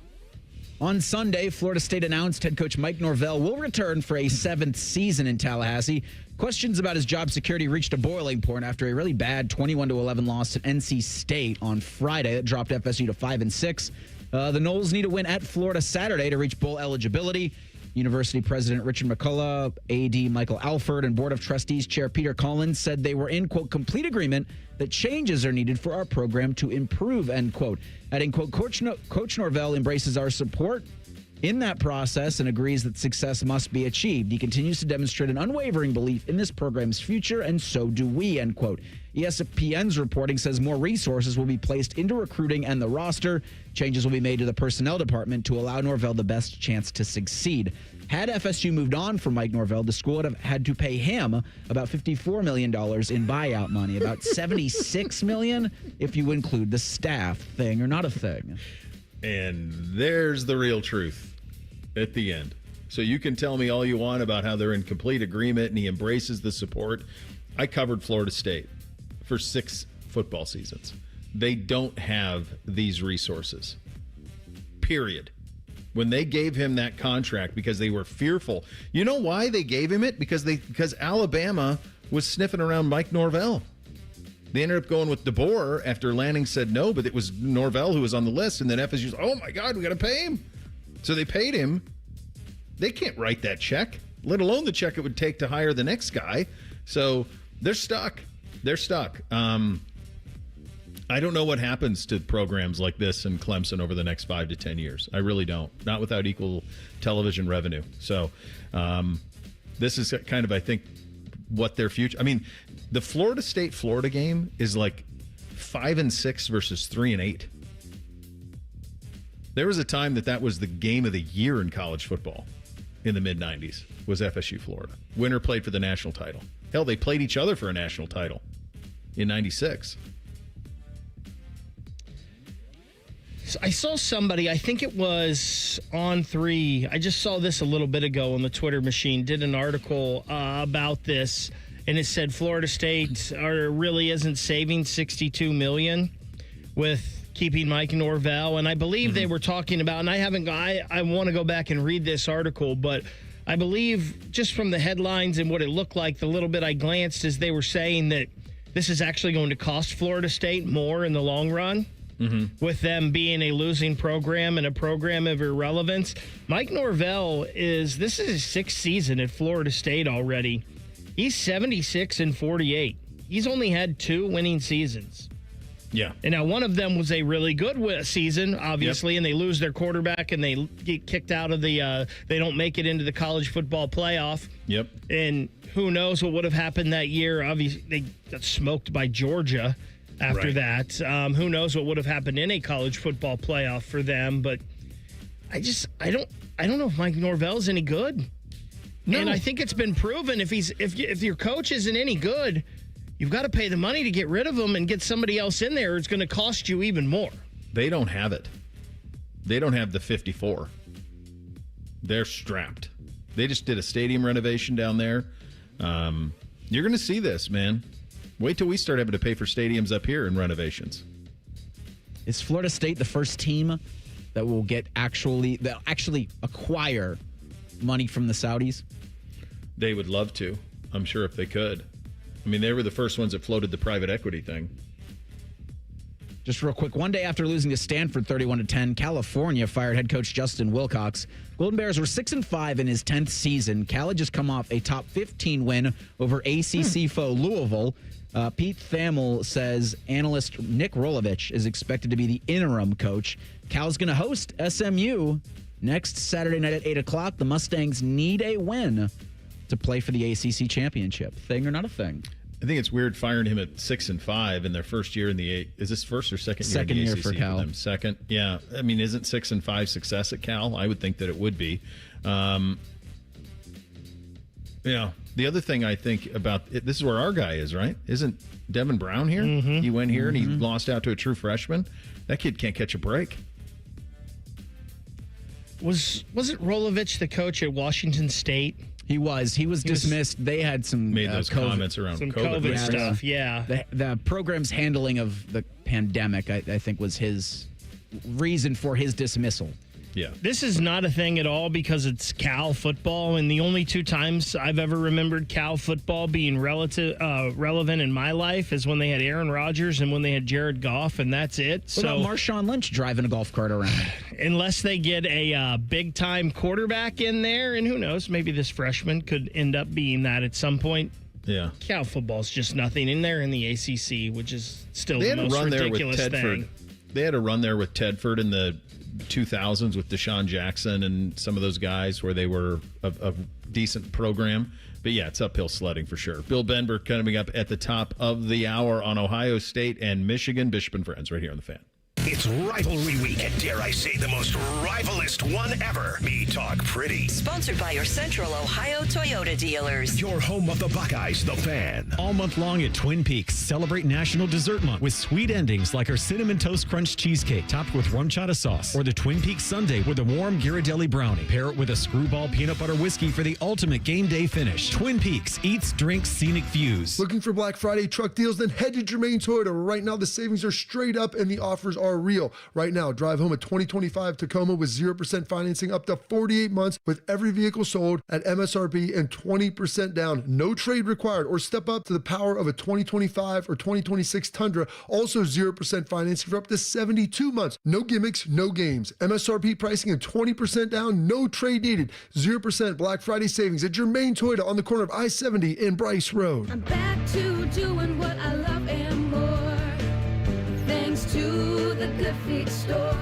S1: On Sunday, Florida State announced head coach Mike Norvell will return for a 7th season in Tallahassee. Questions about his job security reached a boiling point after a really bad 21-11 loss to NC State on Friday that dropped FSU to 5-6. The Noles need a win at Florida Saturday to reach bowl eligibility. University President Richard McCullough, AD Michael Alford, and Board of Trustees Chair Peter Collins said they were in, quote, complete agreement that changes are needed for our program to improve, end quote. Adding, quote, Coach Norvell embraces our support in that process and agrees that success must be achieved. He continues to demonstrate an unwavering belief in this program's future, and so do we, end quote. ESPN's reporting says more resources will be placed into recruiting and the roster. Changes will be made to the personnel department to allow Norvell the best chance to succeed. Had FSU moved on from Mike Norvell, the school would have had to pay him about $54 million in buyout money, about $76 million if you include the staff thing or not a thing.
S3: And there's the real truth at the end. So you can tell me all you want about how they're in complete agreement and he embraces the support. I covered Florida State for 6 football seasons. They don't have these resources. Period. When they gave him that contract because they were fearful. You know why they gave him it? Because Alabama was sniffing around Mike Norvell. They ended up going with DeBoer after Lanning said no, but it was Norvell who was on the list, and then FSU's, oh my God, we got to pay him. So they paid him. They can't write that check, let alone the check it would take to hire the next guy. So they're stuck. They're stuck. I don't know what happens to programs like this in Clemson over the next 5 to 10 years. I really don't. Not without equal television revenue. So this is kind of, I think, what their future. I mean, the Florida State-Florida game is like 5-6 versus 3-8. There was a time that was the game of the year in college football in the mid-90s, was FSU-Florida. Winner played for the national title. Hell, they played each other for a national title in 96.
S4: I saw somebody, I think it was On 3, I just saw this a little bit ago on the Twitter machine, did an article about this, and it said Florida State really isn't saving $62 million with keeping Mike Norvell, and I believe they were talking about, and I want to go back and read this article, but I believe just from the headlines and what it looked like, the little bit I glanced, is they were saying that this is actually going to cost Florida State more in the long run. With them being a losing program and a program of irrelevance. Mike Norvell this is his 6th season at Florida State already. He's 76-48. He's only had 2 winning seasons.
S3: Yeah.
S4: And now one of them was a really good season, obviously, and they lose their quarterback and they get kicked out of they don't make it into the college football playoff.
S3: Yep.
S4: And who knows what would have happened that year. Obviously, they got smoked by Georgia. After that, who knows what would have happened in a college football playoff for them? But I don't know if Mike Norvell's any good. No. And I think it's been proven if your coach isn't any good, you've got to pay the money to get rid of him and get somebody else in there. It's going to cost you even more.
S3: They don't have it. They don't have the 54. They're strapped. They just did a stadium renovation down there. You're going to see this, man. Wait till we start having to pay for stadiums up here in renovations.
S1: Is Florida State the first team that will actually acquire money from the Saudis?
S3: They would love to, I'm sure, if they could. I mean, they were the first ones that floated the private equity thing.
S1: Just real quick, one day after losing to Stanford 31-10, California fired head coach Justin Wilcox. Golden Bears were 6-5 in his 10th season. Cal had just come off a top 15 win over ACC foe Louisville. Pete Thamel says analyst Nick Rolovich is expected to be the interim coach. Cal's going to host SMU next Saturday night at 8 o'clock. The Mustangs need a win to play for the ACC championship. Thing or not a thing?
S3: I think it's weird firing him at 6-5 in their first year in the is this first or second year?
S1: Second
S3: in the
S1: year
S3: ACC
S1: for Cal.
S3: them? Second, yeah. I mean, isn't 6-5 success at Cal? I would think that it would be. The other thing I think about it, this is where our guy is, right? Isn't Devin Brown here?
S4: Mm-hmm.
S3: He went here and he lost out to a true freshman. That kid can't catch a break.
S4: Wasn't Rolovich the coach at Washington State?
S1: He was dismissed. They had some
S3: made those comments around
S4: some
S3: COVID
S4: stuff. Yeah,
S1: the program's handling of the pandemic, I think, was his reason for his dismissal.
S3: Yeah,
S4: this is not a thing at all because it's Cal football, and the only two times I've ever remembered Cal football being relevant in my life is when they had Aaron Rodgers and when they had Jared Goff, and that's it.
S1: What about Marshawn Lynch driving a golf cart around?
S4: Unless they get a big-time quarterback in there, and who knows, maybe this freshman could end up being that at some point.
S3: Yeah.
S4: Cal football's just nothing in there in the ACC, which is still the most ridiculous thing.
S3: They had a run there with Tedford in the 2000s with Deshaun Jackson and some of those guys where they were a decent program. But yeah, it's uphill sledding for sure. Bill Benber coming up at the top of the hour on Ohio State and Michigan. Bishop and Friends right here on The Fan.
S2: It's Rivalry Week, and dare I say the most rivalist one ever. Me Talk Pretty.
S6: Sponsored by your Central Ohio Toyota dealers.
S2: Your home of the Buckeyes, The Fan.
S7: All month long at Twin Peaks, celebrate National Dessert Month with sweet endings like our Cinnamon Toast Crunch Cheesecake topped with rum chata sauce, or the Twin Peaks Sundae with a warm Ghirardelli brownie. Pair it with a Screwball peanut butter whiskey for the ultimate game day finish. Twin Peaks, eats, drinks, scenic views.
S15: Looking for Black Friday truck deals? Then head to Germain Toyota. Right now, the savings are straight up and the offers are real. Right now, drive home a 2025 Tacoma with 0% financing up to 48 months with every vehicle sold at MSRP and 20% down. No trade required, or step up to the power of a 2025 or 2026 Tundra. Also 0% financing for up to 72 months. No gimmicks, no games. MSRP pricing and 20% down. No trade needed. 0% Black Friday savings at Germain Toyota on the corner of I-70 and Bryce Road.
S18: I'm back to doing what I love and more. Thanks to the Good Feet store.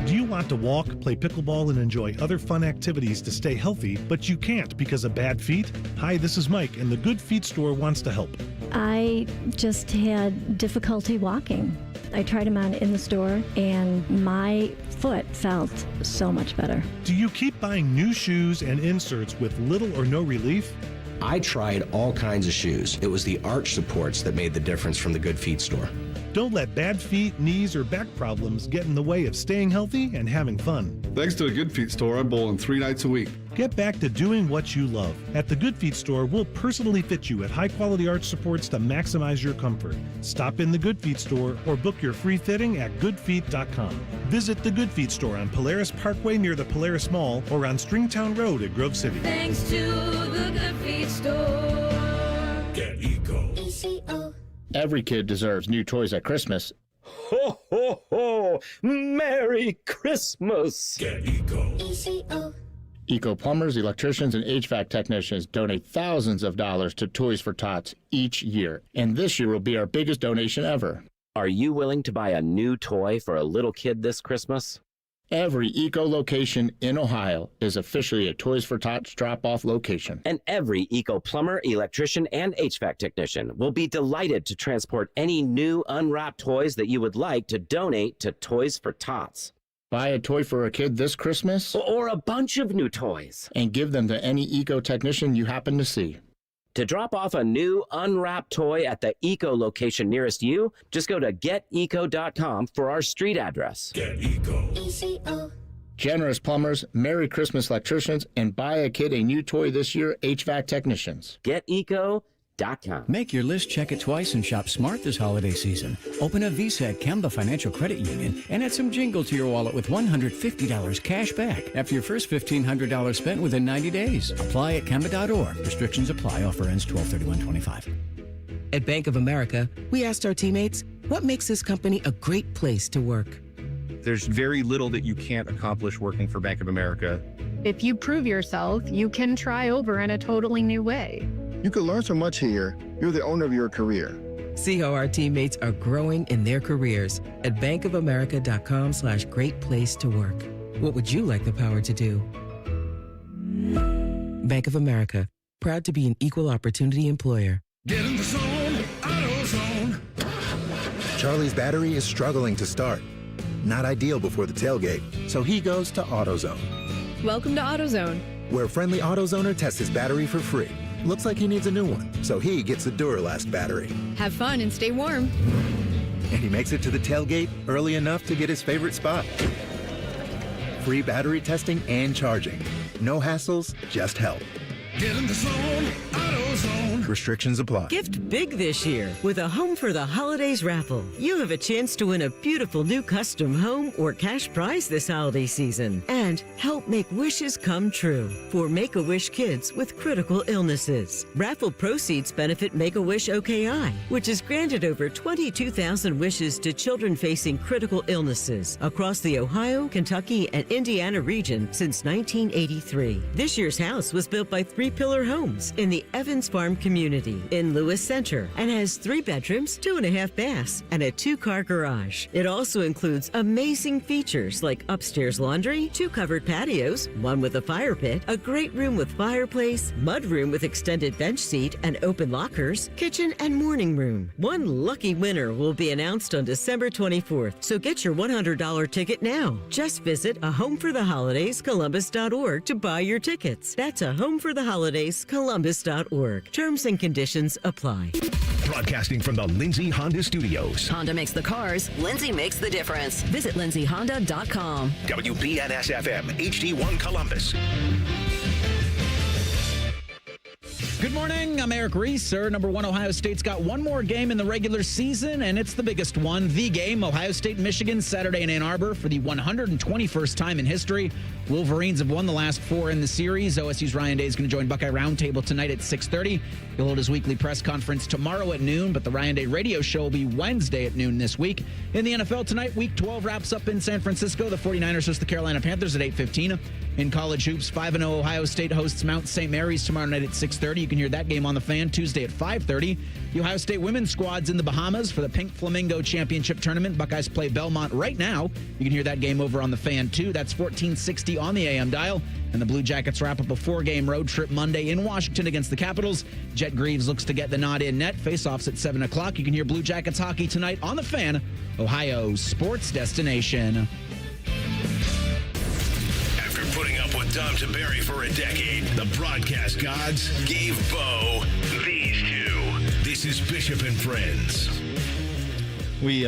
S21: Do you want to walk, play pickleball, and enjoy other fun activities to stay healthy, but you can't because of bad feet? Hi, this is Mike, and the Good Feet store wants to help.
S22: I just had difficulty walking. I tried them on in the store, and my foot felt so much better.
S21: Do you keep buying new shoes and inserts with little or no relief?
S23: I tried all kinds of shoes. It was the arch supports that made the difference from the Good Feet store.
S21: Don't let bad feet, knees, or back problems get in the way of staying healthy and having fun.
S24: Thanks to the Good Feet store, I'm bowling 3 nights a week.
S21: Get back to doing what you love. At the Good Feet store, we'll personally fit you at high-quality arch supports to maximize your comfort. Stop in the Good Feet store or book your free fitting at goodfeet.com. Visit the Good Feet store on Polaris Parkway near the Polaris Mall or on Stringtown Road at Grove City.
S18: Thanks to the Good Feet store.
S2: Get Eco.
S18: ECO.
S25: Every kid deserves new toys at Christmas. Ho, ho, ho! Merry Christmas!
S2: Get Eco.
S18: ECO.
S25: Eco plumbers, electricians, and HVAC technicians donate thousands of dollars to Toys for Tots each year. And this year will be our biggest donation ever.
S26: Are you willing to buy a new toy for a little kid this Christmas?
S25: Every Eco location in Ohio is officially a Toys for Tots drop-off location.
S26: And every Eco plumber, electrician, and HVAC technician will be delighted to transport any new unwrapped toys that you would like to donate to Toys for Tots.
S25: Buy a toy for a kid this Christmas?
S26: Or a bunch of new toys.
S25: And give them to any Eco technician you happen to see.
S26: To drop off a new unwrapped toy at the Eco location nearest you, just go to geteco.com for our street address.
S2: Get Eco.
S18: ECO.
S25: Generous plumbers, Merry Christmas electricians, and buy a kid a new toy this year, HVAC technicians.
S26: Get Eco Make your list, check it twice, and shop smart this holiday season. Open a Visa at Kemba Financial Credit Union and add some jingle to your wallet with $150 cash back after your first $1,500 spent within 90 days. Apply at Kemba.org. Restrictions apply. Offer ends 12/31/25.
S5: At Bank of America, we asked our teammates, what makes this company a great place to work?
S8: There's very little that you can't accomplish working for Bank of America.
S29: If you prove yourself, you can try over in a totally new way.
S9: You can learn so much here. You're the owner of your career.
S5: See how our teammates are growing in their careers at bankofamerica.com/great place to work. What would you like the power to do? Bank of America, proud to be an equal opportunity employer.
S2: Get in the zone, AutoZone.
S10: Charlie's battery is struggling to start. Not ideal before the tailgate, so he goes to AutoZone,
S29: Welcome to AutoZone.
S10: where a friendly AutoZoner tests his battery for free. Looks like he needs a new one, so he gets the Duralast battery.
S29: Have fun and stay warm.
S10: And he makes it to the tailgate early enough to get his favorite spot. Free battery testing and charging. No hassles, just help.
S2: Get in the zone, AutoZone.
S10: Restrictions apply.
S5: Gift big this year with a Home for the Holidays raffle. You have a chance to win a beautiful new custom home or cash prize this holiday season and help make wishes come true for Make-A-Wish kids with critical illnesses. Raffle proceeds benefit Make-A-Wish OKI, which has granted over 22,000 wishes to children facing critical illnesses across the Ohio, Kentucky, and Indiana region since 1983. This year's house was built by Three Pillar Homes in the Evans Farm community in Lewis Center and has 3 bedrooms, 2.5 baths, and a 2-car garage. It also includes amazing features like upstairs laundry, 2 covered patios, 1 with a fire pit, a great room with fireplace, mud room with extended bench seat and open lockers, kitchen and morning room. One lucky winner will be announced on December 24th, so get your $100 ticket now. Just visit ahomefurtheholidayscolumbus.org to buy your tickets. That's ahomefurtheholidayscolumbus.org. Terms and conditions apply.
S2: Broadcasting from the Lindsay Honda Studios.
S6: Honda makes the cars, Lindsay makes the difference. Visit lindsayhonda.com.
S2: WBNS FM, HD1 Columbus.
S1: Good morning. I'm Eric Reeser. Number 1 Ohio State's got one more game in the regular season, and it's the biggest one. The game, Ohio State, Michigan, Saturday in Ann Arbor for the 121st time in history. Wolverines have won the last 4 in the series. OSU's Ryan Day is going to join Buckeye Roundtable tonight at 6:30. He'll hold his weekly press conference tomorrow at noon, but the Ryan Day radio show will be Wednesday at noon this week. In the NFL tonight, Week 12 wraps up in San Francisco. The 49ers host the Carolina Panthers at 8:15. In college hoops, 5-0 Ohio State hosts Mount St. Mary's tomorrow night at 6:30. You can hear that game on the Fan Tuesday at 5:30. The Ohio State women's squad's in the Bahamas for the Pink Flamingo Championship Tournament. Buckeyes play Belmont right now. You can hear that game over on the Fan too. That's 1460 on the AM dial. And the Blue Jackets wrap up a 4-game road trip Monday in Washington against the Capitals. Jet Greaves looks to get the nod in net. Face-offs at 7 o'clock. You can hear Blue Jackets hockey tonight on the Fan, Ohio's sports destination.
S2: After putting up with Tom Tiberi for a decade, the broadcast gods gave Bo these two. This is Bishop and Friends.
S3: We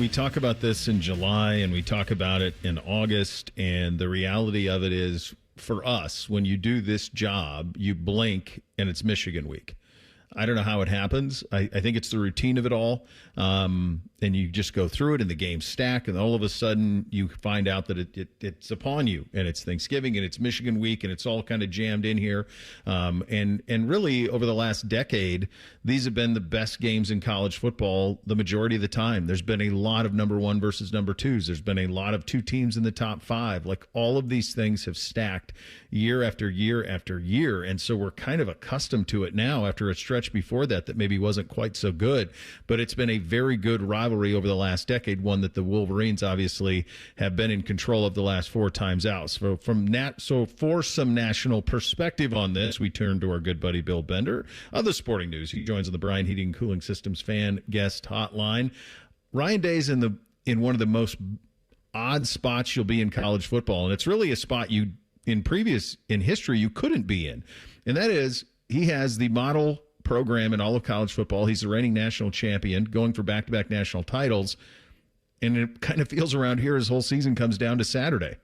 S3: talk about this in July and we talk about it in August, and the reality of it is, for us, when you do this job, you blink and it's Michigan week. I don't know how it happens. I think it's the routine of it all. And you just go through it and the games stack, and all of a sudden you find out that it's upon you, and it's Thanksgiving and it's Michigan week, and it's all kind of jammed in here. And really over the last decade, these have been the best games in college football the majority of the time. There's been a lot of number 1 versus number 2s. There's been a lot of 2 teams in the top 5. Like, all of these things have stacked year after year after year. And so we're kind of accustomed to it now after a stretch before that maybe wasn't quite so good. But it's been a very good rivalry over the last decade, one that the Wolverines obviously have been in control of the last 4 times out. So for some national perspective on this, we turn to our good buddy Bill Bender. Other sporting news, he joins on the Bryan Heating and Cooling Systems fan guest hotline. Ryan Day's in one of the most odd spots you'll be in college football, and it's really a spot in history you couldn't be in, and that is he has the model program in all of college football. He's the reigning national champion, going for back-to-back national titles, and it kind of feels around here his whole season comes down to Saturday.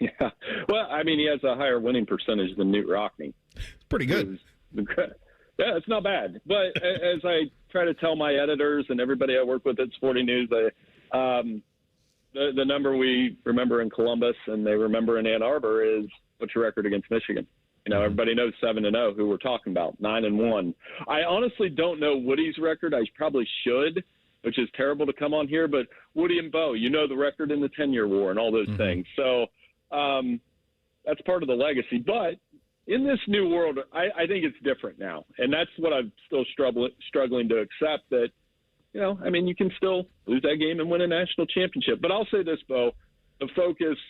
S11: Yeah, well, I mean, he has a higher winning percentage than Newt Rockne.
S3: It's pretty good.
S11: Yeah, it's not bad. But as I try to tell my editors and everybody I work with at Sporting News, the number we remember in Columbus and they remember in Ann Arbor is what's your record against Michigan? Everybody knows 7-0 who we're talking about, 9-1. I honestly don't know Woody's record. I probably should, which is terrible to come on here. But Woody and Bo, the record in the 10-year war and all those things. So that's part of the legacy. But in this new world, I think it's different now. And that's what I'm still struggling to accept, that, you can still lose that game and win a national championship. But I'll say this, Bo, the focus –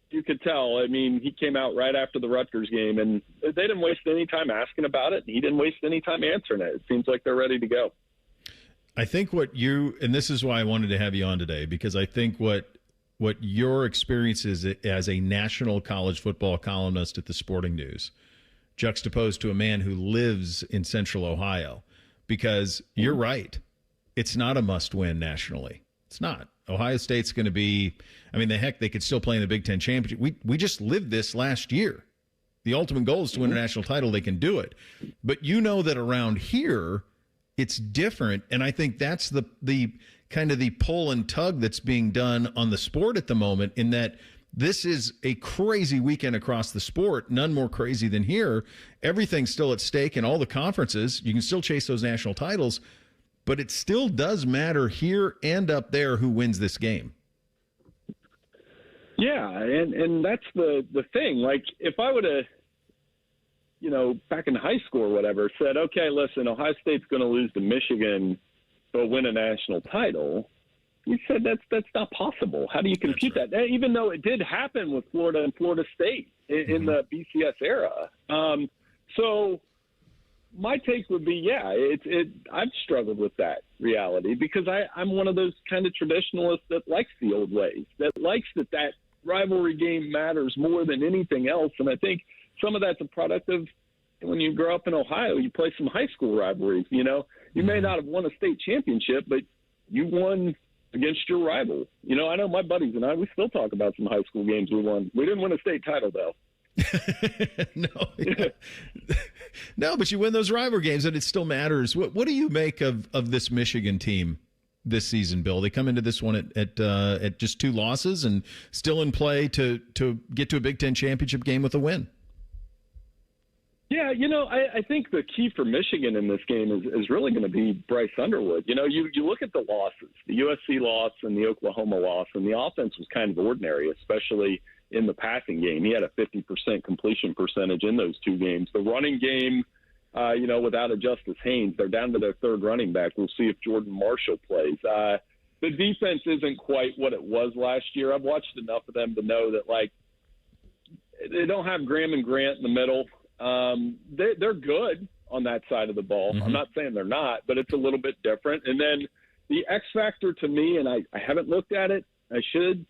S11: you could tell. He came out right after the Rutgers game, and they didn't waste any time asking about it, and he didn't waste any time answering it. It seems like they're ready to go.
S3: I think and this is why I wanted to have you on today, because I think what your experience is as a national college football columnist at the Sporting News, juxtaposed to a man who lives in Central Ohio, because you're right. It's not a must-win nationally. It's not. Ohio State's going to be, they could still play in the Big Ten championship. We just lived this last year. The ultimate goal is to win a national title. They can do it. But that around here, it's different. And I think that's the kind of the pull and tug that's being done on the sport at the moment, in that this is a crazy weekend across the sport, none more crazy than here. Everything's still at stake in all the conferences. You can still chase those national titles. But it still does matter here and up there who wins this game.
S11: Yeah, and that's the thing. Like, if I would have, back in high school or whatever, said, okay, listen, Ohio State's going to lose to Michigan but win a national title, you said that's not possible. How do you compute that? Even though it did happen with Florida and Florida State in the BCS era. So my take would be, I've struggled with that reality, because I'm one of those kind of traditionalists that likes the old ways, that likes that rivalry game matters more than anything else. And I think some of that's a product of when you grow up in Ohio, you play some high school rivalries. You may not have won a state championship, but you won against your rival. I know my buddies and we still talk about some high school games we won. We didn't win a state title, though.
S3: No, but you win those rivalry games, and it still matters. What do you make of this Michigan team this season, Bill? They come into this one at just 2 losses and still in play to get to a Big Ten championship game with a win.
S11: Yeah, I think the key for Michigan in this game is really going to be Bryce Underwood. You look at the losses, the USC loss and the Oklahoma loss, and the offense was kind of ordinary, especially in the passing game. He had a 50% completion percentage in those 2 games. The running game, without a Justice Haynes, they're down to their 3rd running back. We'll see if Jordan Marshall plays. The defense isn't quite what it was last year. I've watched enough of them to know that, they don't have Graham and Grant in the middle. They're good on that side of the ball. I'm not saying they're not, but it's a little bit different. And then the X factor to me, and I haven't looked at it, I should,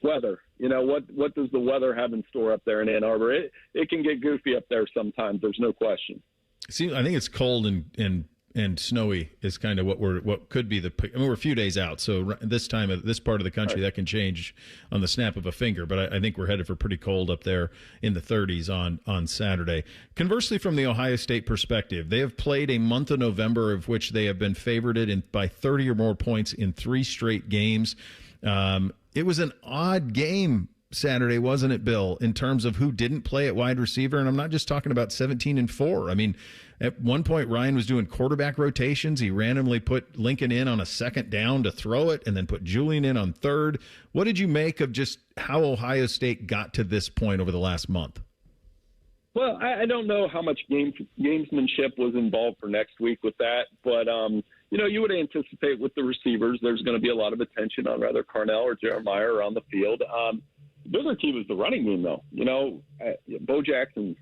S11: weather. What does the weather have in store up there in Ann Arbor? It can get goofy up there sometimes. There's no question.
S3: See, I think it's cold and snowy is kind of what could be we're a few days out, so this part of the country that can change on the snap of a finger. But I think we're headed for pretty cold up there in the 30s on Saturday. Conversely, from the Ohio State perspective, they have played a month of November of which they have been favored by 30 or more points in 3 straight games. It was an odd game Saturday, wasn't it, Bill, in terms of who didn't play at wide receiver? And I'm not just talking about 17-4. At one point, Ryan was doing quarterback rotations. He randomly put Lincoln in on a 2nd down to throw it and then put Julian in on 3rd. What did you make of just how Ohio State got to this point over the last month?
S11: Well, I don't know how much gamesmanship was involved for next week with that, but you would anticipate with the receivers, there's going to be a lot of attention on rather Carnell or Jeremiah around the field. The bigger key was the running game, though. Bo Jackson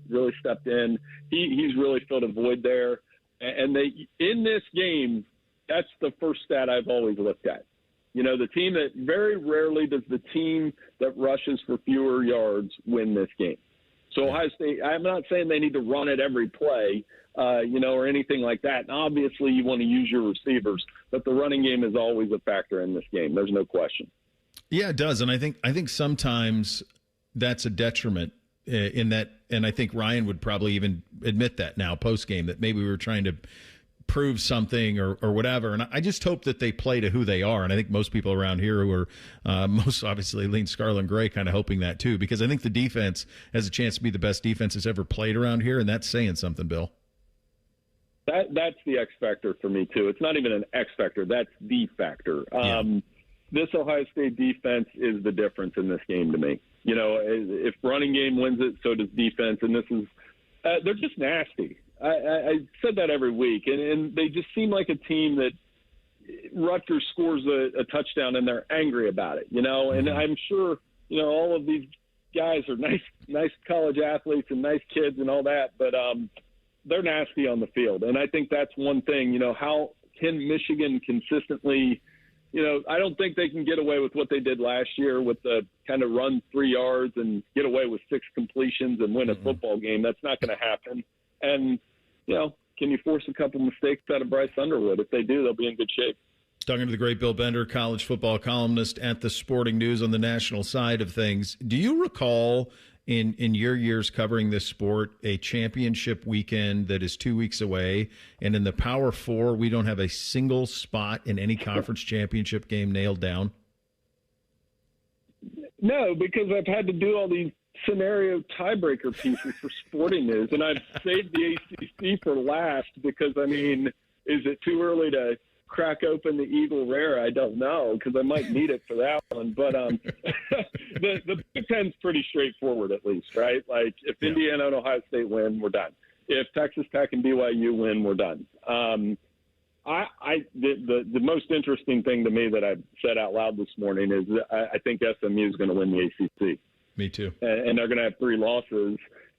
S11: really stepped in. He's really filled a void there. And in this game, that's the first stat I've always looked at. The team that very rarely does the team that rushes for fewer yards win this game. So Ohio State, I'm not saying they need to run it every play, or anything like that. And obviously, you want to use your receivers, but the running game is always a factor in this game. There's no question.
S3: Yeah, it does, and I think sometimes that's a detriment in that, and I think Ryan would probably even admit that now post-game, that maybe we were trying to prove something or whatever. And I just hope that they play to who they are. And I think most people around here who are most obviously lean scarlet and gray kind of hoping that too, because I think the defense has a chance to be the best defense that's ever played around here. And that's saying something, Bill.
S11: That's the X factor for me too. It's not even an X factor. That's the factor. This Ohio State defense is the difference in this game to me. You know, if running game wins it, so does defense. And this is, they're just nasty. I said that every week. And they just seem like a team that Rutgers scores a touchdown and they're angry about it, you know. And I'm sure, you know, all of these guys are nice college athletes and nice kids and all that. But they're nasty on the field. And I think that's one thing, you know, how can Michigan consistently, you know, I don't think they can get away with what they did last year with the kind of run 3 yards and get away with 6 completions and win a football game. That's not going to happen. And, you know, can you force a couple mistakes out of Bryce Underwood? If they do, they'll be in good shape.
S3: Talking to the great Bill Bender, college football columnist at the Sporting News on the national side of things. Do you recall in your years covering this sport, a championship weekend that is 2 weeks away, and in the Power Four, we don't have a single spot in any conference championship game nailed down?
S11: No, because I've had to do all these scenario tiebreaker pieces for Sporting News, and I've saved the ACC for last because, I mean, is it too early to crack open the Eagle Rare? I don't know, because I might need it for that one. But the Big Ten's pretty straightforward, at least, right? Like, if Indiana and Ohio State win, we're done. If Texas Tech and BYU win, we're done. The most interesting thing to me that I've said out loud this morning is I think SMU is going to win the ACC.
S3: Me too.
S11: And they're going to have 3 losses.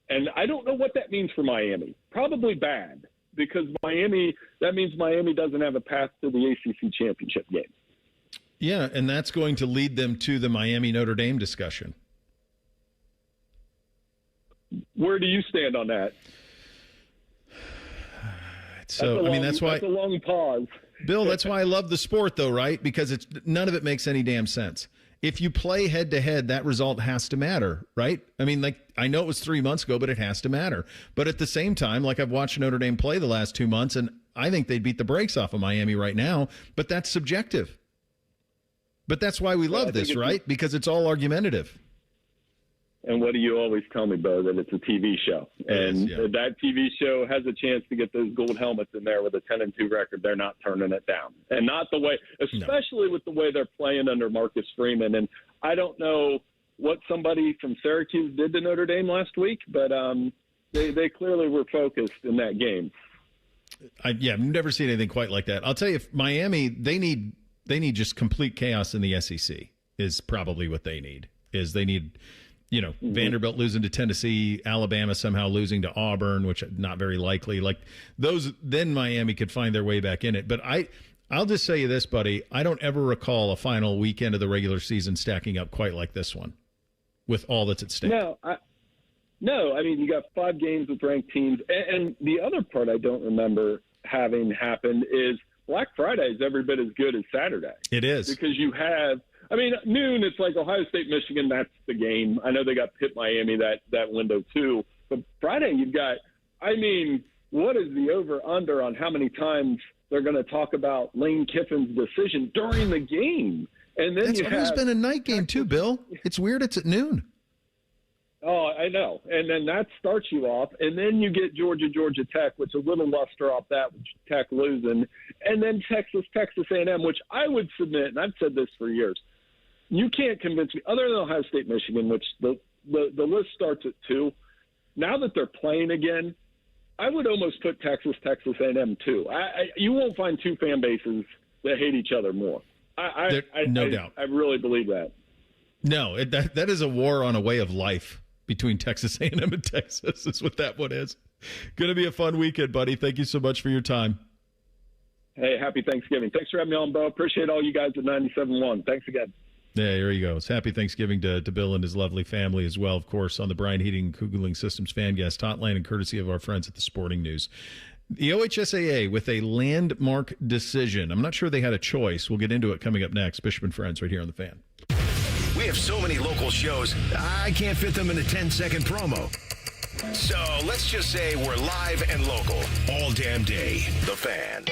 S11: And I don't know what that means for Miami. Probably bad, because that means Miami doesn't have a path to the ACC championship game.
S3: Yeah, and that's going to lead them to the Miami-Notre Dame discussion.
S11: Where do you stand on that?
S3: So, that's why.
S11: That's a long pause.
S3: Bill, that's why I love the sport, though, right? Because none of it makes any damn sense. If you play head-to-head, that result has to matter, right? I mean, like, I know it was 3 months ago, but it has to matter. But at the same time, like, I've watched Notre Dame play the last 2 months, and I think they'd beat the brakes off of Miami right now, but that's subjective. But that's why we love this, right? Because it's all argumentative.
S11: And what do you always tell me, Bo? That it's a TV show. And that TV show has a chance to get those gold helmets in there with a 10-2 record. They're not turning it down. And not the way, especially with the way they're playing under Marcus Freeman. And I don't know what somebody from Syracuse did to Notre Dame last week, but they clearly were focused in that game.
S3: I've never seen anything quite like that. I'll tell you, if Miami, they need just complete chaos in the SEC is probably what they need. You know, Vanderbilt losing to Tennessee, Alabama somehow losing to Auburn, which not very likely. Like those, then Miami could find their way back in it. But I'll just say you this, buddy. I don't ever recall a final weekend of the regular season stacking up quite like this one with all that's at stake.
S11: No, I mean, you got 5 games with ranked teams. And the other part I don't remember having happened is Black Friday is every bit as good as Saturday.
S3: It is.
S11: Because you have, I mean, at noon, it's like Ohio State, Michigan, that's the game. I know they got Pitt, Miami, that window too. But Friday, you've got, I mean, what is the over-under on how many times they're going to talk about Lane Kiffin's decision during the game? And then
S3: it's always been a night game too, Bill. It's weird it's at noon.
S11: Oh, I know. And then that starts you off. And then you get Georgia Tech, which is a little luster off that, which Tech losing. And then Texas A&M, which I would submit, and I've said this for years, you can't convince me, other than Ohio State, Michigan, which the list starts at 2. Now that they're playing again, I would almost put Texas A&M 2. You won't find 2 fan bases that hate each other more.
S3: No doubt.
S11: I really believe that.
S3: No, that is a war on a way of life between Texas A&M and Texas is what that one is. Going to be a fun weekend, buddy. Thank you so much for your time.
S11: Hey, happy Thanksgiving. Thanks for having me on, Bo. Appreciate all you guys at 97.1. Thanks again.
S3: Yeah, there he goes. Happy Thanksgiving to Bill and his lovely family as well, of course, on the Bryan Heating and Cooling Systems fan guest hotline and courtesy of our friends at the Sporting News. The OHSAA with a landmark decision. I'm not sure they had a choice. We'll get into it coming up next. Bishop and Friends right here on the Fan.
S2: We have so many local shows, I can't fit them in a 10-second promo. So let's just say we're live and local all damn day. The Fan.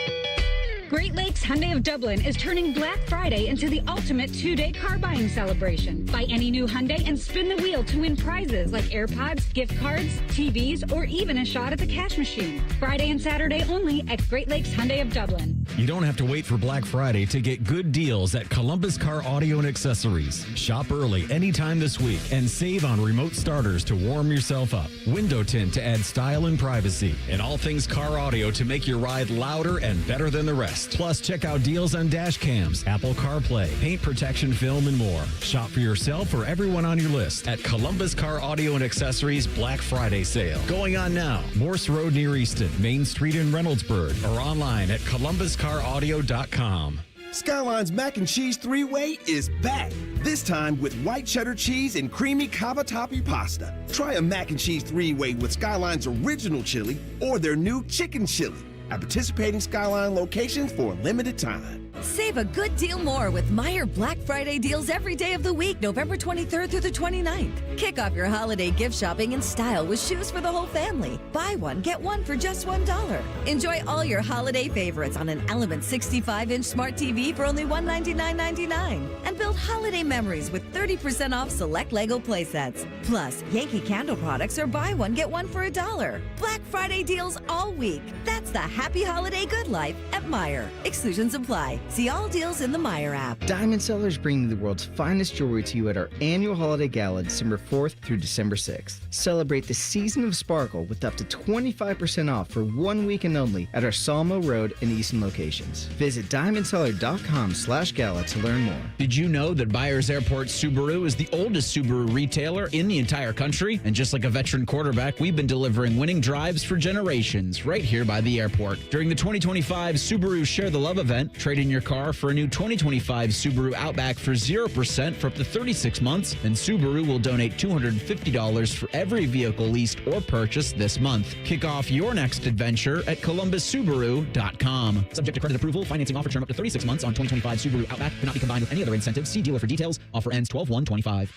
S12: Great Lakes Hyundai of Dublin is turning Black Friday into the ultimate two-day car buying celebration. Buy any new Hyundai and spin the wheel to win prizes like AirPods, gift cards, TVs, or even a shot at the cash machine. Friday and Saturday only at Great Lakes Hyundai of Dublin.
S7: You don't have to wait for Black Friday to get good deals at Columbus Car Audio and Accessories. Shop early anytime this week and save on remote starters to warm yourself up, window tint to add style and privacy, and all things car audio to make your ride louder and better than the rest. Plus, check out deals on dash cams, Apple CarPlay, paint protection film, and more. Shop for yourself or everyone on your list at Columbus Car Audio and Accessories Black Friday sale. Going on now. Morse Road near Easton, Main Street in Reynoldsburg, or online at columbuscaraudio.com.
S13: Skyline's Mac and Cheese 3-Way is back. This time with white cheddar cheese and creamy cavatappi pasta. Try a Mac and Cheese 3-Way with Skyline's original chili or their new chicken chili at participating Skyline locations for a limited time.
S14: Save a good deal more with Meijer Black Friday deals every day of the week, November 23rd through the 29th. Kick off your holiday gift shopping in style with shoes for the whole family. Buy one, get one for just $1. Enjoy all your holiday favorites on an Element 65-inch smart TV for only $199.99. And build holiday memories with 30% off select Lego playsets. Plus, Yankee Candle products are buy one, get one for $1. Black Friday deals all week. That's the happy holiday good life at Meijer. Exclusions apply. See all deals in the Meijer app.
S16: Diamond Sellers bringing the world's finest jewelry to you at our annual holiday gala December 4th through December 6th. Celebrate the season of sparkle with up to 25% off for 1 weekend only at our Sawmill Road and Easton locations. Visit diamondseller.com/gala to learn more.
S1: Did you know that Byers Airport Subaru is the oldest Subaru retailer in the entire country? And just like a veteran quarterback, we've been delivering winning drives for generations right here by the airport. During the 2025 Subaru Share the Love event, trade in your car for a new 2025 Subaru Outback for 0% for up to 36 months, and Subaru will donate $250 for every vehicle leased or purchased this month. Kick off your next adventure at columbussubaru.com. Subject to credit approval, financing offer term up to 36 months on 2025 Subaru Outback. Cannot be combined with any other incentives. See dealer for details. Offer ends 12/1/25.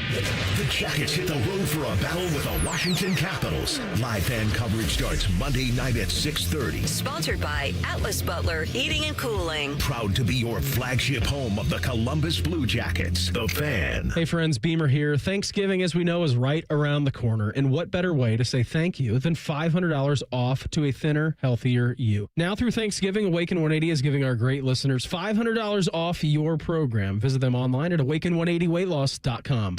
S2: The Jackets hit the road for a battle with the Washington Capitals. Live fan coverage starts Monday night at 6:30.
S6: Sponsored by Atlas Butler Heating and Cooling.
S2: Proud to be your flagship home of the Columbus Blue Jackets. The Fan.
S17: Hey friends, Beamer here. Thanksgiving, as we know, is right around the corner. And what better way to say thank you than $500 off to a thinner, healthier you? Now through Thanksgiving, Awaken 180 is giving our great listeners $500 off your program. Visit them online at awaken180weightloss.com.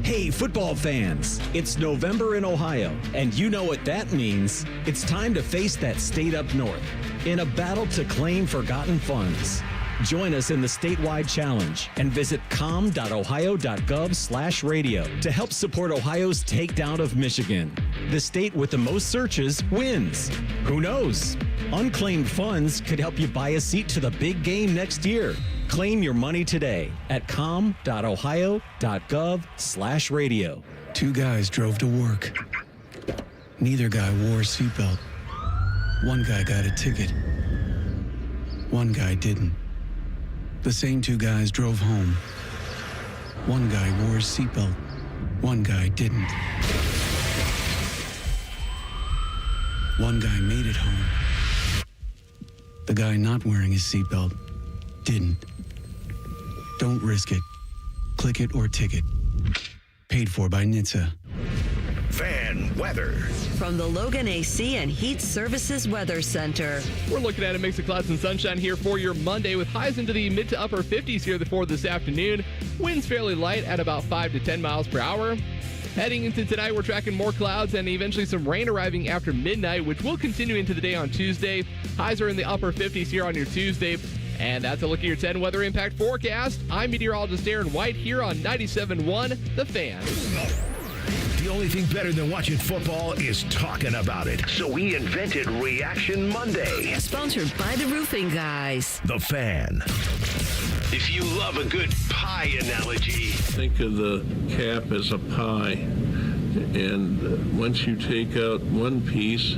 S19: Hey, football fans, it's November in Ohio, and you know what that means. It's time to face that state up north in a battle to claim forgotten funds. Join us in the statewide challenge and visit com.ohio.gov/radio to help support Ohio's takedown of Michigan. The state with the most searches wins. Who knows? Unclaimed funds could help you buy a seat to the big game next year. Claim your money today at com.ohio.gov/radio.
S20: Two guys drove to work. Neither guy wore a seatbelt. One guy got a ticket. One guy didn't. The same two guys drove home. One guy wore his seatbelt. One guy didn't. One guy made it home. The guy not wearing his seatbelt didn't. Don't risk it. Click it or ticket. Paid for by NHTSA.
S2: Fan weather.
S6: From the Logan AC and Heat Services Weather Center.
S27: We're looking at a mix of clouds and sunshine here for your Monday with highs into the mid to upper 50s here for this afternoon. Winds fairly light at about 5 to 10 miles per hour. Heading into tonight, we're tracking more clouds and eventually some rain arriving after midnight, which will continue into the day on Tuesday. Highs are in the upper 50s here on your Tuesday. And that's a look at your 10 weather impact forecast. I'm meteorologist Aaron White here on 97.1 The Fan.
S2: The only thing better than watching football is talking about it. So we invented Reaction Monday.
S6: Sponsored by the Roofing Guys.
S2: The Fan. If you love a good pie analogy,
S28: think of the cap as a pie. And once you take out one piece,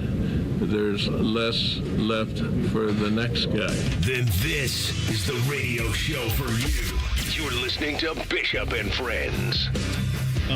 S28: there's less left for the next guy.
S2: Then this is the radio show for you. You're listening to Bishop and Friends.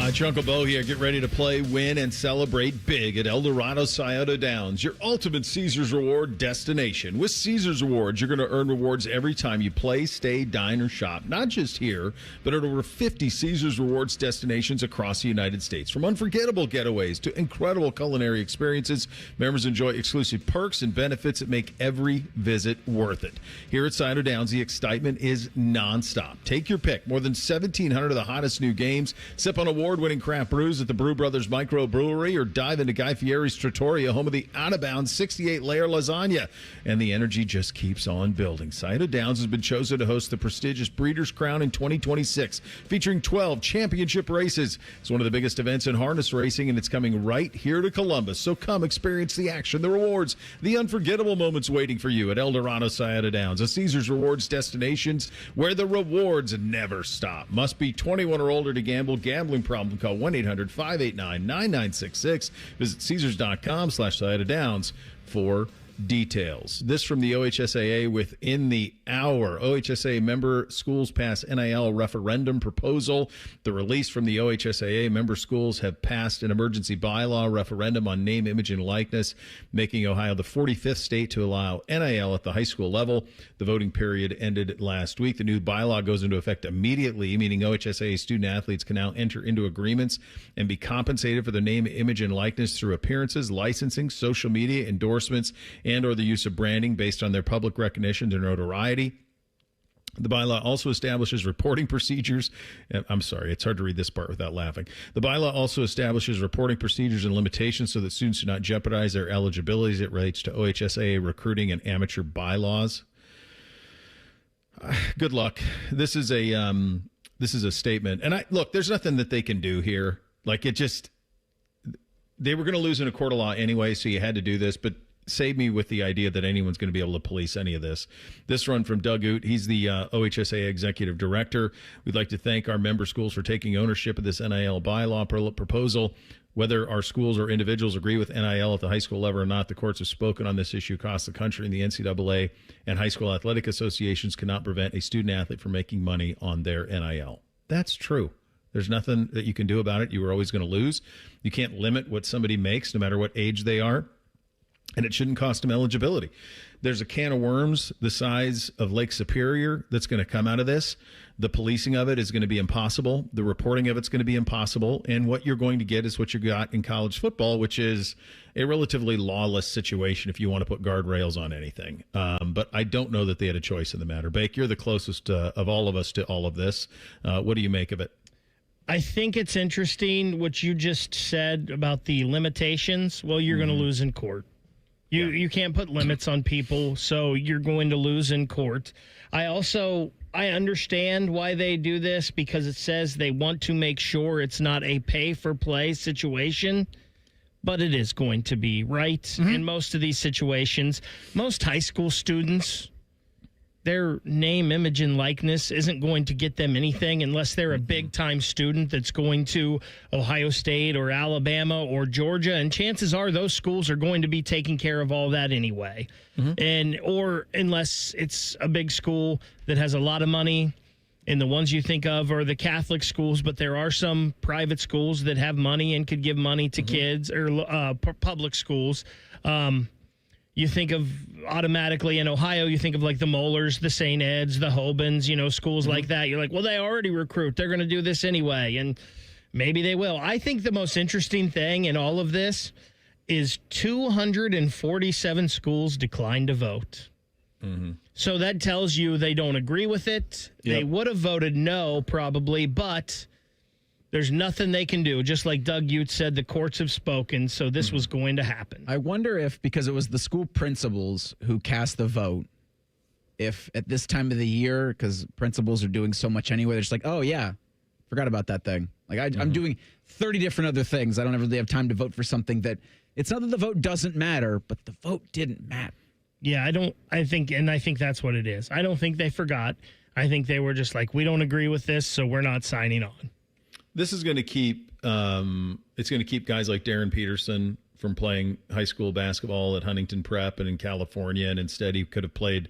S3: It's your Uncle Bo here. Get ready to play, win, and celebrate big at El Dorado Scioto Downs, your ultimate Caesars Reward destination. With Caesars Rewards, you're going to earn rewards every time you play, stay, dine, or shop. Not just here, but at over 50 Caesars Rewards destinations across the United States. From unforgettable getaways to incredible culinary experiences, members enjoy exclusive perks and benefits that make every visit worth it. Here at Scioto Downs, the excitement is nonstop. Take your pick. More than 1,700 of the hottest new games. Sip on award-winning craft brews at the Brew Brothers Micro Brewery, or dive into Guy Fieri's Trattoria, home of the out-of-bounds 68-layer lasagna. And the energy just keeps on building. Scioto Downs has been chosen to host the prestigious Breeders' Crown in 2026, featuring 12 championship races. It's one of the biggest events in harness racing, and it's coming right here to Columbus. So come experience the action, the rewards, the unforgettable moments waiting for you at El Dorado Scioto Downs, a Caesars Rewards destinations where the rewards never stop. Must be 21 or older to gamble. Gambling problem, call 1-800-589-9966. Visit Caesars.com/Scioto Downs for details. This from the OHSAA within the hour. OHSAA member schools pass NIL referendum proposal. The release from the OHSAA member schools have passed an emergency bylaw referendum on name, image, and likeness, making Ohio the 45th state to allow NIL at the high school level. The voting period ended last week. The new bylaw goes into effect immediately, meaning OHSAA student athletes can now enter into agreements and be compensated for their name, image, and likeness through appearances, licensing, social media, endorsements, and or the use of branding based on their public recognition or notoriety. The bylaw also establishes reporting procedures. I'm sorry, it's hard to read this part without laughing. The bylaw also establishes reporting procedures and limitations so that students do not jeopardize their eligibility as it relates to OHSAA recruiting and amateur bylaws. Good luck. This is a statement. And look, there's nothing that they can do here. Like, they were going to lose in a court of law anyway, so you had to do this, but save me with the idea that anyone's going to be able to police any of this. This run from Doug Oot. He's the OHSAA executive director. We'd like to thank our member schools for taking ownership of this NIL bylaw proposal. Whether our schools or individuals agree with NIL at the high school level or not, the courts have spoken on this issue across the country, and the NCAA and high school athletic associations cannot prevent a student athlete from making money on their NIL. That's true. There's nothing that you can do about it. You were always going to lose. You can't limit what somebody makes, no matter what age they are. And it shouldn't cost them eligibility. There's a can of worms the size of Lake Superior that's going to come out of this. The policing of it is going to be impossible. The reporting of it's going to be impossible. And what you're going to get is what you got in college football, which is a relatively lawless situation if you want to put guardrails on anything. But I don't know that they had a choice in the matter. Bake, you're the closest of all of us to all of this. What do you make of it?
S4: I think it's interesting what you just said about the limitations. Well, you're going to lose in court. You can't put limits on people, so you're going to lose in court. I understand why they do this, because it says they want to make sure it's not a pay-for-play situation, but it is going to be, right? In most of these situations, most high school students, their name, image, and likeness isn't going to get them anything unless they're a big-time student that's going to Ohio State or Alabama or Georgia, and chances are those schools are going to be taking care of all that anyway. Or unless it's a big school that has a lot of money, and the ones you think of are the Catholic schools, but there are some private schools that have money and could give money to kids, or public schools. You think of automatically in Ohio, you think of like the Moelers, the St. Ed's, the Hobans, schools like that. You're like, well, they already recruit. They're going to do this anyway. And maybe they will. I think the most interesting thing in all of this is 247 schools declined to vote. So that tells you they don't agree with it. They would have voted no, probably, but there's nothing they can do. Just like Doug Ute said, the courts have spoken, so this was going to happen.
S1: I wonder if, because it was the school principals who cast the vote, if at this time of the year, because principals are doing so much anyway, they're just like, oh, yeah, forgot about that thing. Like, I'm doing 30 different other things. I don't really have time to vote for something that, it's not that the vote doesn't matter, but the vote didn't matter.
S4: Yeah, I think that's what it is. I don't think they forgot. I think they were just like, we don't agree with this, so we're not signing on.
S3: This is going to keep guys like Darren Peterson from playing high school basketball at Huntington Prep and in California, and instead he could have played,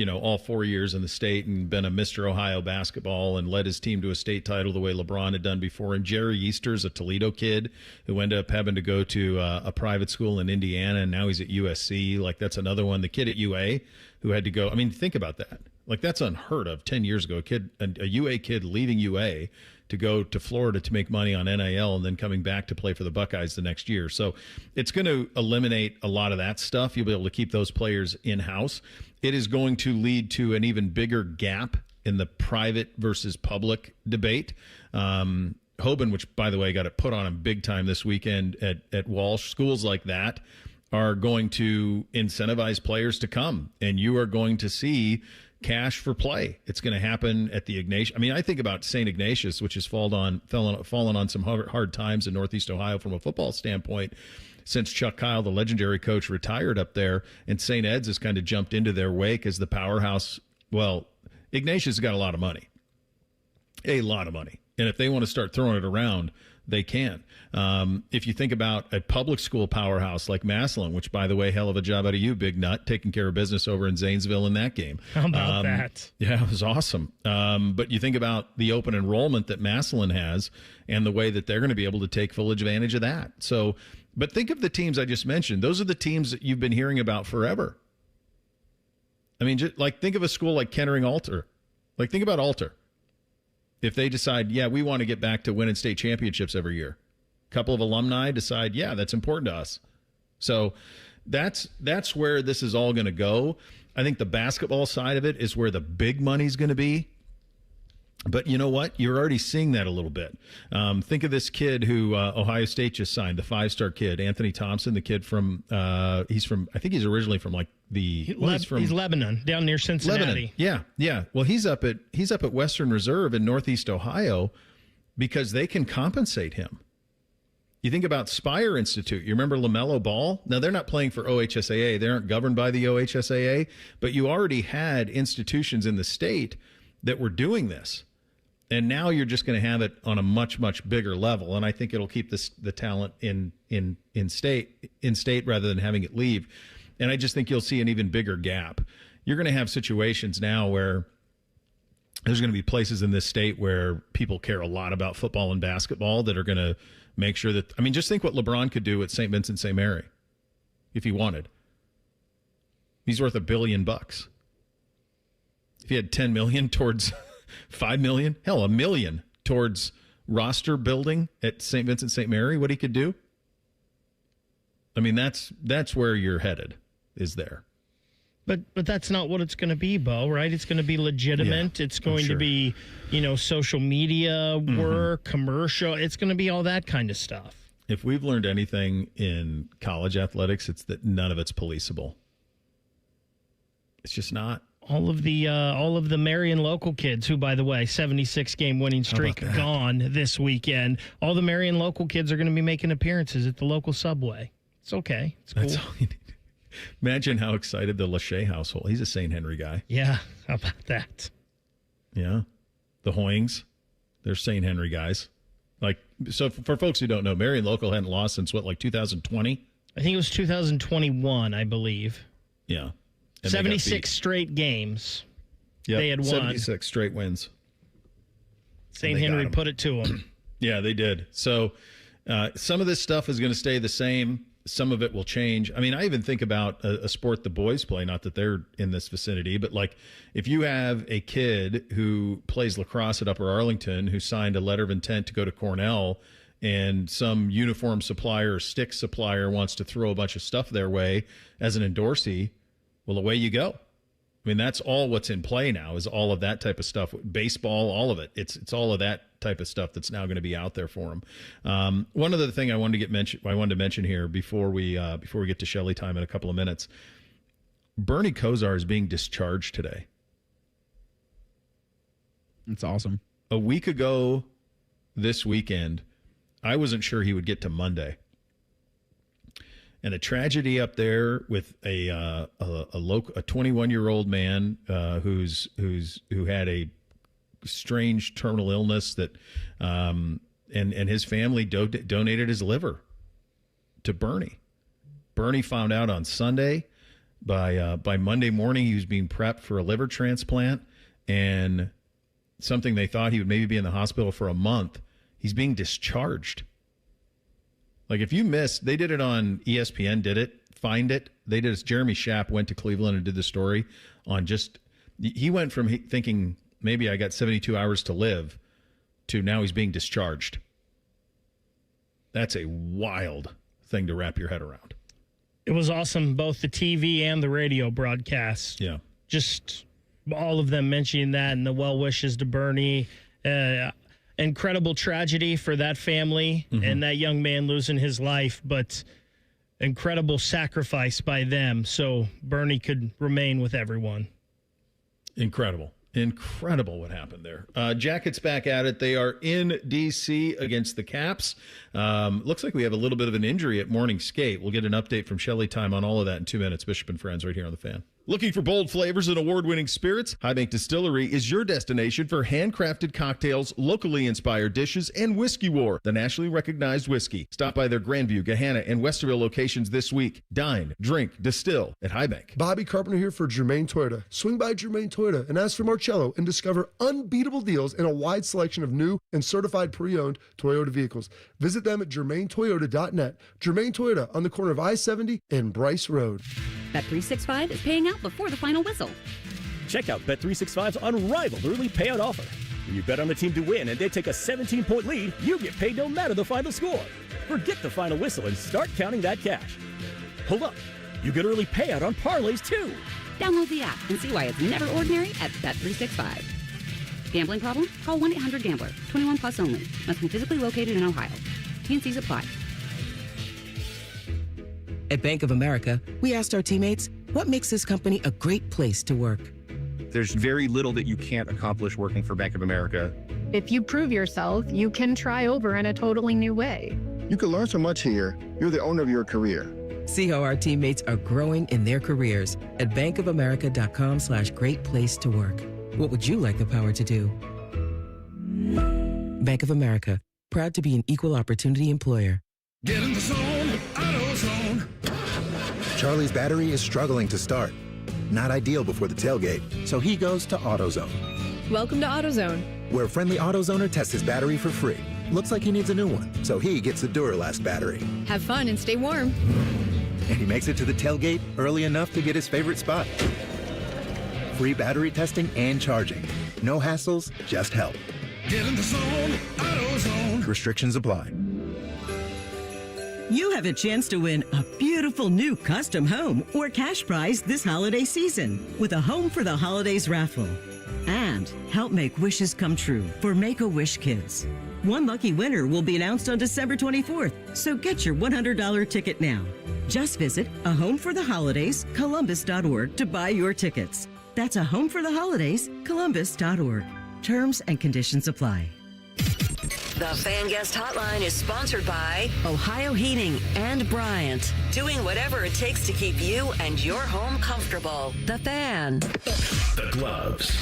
S3: all 4 years in the state and been a Mr. Ohio basketball and led his team to a state title the way LeBron had done before. And Jerry Easter's a Toledo kid who ended up having to go to a private school in Indiana, and now he's at USC. Like, that's another one. The kid at UA who had to go. I mean, think about that. Like, that's unheard of 10 years ago. A UA kid leaving UA to go to Florida to make money on NIL and then coming back to play for the Buckeyes the next year. So it's going to eliminate a lot of that stuff. You'll be able to keep those players in-house. It is going to lead to an even bigger gap in the private versus public debate. Hoban, which, by the way, got it put on him big time this weekend at Walsh, schools like that are going to incentivize players to come, and you are going to see cash for play. It's going to happen at the Ignatius. I mean, I think about St. Ignatius, which has fallen on some hard times in Northeast Ohio from a football standpoint since Chuck Kyle, the legendary coach, retired up there, and St. Ed's has kind of jumped into their wake as the powerhouse. Well, Ignatius has got a lot of money. And if they want to start throwing it around, they can. If you think about a public school powerhouse like Massillon, which, by the way, hell of a job out of you, Big Nut, taking care of business over in Zanesville in that game.
S4: How about that?
S3: Yeah, it was awesome. But you think about the open enrollment that Massillon has and the way that they're going to be able to take full advantage of that. So, but think of the teams I just mentioned. Those are the teams that you've been hearing about forever. I mean, just like, think of a school like Kettering-Alter. Like, think about Alter. If they decide, yeah, we want to get back to winning state championships every year, a couple of alumni decide, yeah, that's important to us. So that's where this is all going to go. I think the basketball side of it is where the big money's going to be. But you know what? You're already seeing that a little bit. Think of this kid who Ohio State just signed, the 5-star kid, Anthony Thompson, the kid from, I think he's originally from like he's
S4: Lebanon, down near Cincinnati.
S3: Lebanon. Yeah. Well, he's up at Western Reserve in Northeast Ohio because they can compensate him. You think about Spire Institute. You remember LaMelo Ball? Now, they're not playing for OHSAA. They aren't governed by the OHSAA, but you already had institutions in the state that were doing this. And now you're just going to have it on a much, much bigger level. And I think it'll keep the talent in state rather than having it leave. And I just think you'll see an even bigger gap. You're going to have situations now where there's going to be places in this state where people care a lot about football and basketball that are going to make sure that, I mean, just think what LeBron could do at St. Vincent St. Mary if he wanted. He's worth $1 billion. If he had $10 million towards $5 million, hell, $1 million towards roster building at St. Vincent St. Mary, what he could do. I mean, that's where you're headed, is there.
S4: But that's not what it's going to be, Bo, right? It's going to be legitimate. Yeah, it's going to be, social media work, commercial. It's going to be all that kind of stuff.
S3: If we've learned anything in college athletics, it's that none of it's policeable. It's just not.
S4: All of the Marion local kids, who, by the way, 76-game winning streak gone this weekend. All the Marion local kids are going to be making appearances at the local Subway. It's okay. It's cool.
S3: That's all you need. Imagine how excited the Lachey household. He's a St. Henry guy.
S4: Yeah, how about that?
S3: Yeah. The Hoyings, they're St. Henry guys. Like, so for folks who don't know, Marion local hadn't lost since what, like 2020?
S4: I think it was 2021, I believe.
S3: Yeah.
S4: And 76 straight games.
S3: Yep.
S4: They had won.
S3: 76 straight wins.
S4: St. Henry put it to them.
S3: Yeah, they did. So some of this stuff is going to stay the same. Some of it will change. I mean, I even think about a sport the boys play, not that they're in this vicinity, but like if you have a kid who plays lacrosse at Upper Arlington who signed a letter of intent to go to Cornell, and some uniform supplier or stick supplier wants to throw a bunch of stuff their way as an endorsee, well, away you go. I mean, that's all what's in play now is all of that type of stuff. Baseball, all of it. It's all of that type of stuff that's now going to be out there for them. One other thing I wanted to mention here before we get to Shelly time in a couple of minutes. Bernie Kosar is being discharged today.
S8: That's awesome.
S3: A week ago this weekend, I wasn't sure he would get to Monday. And a tragedy up there with a 21-year-old man who had a strange terminal illness that and his family donated his liver to Bernie. Bernie found out on Sunday By Monday morning, he was being prepped for a liver transplant, and something they thought he would maybe be in the hospital for a month. He's being discharged. Like, if you missed, they did it on ESPN, Find It. They did it. Jeremy Schaap went to Cleveland and did the story on he went from thinking maybe I got 72 hours to live to now he's being discharged. That's a wild thing to wrap your head around.
S4: It was awesome, both the TV and the radio broadcasts.
S3: Yeah.
S4: Just all of them mentioning that and the well wishes to Bernie. Incredible tragedy for that family and that young man losing his life, but incredible sacrifice by them so Bernie could remain with everyone. Incredible what happened there.
S3: Jackets back at it. They are in D.C. against the Caps. Looks like we have a little bit of an injury at morning skate. We'll get an update from Shelley time on all of that in 2 minutes. Bishop and Friends right here on The Fan. Looking for bold flavors and award-winning spirits? High Bank Distillery is your destination for handcrafted cocktails, locally inspired dishes, and Whiskey War, the nationally recognized whiskey. Stop by their Grandview, Gahanna, and Westerville locations this week. Dine, drink, distill at High Bank.
S8: Bobby Carpenter here for Germain Toyota. Swing by Germain Toyota and ask for Marcello and discover unbeatable deals and a wide selection of new and certified pre-owned Toyota vehicles. Visit them at germaintoyota.net. Germain Toyota on the corner of I-70 and Bryce Road.
S15: Bet365 is paying out before the final whistle.
S18: Check out Bet365's unrivaled early payout offer. When you bet on the team to win and they take a 17-point lead, you get paid no matter the final score. Forget the final whistle and start counting that cash. Hold up. You get early payout on parlays, too.
S15: Download the app and see why it's never ordinary at Bet365. Gambling problem? Call 1-800-GAMBLER. 21 plus only. Must be physically located in Ohio. T&Cs apply.
S21: At Bank of America, we asked our teammates, what makes this company a great place to work?
S22: There's very little that you can't accomplish working for Bank of America.
S23: If you prove yourself, you can try over in a totally new way.
S9: You can learn so much here. You're the owner of your career.
S21: See how our teammates are growing in their careers at bankofamerica.com/great place to work. What would you like the power to do? Bank of America, proud to be an equal opportunity employer.
S2: Get in the zone, AutoZone.
S10: Charlie's battery is struggling to start. Not ideal before the tailgate, so he goes to AutoZone.
S23: Welcome to AutoZone,
S10: where a friendly AutoZoner tests his battery for free. Looks like he needs a new one, so he gets the Duralast battery.
S23: have fun and stay warm.
S10: And he makes it to the tailgate early enough to get his favorite spot. Free battery testing and charging. No hassles, just help.
S2: Get in the zone, AutoZone.
S10: Restrictions apply.
S5: You have a chance to win a beautiful new custom home or cash prize this holiday season with a Home for the Holidays raffle. And help make wishes come true for Make-A-Wish Kids. One lucky winner will be announced on December 24th, so get your $100 ticket now. Just visit A Home for the Holidays, Columbus.org to buy your tickets. That's A Home for the Holidays, Columbus.org. Terms and conditions apply.
S6: The Fan Guest Hotline is sponsored by Ohio Heating and Bryant. Doing whatever it takes to keep you and your home comfortable. The Fan.
S2: The gloves.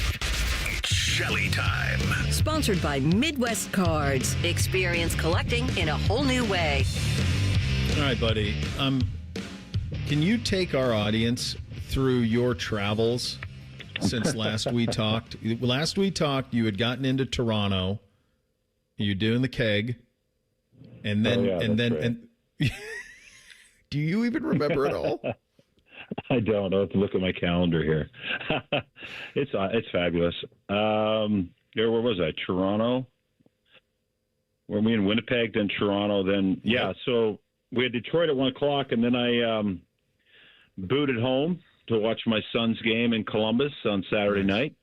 S2: Shelly time.
S6: Sponsored by Midwest Cards. Experience collecting in a whole new way.
S3: All right, buddy. Can you take our audience through your travels since last we talked? Last we talked, you had gotten into Toronto. You're doing the keg, and then do you even remember it all?
S24: I don't. I'll have to look at my calendar here. It's fabulous. Where was I? Toronto. Were we in Winnipeg, then Toronto, then So we had Detroit at 1:00, and then I booted home to watch my son's game in Columbus on Saturday night.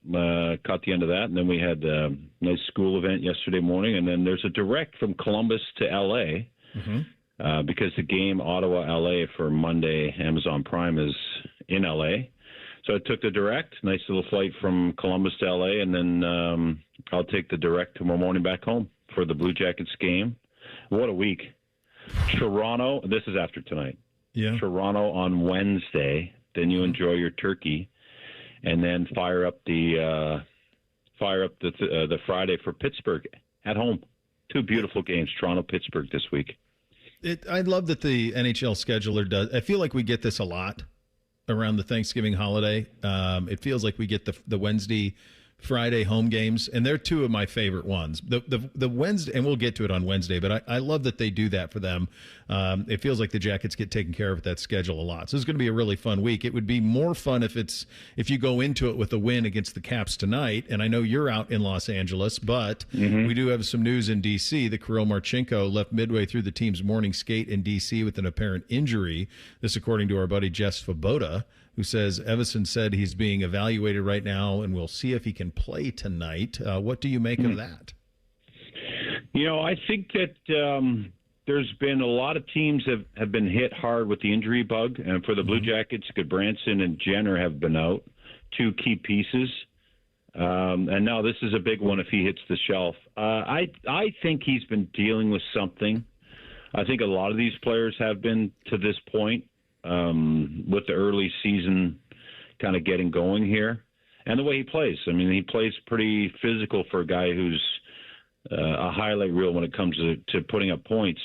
S24: Caught the end of that, and then we had a nice school event yesterday morning, and then there's a direct from Columbus to L.A. Because the game Ottawa-L.A. for Monday Amazon Prime is in L.A. So I took the direct, nice little flight from Columbus to L.A., and then I'll take the direct tomorrow morning back home for the Blue Jackets game. What a week. Toronto, this is after tonight.
S3: Yeah.
S24: Toronto on Wednesday. Then you enjoy your turkey, and then fire up the Friday for Pittsburgh at home. Two beautiful games, Toronto-Pittsburgh this week.
S3: I love that the NHL scheduler does. I feel like we get this a lot, around the Thanksgiving holiday. It feels like we get the Wednesday, Friday home games, and they're two of my favorite ones. The Wednesday, and we'll get to it on Wednesday, but I love that they do that for them. It feels like the Jackets get taken care of with that schedule a lot. So it's going to be a really fun week. It would be more fun if you go into it with a win against the Caps tonight. And I know you're out in Los Angeles, but we do have some news in D.C. The Kirill Marchenko left midway through the team's morning skate in D.C. with an apparent injury. This according to our buddy Jess Svoboda, who says Evason said he's being evaluated right now, and we'll see if he can play tonight. What do you make of that?
S24: I think that there's been a lot of teams have been hit hard with the injury bug, and for the Blue Jackets, Goodbranson and Jenner have been out, two key pieces. And now this is a big one if he hits the shelf. I think he's been dealing with something. I think a lot of these players have been to this point. With the early season kind of getting going here. And the way he plays. I mean, he plays pretty physical for a guy who's a highlight reel when it comes to putting up points.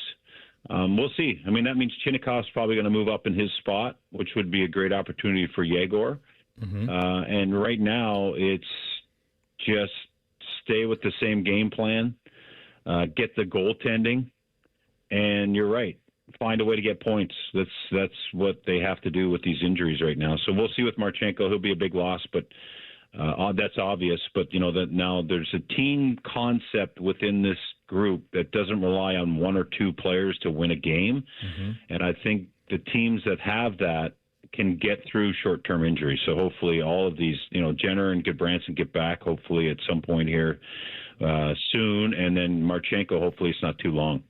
S24: We'll see. I mean, that means Chinnikov's probably going to move up in his spot, which would be a great opportunity for Yegor. And right now, it's just stay with the same game plan, get the goaltending, and you're right. Find a way to get points. That's what they have to do with these injuries right now. So we'll see with Marchenko. He'll be a big loss, but that's obvious. But, that now there's a team concept within this group that doesn't rely on one or two players to win a game. And I think the teams that have that can get through short-term injuries. So hopefully all of these, Jenner and Goodbranson get back hopefully at some point here soon. And then Marchenko, hopefully it's not too long.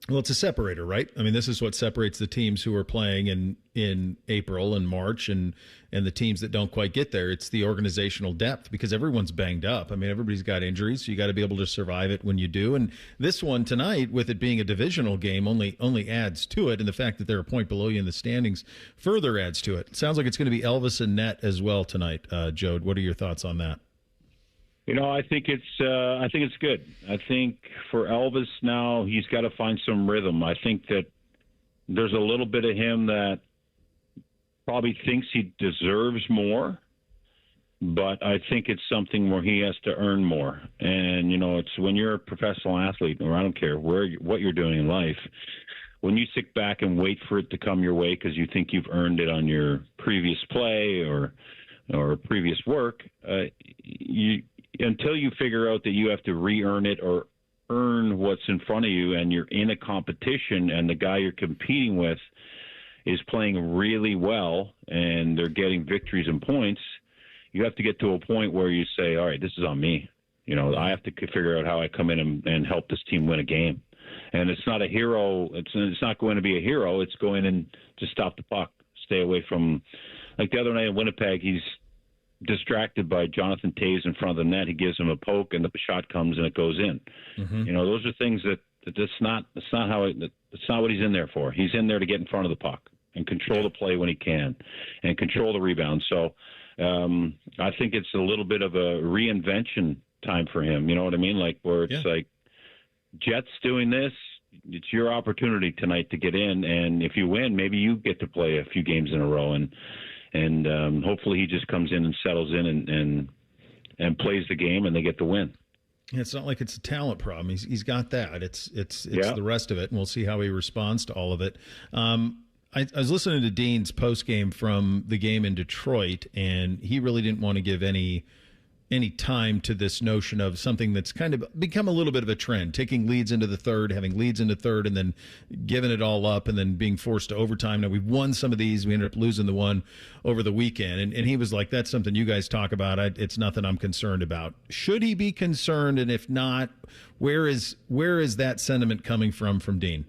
S3: Well, it's a separator, right? I mean, this is what separates the teams who are playing in April and March and the teams that don't quite get there. It's the organizational depth because everyone's banged up. I mean, everybody's got injuries, so you got to be able to survive it when you do. And this one tonight, with it being a divisional game, only adds to it. And the fact that they're a point below you in the standings further adds to it. Sounds like it's going to be Elvis and net as well tonight. Jode, what are your thoughts on that?
S24: I think it's good. I think for Elvis now, he's got to find some rhythm. I think that there's a little bit of him that probably thinks he deserves more, but I think it's something where he has to earn more. And, it's when you're a professional athlete, or I don't care what you're doing in life, when you sit back and wait for it to come your way because you think you've earned it on your previous play or previous work, until you figure out that you have to re-earn it or earn what's in front of you and you're in a competition and the guy you're competing with is playing really well and they're getting victories and points, you have to get to a point where you say, all right, this is on me. I have to figure out how I come in and help this team win a game. And it's not a hero. It's not going to be a hero. It's going in to stop the puck, stay away from, like the other night in Winnipeg, he's distracted by Jonathan Toews in front of the net. He gives him a poke, and the shot comes and it goes in. Those are things that's not what he's in there for. He's in there to get in front of the puck and control the play when he can, and control the rebound. So I think it's a little bit of a reinvention time for him. You know what I mean? Like where it's like Jets doing this. It's your opportunity tonight to get in, and if you win, maybe you get to play a few games in a row and hopefully he just comes in and settles in and plays the game and they get the win.
S3: Yeah, it's not like it's a talent problem. He's got that. It's the rest of it, and we'll see how he responds to all of it. I was listening to Dean's postgame from the game in Detroit, and he really didn't want to give any time to this notion of something that's kind of become a little bit of a trend, taking leads into the third, having leads into third, and then giving it all up and then being forced to overtime. Now, we've won some of these. We ended up losing the one over the weekend. And he was like, that's something you guys talk about. It's nothing I'm concerned about. Should he be concerned? And if not, where is that sentiment coming from Dean?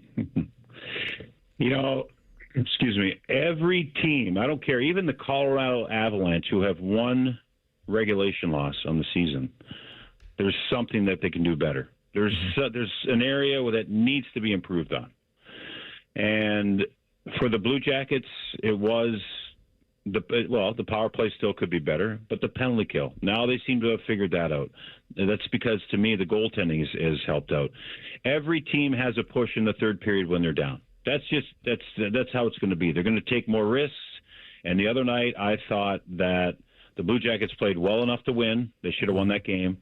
S24: Excuse me, every team, I don't care, even the Colorado Avalanche, who have one regulation loss on the season, there's something that they can do better. There's an area where that needs to be improved on. And for the Blue Jackets, it was the power play still could be better, but the penalty kill, now they seem to have figured that out. That's because, to me, the goaltending has helped out. Every team has a push in the third period when they're down. That's how it's going to be. They're going to take more risks. And the other night, I thought that the Blue Jackets played well enough to win. They should have won that game.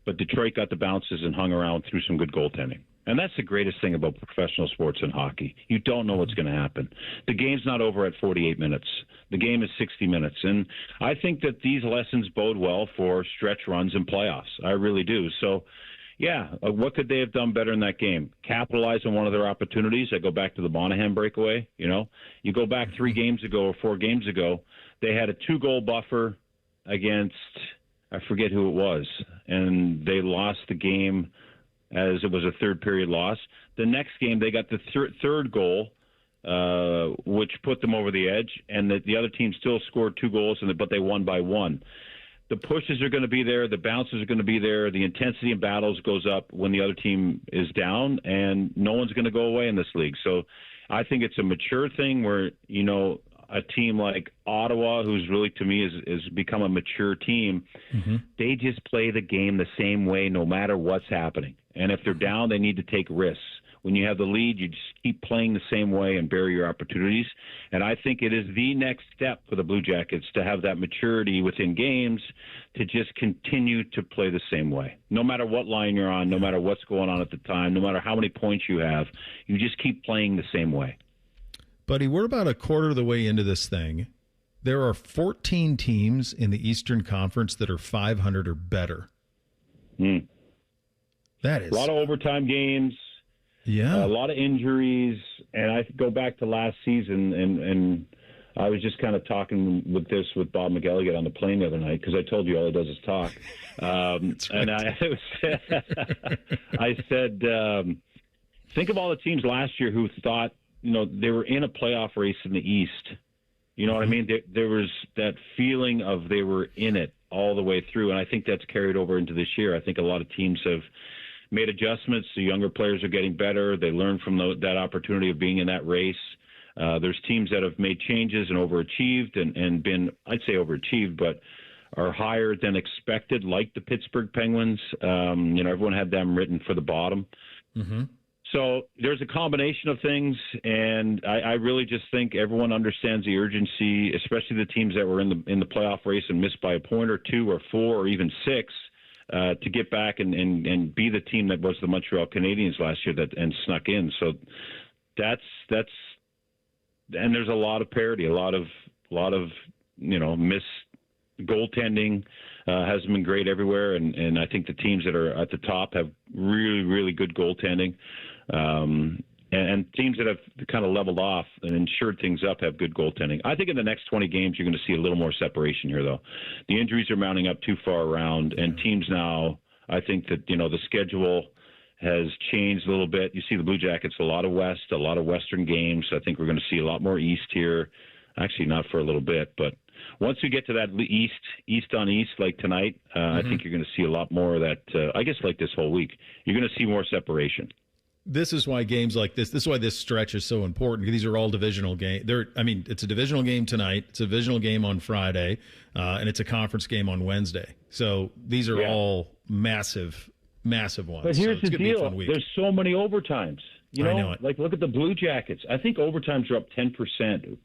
S24: But Detroit got the bounces and hung around through some good goaltending. And that's the greatest thing about professional sports and hockey. You don't know what's going to happen. The game's not over at 48 minutes. The game is 60 minutes. And I think that these lessons bode well for stretch runs and playoffs. I really do. So, yeah, what could they have done better in that game? Capitalize on one of their opportunities. I go back to the Monahan breakaway. You go back 3 games ago or 4 games ago, they had a 2-goal buffer against, I forget who it was, and they lost the game as it was a third period loss. The next game, they got the third goal, which put them over the edge, and the other team still scored 2 goals, but they won by 1. The pushes are going to be there. The bounces are going to be there. The intensity in battles goes up when the other team is down, and no one's going to go away in this league. So I think it's a mature thing where, a team like Ottawa, who's really, to me, is become a mature team, they just play the game the same way no matter what's happening. And if they're down, they need to take risks. When you have the lead, you just keep playing the same way and bury your opportunities. And I think it is the next step for the Blue Jackets to have that maturity within games to just continue to play the same way. No matter what line you're on, no matter what's going on at the time, no matter how many points you have, you just keep playing the same way.
S3: Buddy, we're about a quarter of the way into this thing. There are 14 teams in the Eastern Conference that are 500 or better. That is
S24: a lot of overtime games.
S3: Yeah.
S24: A lot of injuries. And I go back to last season, and I was just kind of talking with Bob McElligott on the plane the other night, because I told you all he does is talk. And I said, think of all the teams last year who thought, they were in a playoff race in the East. You know what I mean? There was that feeling of they were in it all the way through, and I think that's carried over into this year. I think a lot of teams have made adjustments. The younger players are getting better. They learn from that opportunity of being in that race. There's teams that have made changes and overachieved and been, I'd say overachieved, but are higher than expected, like the Pittsburgh Penguins. Everyone had them written for the bottom. So there's a combination of things, and I really just think everyone understands the urgency, especially the teams that were in the playoff race and missed by a point or 2 or 4 or even 6, to get back and be the team that was the Montreal Canadiens last year and snuck in. So that's and there's a lot of parity, a lot of missed goaltending. Hasn't been great everywhere, and I think the teams that are at the top have really, really good goaltending. And teams that have kind of leveled off and insured things up have good goaltending. I think in the next 20 games, you're going to see a little more separation here, though. The injuries are mounting up too far around, and teams now, I think that, the schedule has changed a little bit. You see the Blue Jackets, a lot of West, a lot of Western games. I think we're going to see a lot more East here. Actually, not for a little bit, but once we get to that East on East, like tonight, I think you're going to see a lot more of that, I guess like this whole week. You're going to see more separation.
S3: This is why games like this is why this stretch is so important. These are all divisional games. It's a divisional game tonight. It's a divisional game on Friday, and it's a conference game on Wednesday. So these are all massive ones.
S24: But here's the deal. There's so many overtimes. I know it. Like, look at the Blue Jackets. I think overtimes are up 10%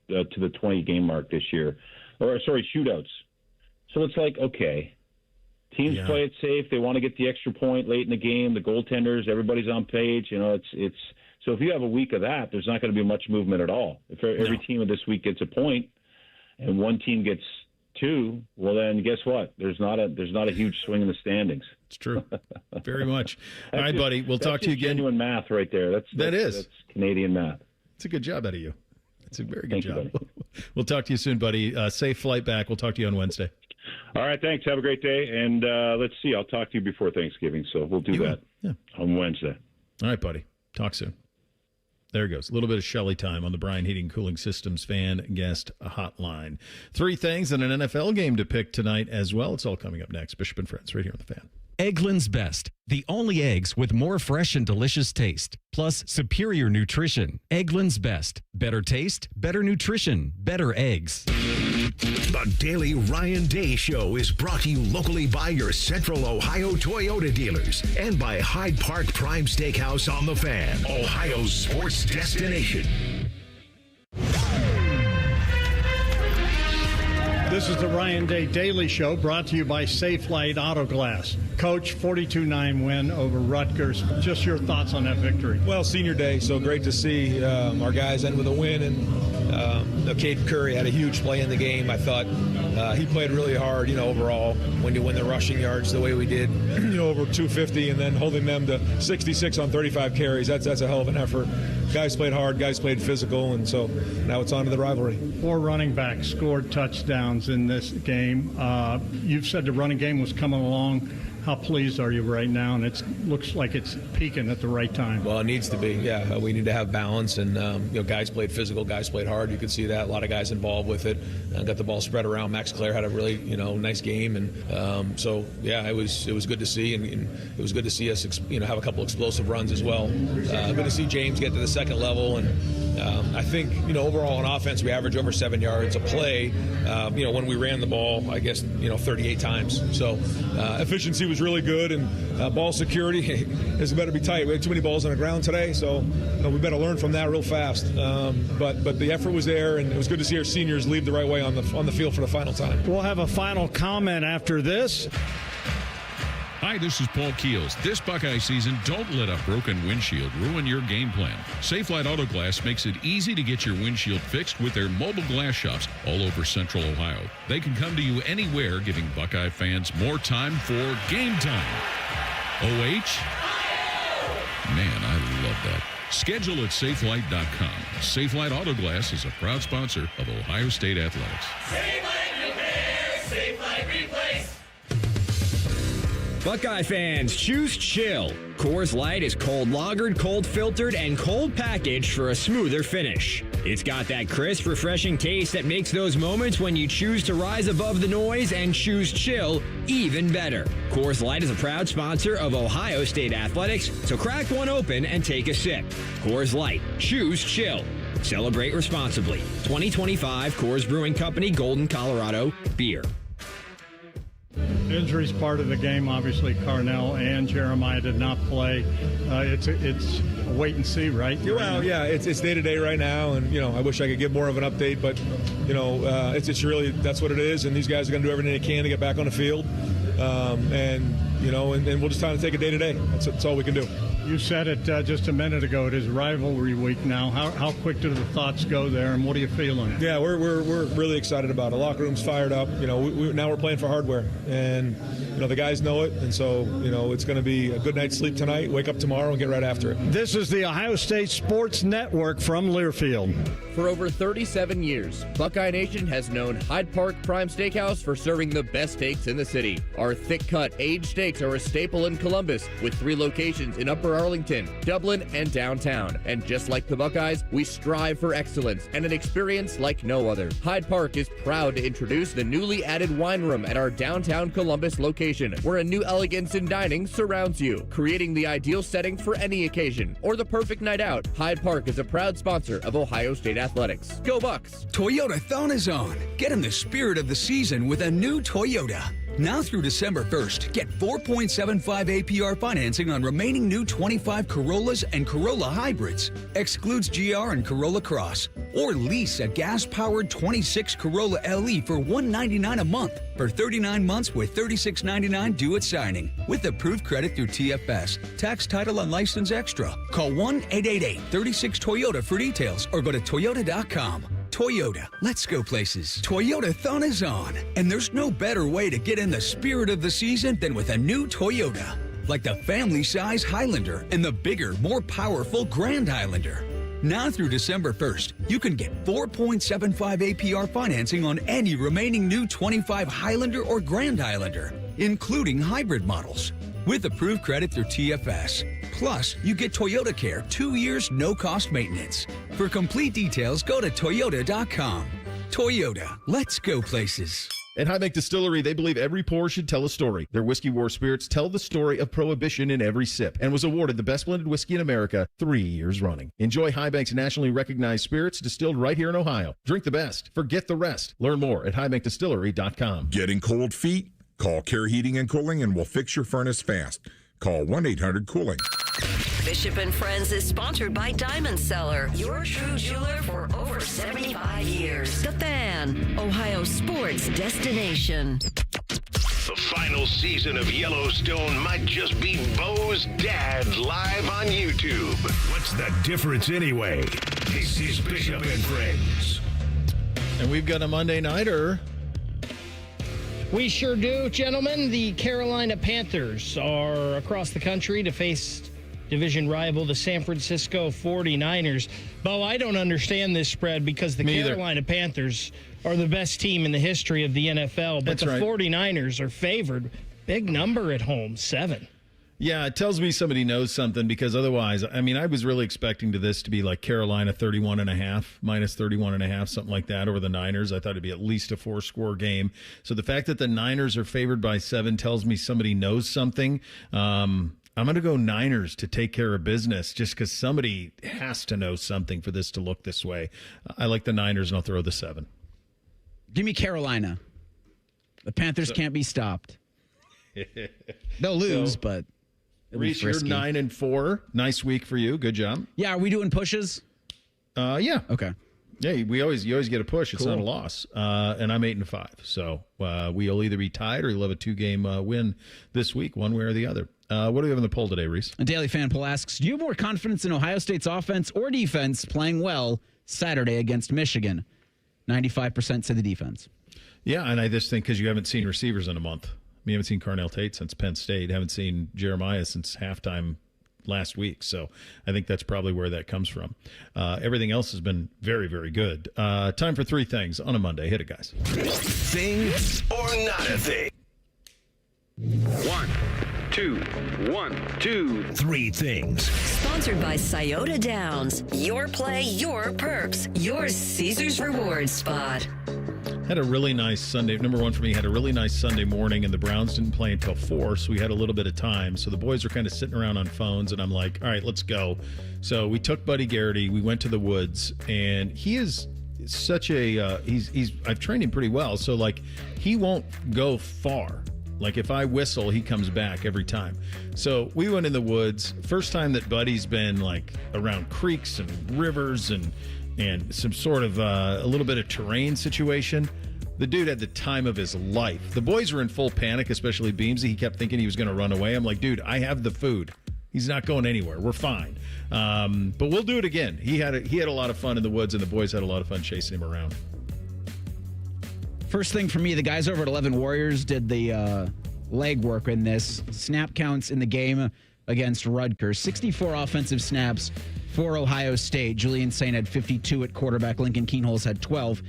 S24: to the 20-game mark this year. Shootouts. So it's like, okay, teams play it safe. They want to get the extra point late in the game. The goaltenders, everybody's on page. It's so if you have a week of that, there's not going to be much movement at all. If every team of this week gets a point and one team gets 2, well, then guess what? There's not a huge swing in the standings.
S3: It's true, very much. All right, buddy. We'll talk to you again.
S24: Genuine math right there. That's Canadian math.
S3: It's a good job out of you. It's a very good job. We'll talk to you soon, buddy. Safe flight back. We'll talk to you on Wednesday.
S24: All right, thanks. Have a great day. And let's see. I'll talk to you before Thanksgiving, so we'll do that on Wednesday.
S3: All right, buddy. Talk soon. There it goes. A little bit of Shelley time on the Bryan Heating Cooling Systems fan guest hotline. 3 things and an NFL game to pick tonight as well. It's all coming up next. Bishop and Friends right here on the Fan.
S7: Eggland's Best, the only eggs with more fresh and delicious taste, plus superior nutrition. Eggland's Best, better taste, better nutrition, better eggs.
S2: The Daily Ryan Day Show is brought to you locally by your Central Ohio Toyota dealers and by Hyde Park Prime Steakhouse on the Fan, Ohio's sports destination.
S11: This is the Ryan Day Daily Show, brought to you by Safe Light Auto Glass. Coach, 42-9 win over Rutgers. Just your thoughts on that victory.
S12: Well, senior day, so great to see our guys end with a win. And Cade Curry had a huge play in the game. I thought he played really hard, overall, when you win the rushing yards the way we did, over 250, and then holding them to 66 on 35 carries. That's a hell of an effort. Guys played hard, guys played physical, and so now it's on to the rivalry.
S11: 4 running backs scored touchdowns in this game. You've said the running game was coming along. How pleased are you right now? And it looks like it's peaking at the right time.
S12: Well, it needs to be. Yeah, we need to have balance. And guys played physical, guys played hard. You could see that. A lot of guys involved with it. Got the ball spread around. Max Clare had a really nice game. And it was good to see. And it was good to see us have a couple explosive runs as well. Good to see James get to the second level. And I think overall on offense we average over 7 yards a play. When we ran the ball, I guess 38 times. So efficiency was really good, and ball security has better be tight. We had too many balls on the ground today, so we better learn from that real fast. But the effort was there, and it was good to see our seniors lead the right way on the field for the final time.
S11: We'll have a final comment after this.
S13: Hi, this is Paul Keels. This Buckeye season, don't let a broken windshield ruin your game plan. Safelite Auto Glass makes it easy to get your windshield fixed with their mobile glass shops all over Central Ohio. They can come to you anywhere, giving Buckeye fans more time for game time. OH? Man, I love that. Schedule at safelight.com. Safelite Auto Glass is a proud sponsor of Ohio State Athletics.
S14: Safelite repair, Safelite replace.
S16: Buckeye fans, choose Chill. Coors Light is cold lagered, cold filtered, and cold packaged for a smoother finish. It's got that crisp, refreshing taste that makes those moments when you choose to rise above the noise and choose Chill even better. Coors Light is a proud sponsor of Ohio State Athletics, so crack one open and take a sip. Coors Light, choose Chill. Celebrate responsibly. 2025 Coors Brewing Company, Golden, Colorado. Beer.
S11: Injuries part of the game. Obviously, Carnell and Jeremiah did not play. It's a wait and see, right?
S12: Well, yeah, it's day to day right now, and I wish I could give more of an update, but it's really that's what it is, and these guys are going to do everything they can to get back on the field, and we'll just try to take it day to day. That's all we can do.
S11: You said it just a minute ago. It is rivalry week now. How quick do the thoughts go there, and what are you feeling?
S12: Yeah, we're really excited about it. The locker room's fired up. Now we're playing for hardware, and the guys know it, and so it's going to be a good night's sleep tonight. Wake up tomorrow and get right after it.
S11: This is the Ohio State Sports Network from Learfield.
S17: For over 37 years, Buckeye Nation has known Hyde Park Prime Steakhouse for serving the best steaks in the city. Our thick-cut, aged steaks are a staple in Columbus, with 3 locations in Upper Arlington, Dublin, and downtown. And just like the Buckeyes, we strive for excellence and an experience like no other. Hyde Park is proud to introduce the newly added wine room at our downtown Columbus location, where a new elegance in dining surrounds you, creating the ideal setting for any occasion or the perfect night out. Hyde Park is a proud sponsor of Ohio State Athletics. Go Bucks!
S25: Toyota-thon is on. Get in the spirit of the season with a new Toyota. Now through December 1st, get 4.75 APR financing on remaining new 25 Corollas and Corolla hybrids. Excludes GR and Corolla Cross. Or lease a gas-powered 26 Corolla LE for $199 a month for 39 months with $36.99 due at signing. With approved credit through TFS. Tax, title, and license extra. Call 1-888-36-TOYOTA for details or go to toyota.com. Toyota, let's go places. Toyota-thon is on, and there's no better way to get in the spirit of the season than with a new Toyota. Like the family-size Highlander and the bigger, more powerful Grand Highlander. Now through December 1st, you can get 4.75 APR financing on any remaining new 25 Highlander or Grand Highlander, including hybrid models. With approved credit through TFS. Plus, you get Toyota Care 2 years, no-cost maintenance. For complete details, go to toyota.com. Toyota, let's go places.
S3: At High Bank Distillery, they believe every pour should tell a story. Their Whiskey War spirits tell the story of Prohibition in every sip and was awarded the best blended whiskey in America 3 years running. Enjoy High Bank's nationally recognized spirits distilled right here in Ohio. Drink the best. Forget the rest. Learn more at highbankdistillery.com.
S26: Getting cold feet? Call Care Heating and Cooling and we'll fix your furnace fast. Call 1-800-COOLING.
S6: Bishop and Friends is sponsored by Diamond Seller, your true jeweler for over 75 years. The Fan. Fan, Ohio sports destination.
S2: The final season of Yellowstone might just be Bo's dad live on YouTube. What's the difference anyway? This is Bishop and Friends.
S3: And we've got a Monday Nighter.
S1: We sure do, gentlemen. The Carolina Panthers are across the country to face division rival, the San Francisco 49ers. Bo, I don't understand this spread because the Carolina Panthers are the best team in the history of the NFL, but the 49ers are favored. Big number at home, 7.
S3: Yeah, it tells me somebody knows something because otherwise, I mean, I was really expecting this to be like Carolina 31.5, minus 31.5, something like that over the Niners. I thought it'd be at least a 4-score game. So the fact that the Niners are favored by 7 tells me somebody knows something. I'm going to go Niners to take care of business just because somebody has to know something for this to look this way. I like the Niners, and I'll throw the 7.
S4: Give me Carolina. The Panthers can't be stopped. They'll lose, but
S3: Reese, you're 9-4. Nice week for you. Good job.
S4: Yeah, are we doing pushes?
S3: Yeah.
S4: Okay.
S3: Yeah, you always get a push. It's
S4: Cool.
S3: not a loss. And I'm 8-5. So we'll either be tied or you'll have a 2-game win this week, one way or the other. What do we have in the poll today, Reese?
S4: A Daily Fan poll asks, do you have more confidence in Ohio State's offense or defense playing well Saturday against Michigan? 95% say the defense.
S3: Yeah, and I just think because you haven't seen receivers in a month. You haven't seen Carnell Tate since Penn State. Haven't seen Jeremiah since halftime last week. So I think that's probably where that comes from. Everything else has been very, very good. Time for 3 things on a Monday. Hit it, guys.
S2: Thing or not a thing? 1, 2, 1, 2, 3 things.
S6: Sponsored by Scioto Downs. Your play, your perks, your Caesars Rewards spot.
S3: Had a really nice Sunday. Number one for me, had a really nice Sunday morning, and the Browns didn't play until 4, so we had a little bit of time. So the boys were kind of sitting around on phones, and I'm like, all right, let's go. So we took Buddy Garrett. We went to the woods, and he is such a I've trained him pretty well, so like he won't go far. Like if I whistle, he comes back every time. So we went in the woods. First time that Buddy's been like around creeks and rivers and some sort of a little bit of terrain situation. The dude had the time of his life. The boys were in full panic, especially Beamsy. He kept thinking he was going to run away. I'm like, dude, I have the food. He's not going anywhere. We're fine. But we'll do it again. He had a lot of fun in the woods, and the boys had a lot of fun chasing him around.
S4: First thing for me, the guys over at 11 Warriors did the leg work in this. Snap counts in the game against Rutgers. 64 offensive snaps for Ohio State. Julian Saint had 52 at quarterback. Lincoln Keenholz had 12.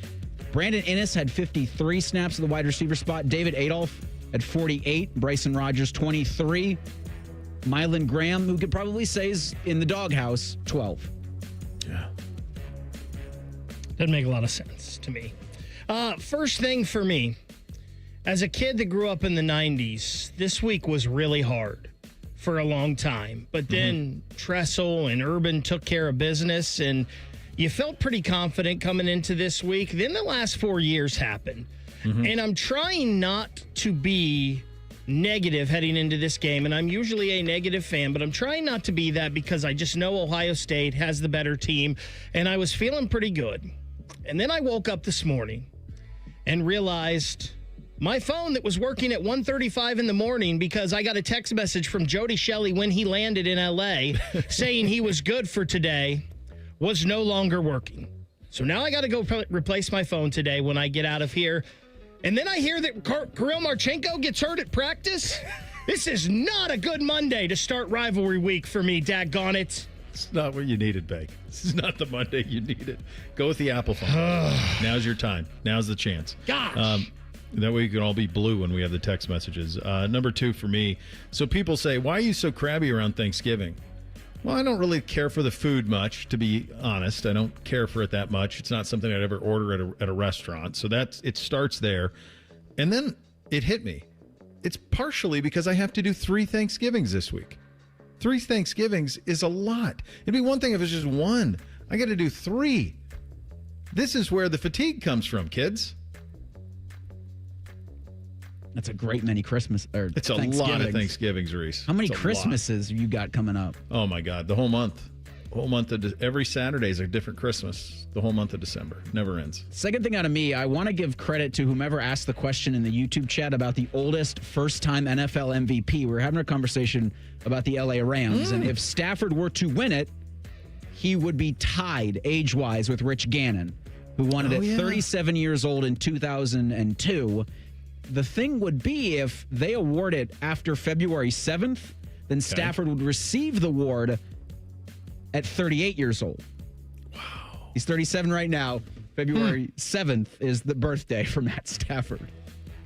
S4: Brandon Innes had 53 snaps at the wide receiver spot. David Adolph had 48. Bryson Rogers, 23. Mylan Graham, who could probably say is in the doghouse, 12.
S3: Yeah.
S1: Doesn't make a lot of sense to me. First thing for me, as a kid that grew up in the 90s, this week was really hard for a long time. But then Tressel and Urban took care of business, and you felt pretty confident coming into this week. Then the last 4 years happened. And I'm trying not to be negative heading into this game, and I'm usually a negative fan, but I'm trying not to be that because I just know Ohio State has the better team, and I was feeling pretty good. And then I woke up this morning and realized my phone that was working at 1:35 in the morning because I got a text message from Jody Shelley when he landed in L.A. saying he was good for today was no longer working. So now I got to go replace my phone today when I get out of here. And then I hear that Kirill Marchenko gets hurt at practice. This is not a good Monday to start rivalry week for me, daggone it.
S3: It's not what you needed, Bake. This is not the Monday you needed. Go with the Apple phone. Now's your time. Now's the chance.
S1: Gosh.
S3: That way you can all be blue when we have the text messages. Number 2 for me. So people say, why are you so crabby around Thanksgiving? Well, I don't really care for the food much, to be honest. I don't care for it that much. It's not something I'd ever order at a restaurant. So it starts there. And then it hit me. It's partially because I have to do 3 Thanksgivings this week. 3 Thanksgivings is a lot. It'd be one thing if it's just 1. I got to do 3. This is where the fatigue comes from, kids.
S4: That's a great many Christmas.
S3: It's a lot of Thanksgivings, Reese.
S4: How many Christmases you got coming up?
S3: Oh, my God. The whole month. Whole month of every Saturday is a different Christmas. The whole month of December never ends.
S4: Second thing out of me, I want to give credit to whomever asked the question in the YouTube chat about the oldest first-time NFL MVP. We're having a conversation about the LA Rams, and if Stafford were to win it, he would be tied age-wise with Rich Gannon, who won it at 37 years old in 2002. The thing would be if they award it after February 7th, then Stafford would receive the award at 38 years old. Wow. He's 37 right now. February 7th is the birthday for Matt Stafford.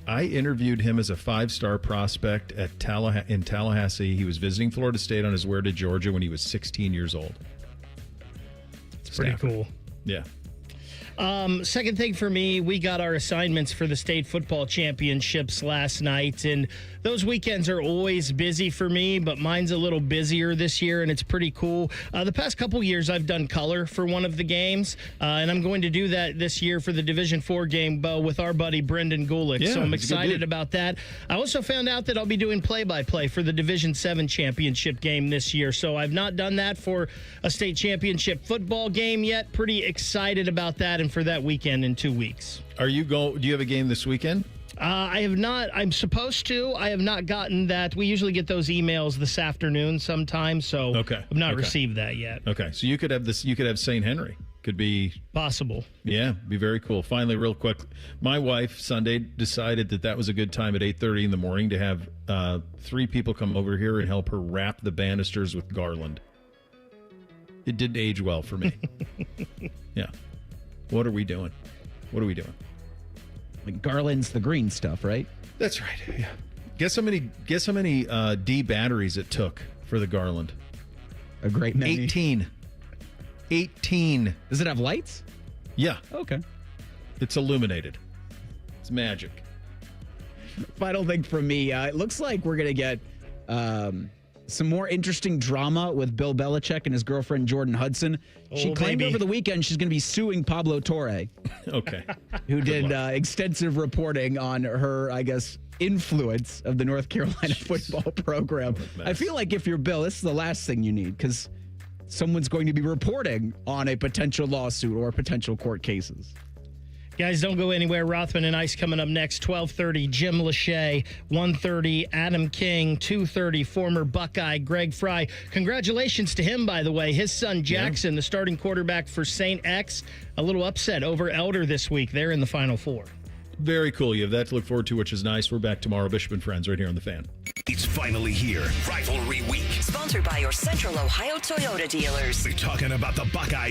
S3: I interviewed him as a 5-star prospect at in Tallahassee. He was visiting Florida State on his way to Georgia when he was 16 years old.
S1: It's pretty cool.
S3: Yeah.
S1: Second thing for me, we got our assignments for the state football championships last night, and those weekends are always busy for me, but mine's a little busier this year, and it's pretty cool. The past couple years, I've done color for one of the games, and I'm going to do that this year for the Division IV game with our buddy Brendan Gulick, so I'm excited about that. I also found out that I'll be doing play-by-play for the Division VII championship game this year, so I've not done that for a state championship football game yet. Pretty excited about that, and for that weekend in 2 weeks.
S3: Do you have a game this weekend?
S1: I have not. I'm supposed to. I have not gotten that. We usually get those emails this afternoon sometimes, so I've not received that yet.
S3: Okay, so you could have this. You could have St. Henry. Could be
S1: possible.
S3: Yeah, be very cool. Finally, real quick, my wife Sunday decided that was a good time at 8:30 in the morning to have 3 people come over here and help her wrap the banisters with garland. It didn't age well for me. Yeah. What are we doing?
S4: Like garland's the green stuff, right?
S3: That's right. Yeah. Guess how many D batteries it took for the garland?
S4: A great many.
S3: 18.
S4: Does it have lights?
S3: Yeah.
S4: Okay.
S3: It's illuminated. It's magic.
S4: Final thing from me. It looks like we're going to get some more interesting drama with Bill Belichick and his girlfriend Jordan Hudson. She claimed over the weekend she's going to be suing Pablo Torre.
S3: Okay.
S4: Who did extensive reporting on her, I guess, influence of the North Carolina football program. I feel like if you're Bill, this is the last thing you need because someone's going to be reporting on a potential lawsuit or potential court cases.
S1: Guys, don't go anywhere. Rothman and Ice coming up next. 12:30, Jim Lachey. 1:30, Adam King. 2:30, former Buckeye Greg Fry. Congratulations to him, by the way. His son Jackson, the starting quarterback for St. X, a little upset over Elder this week. They're in the Final Four.
S3: Very cool. You have that to look forward to, which is nice. We're back tomorrow. Bishop and Friends right here on The Fan.
S2: It's finally here. Rivalry Week.
S6: Sponsored by your Central Ohio Toyota dealers.
S2: We're talking about the Buckeyes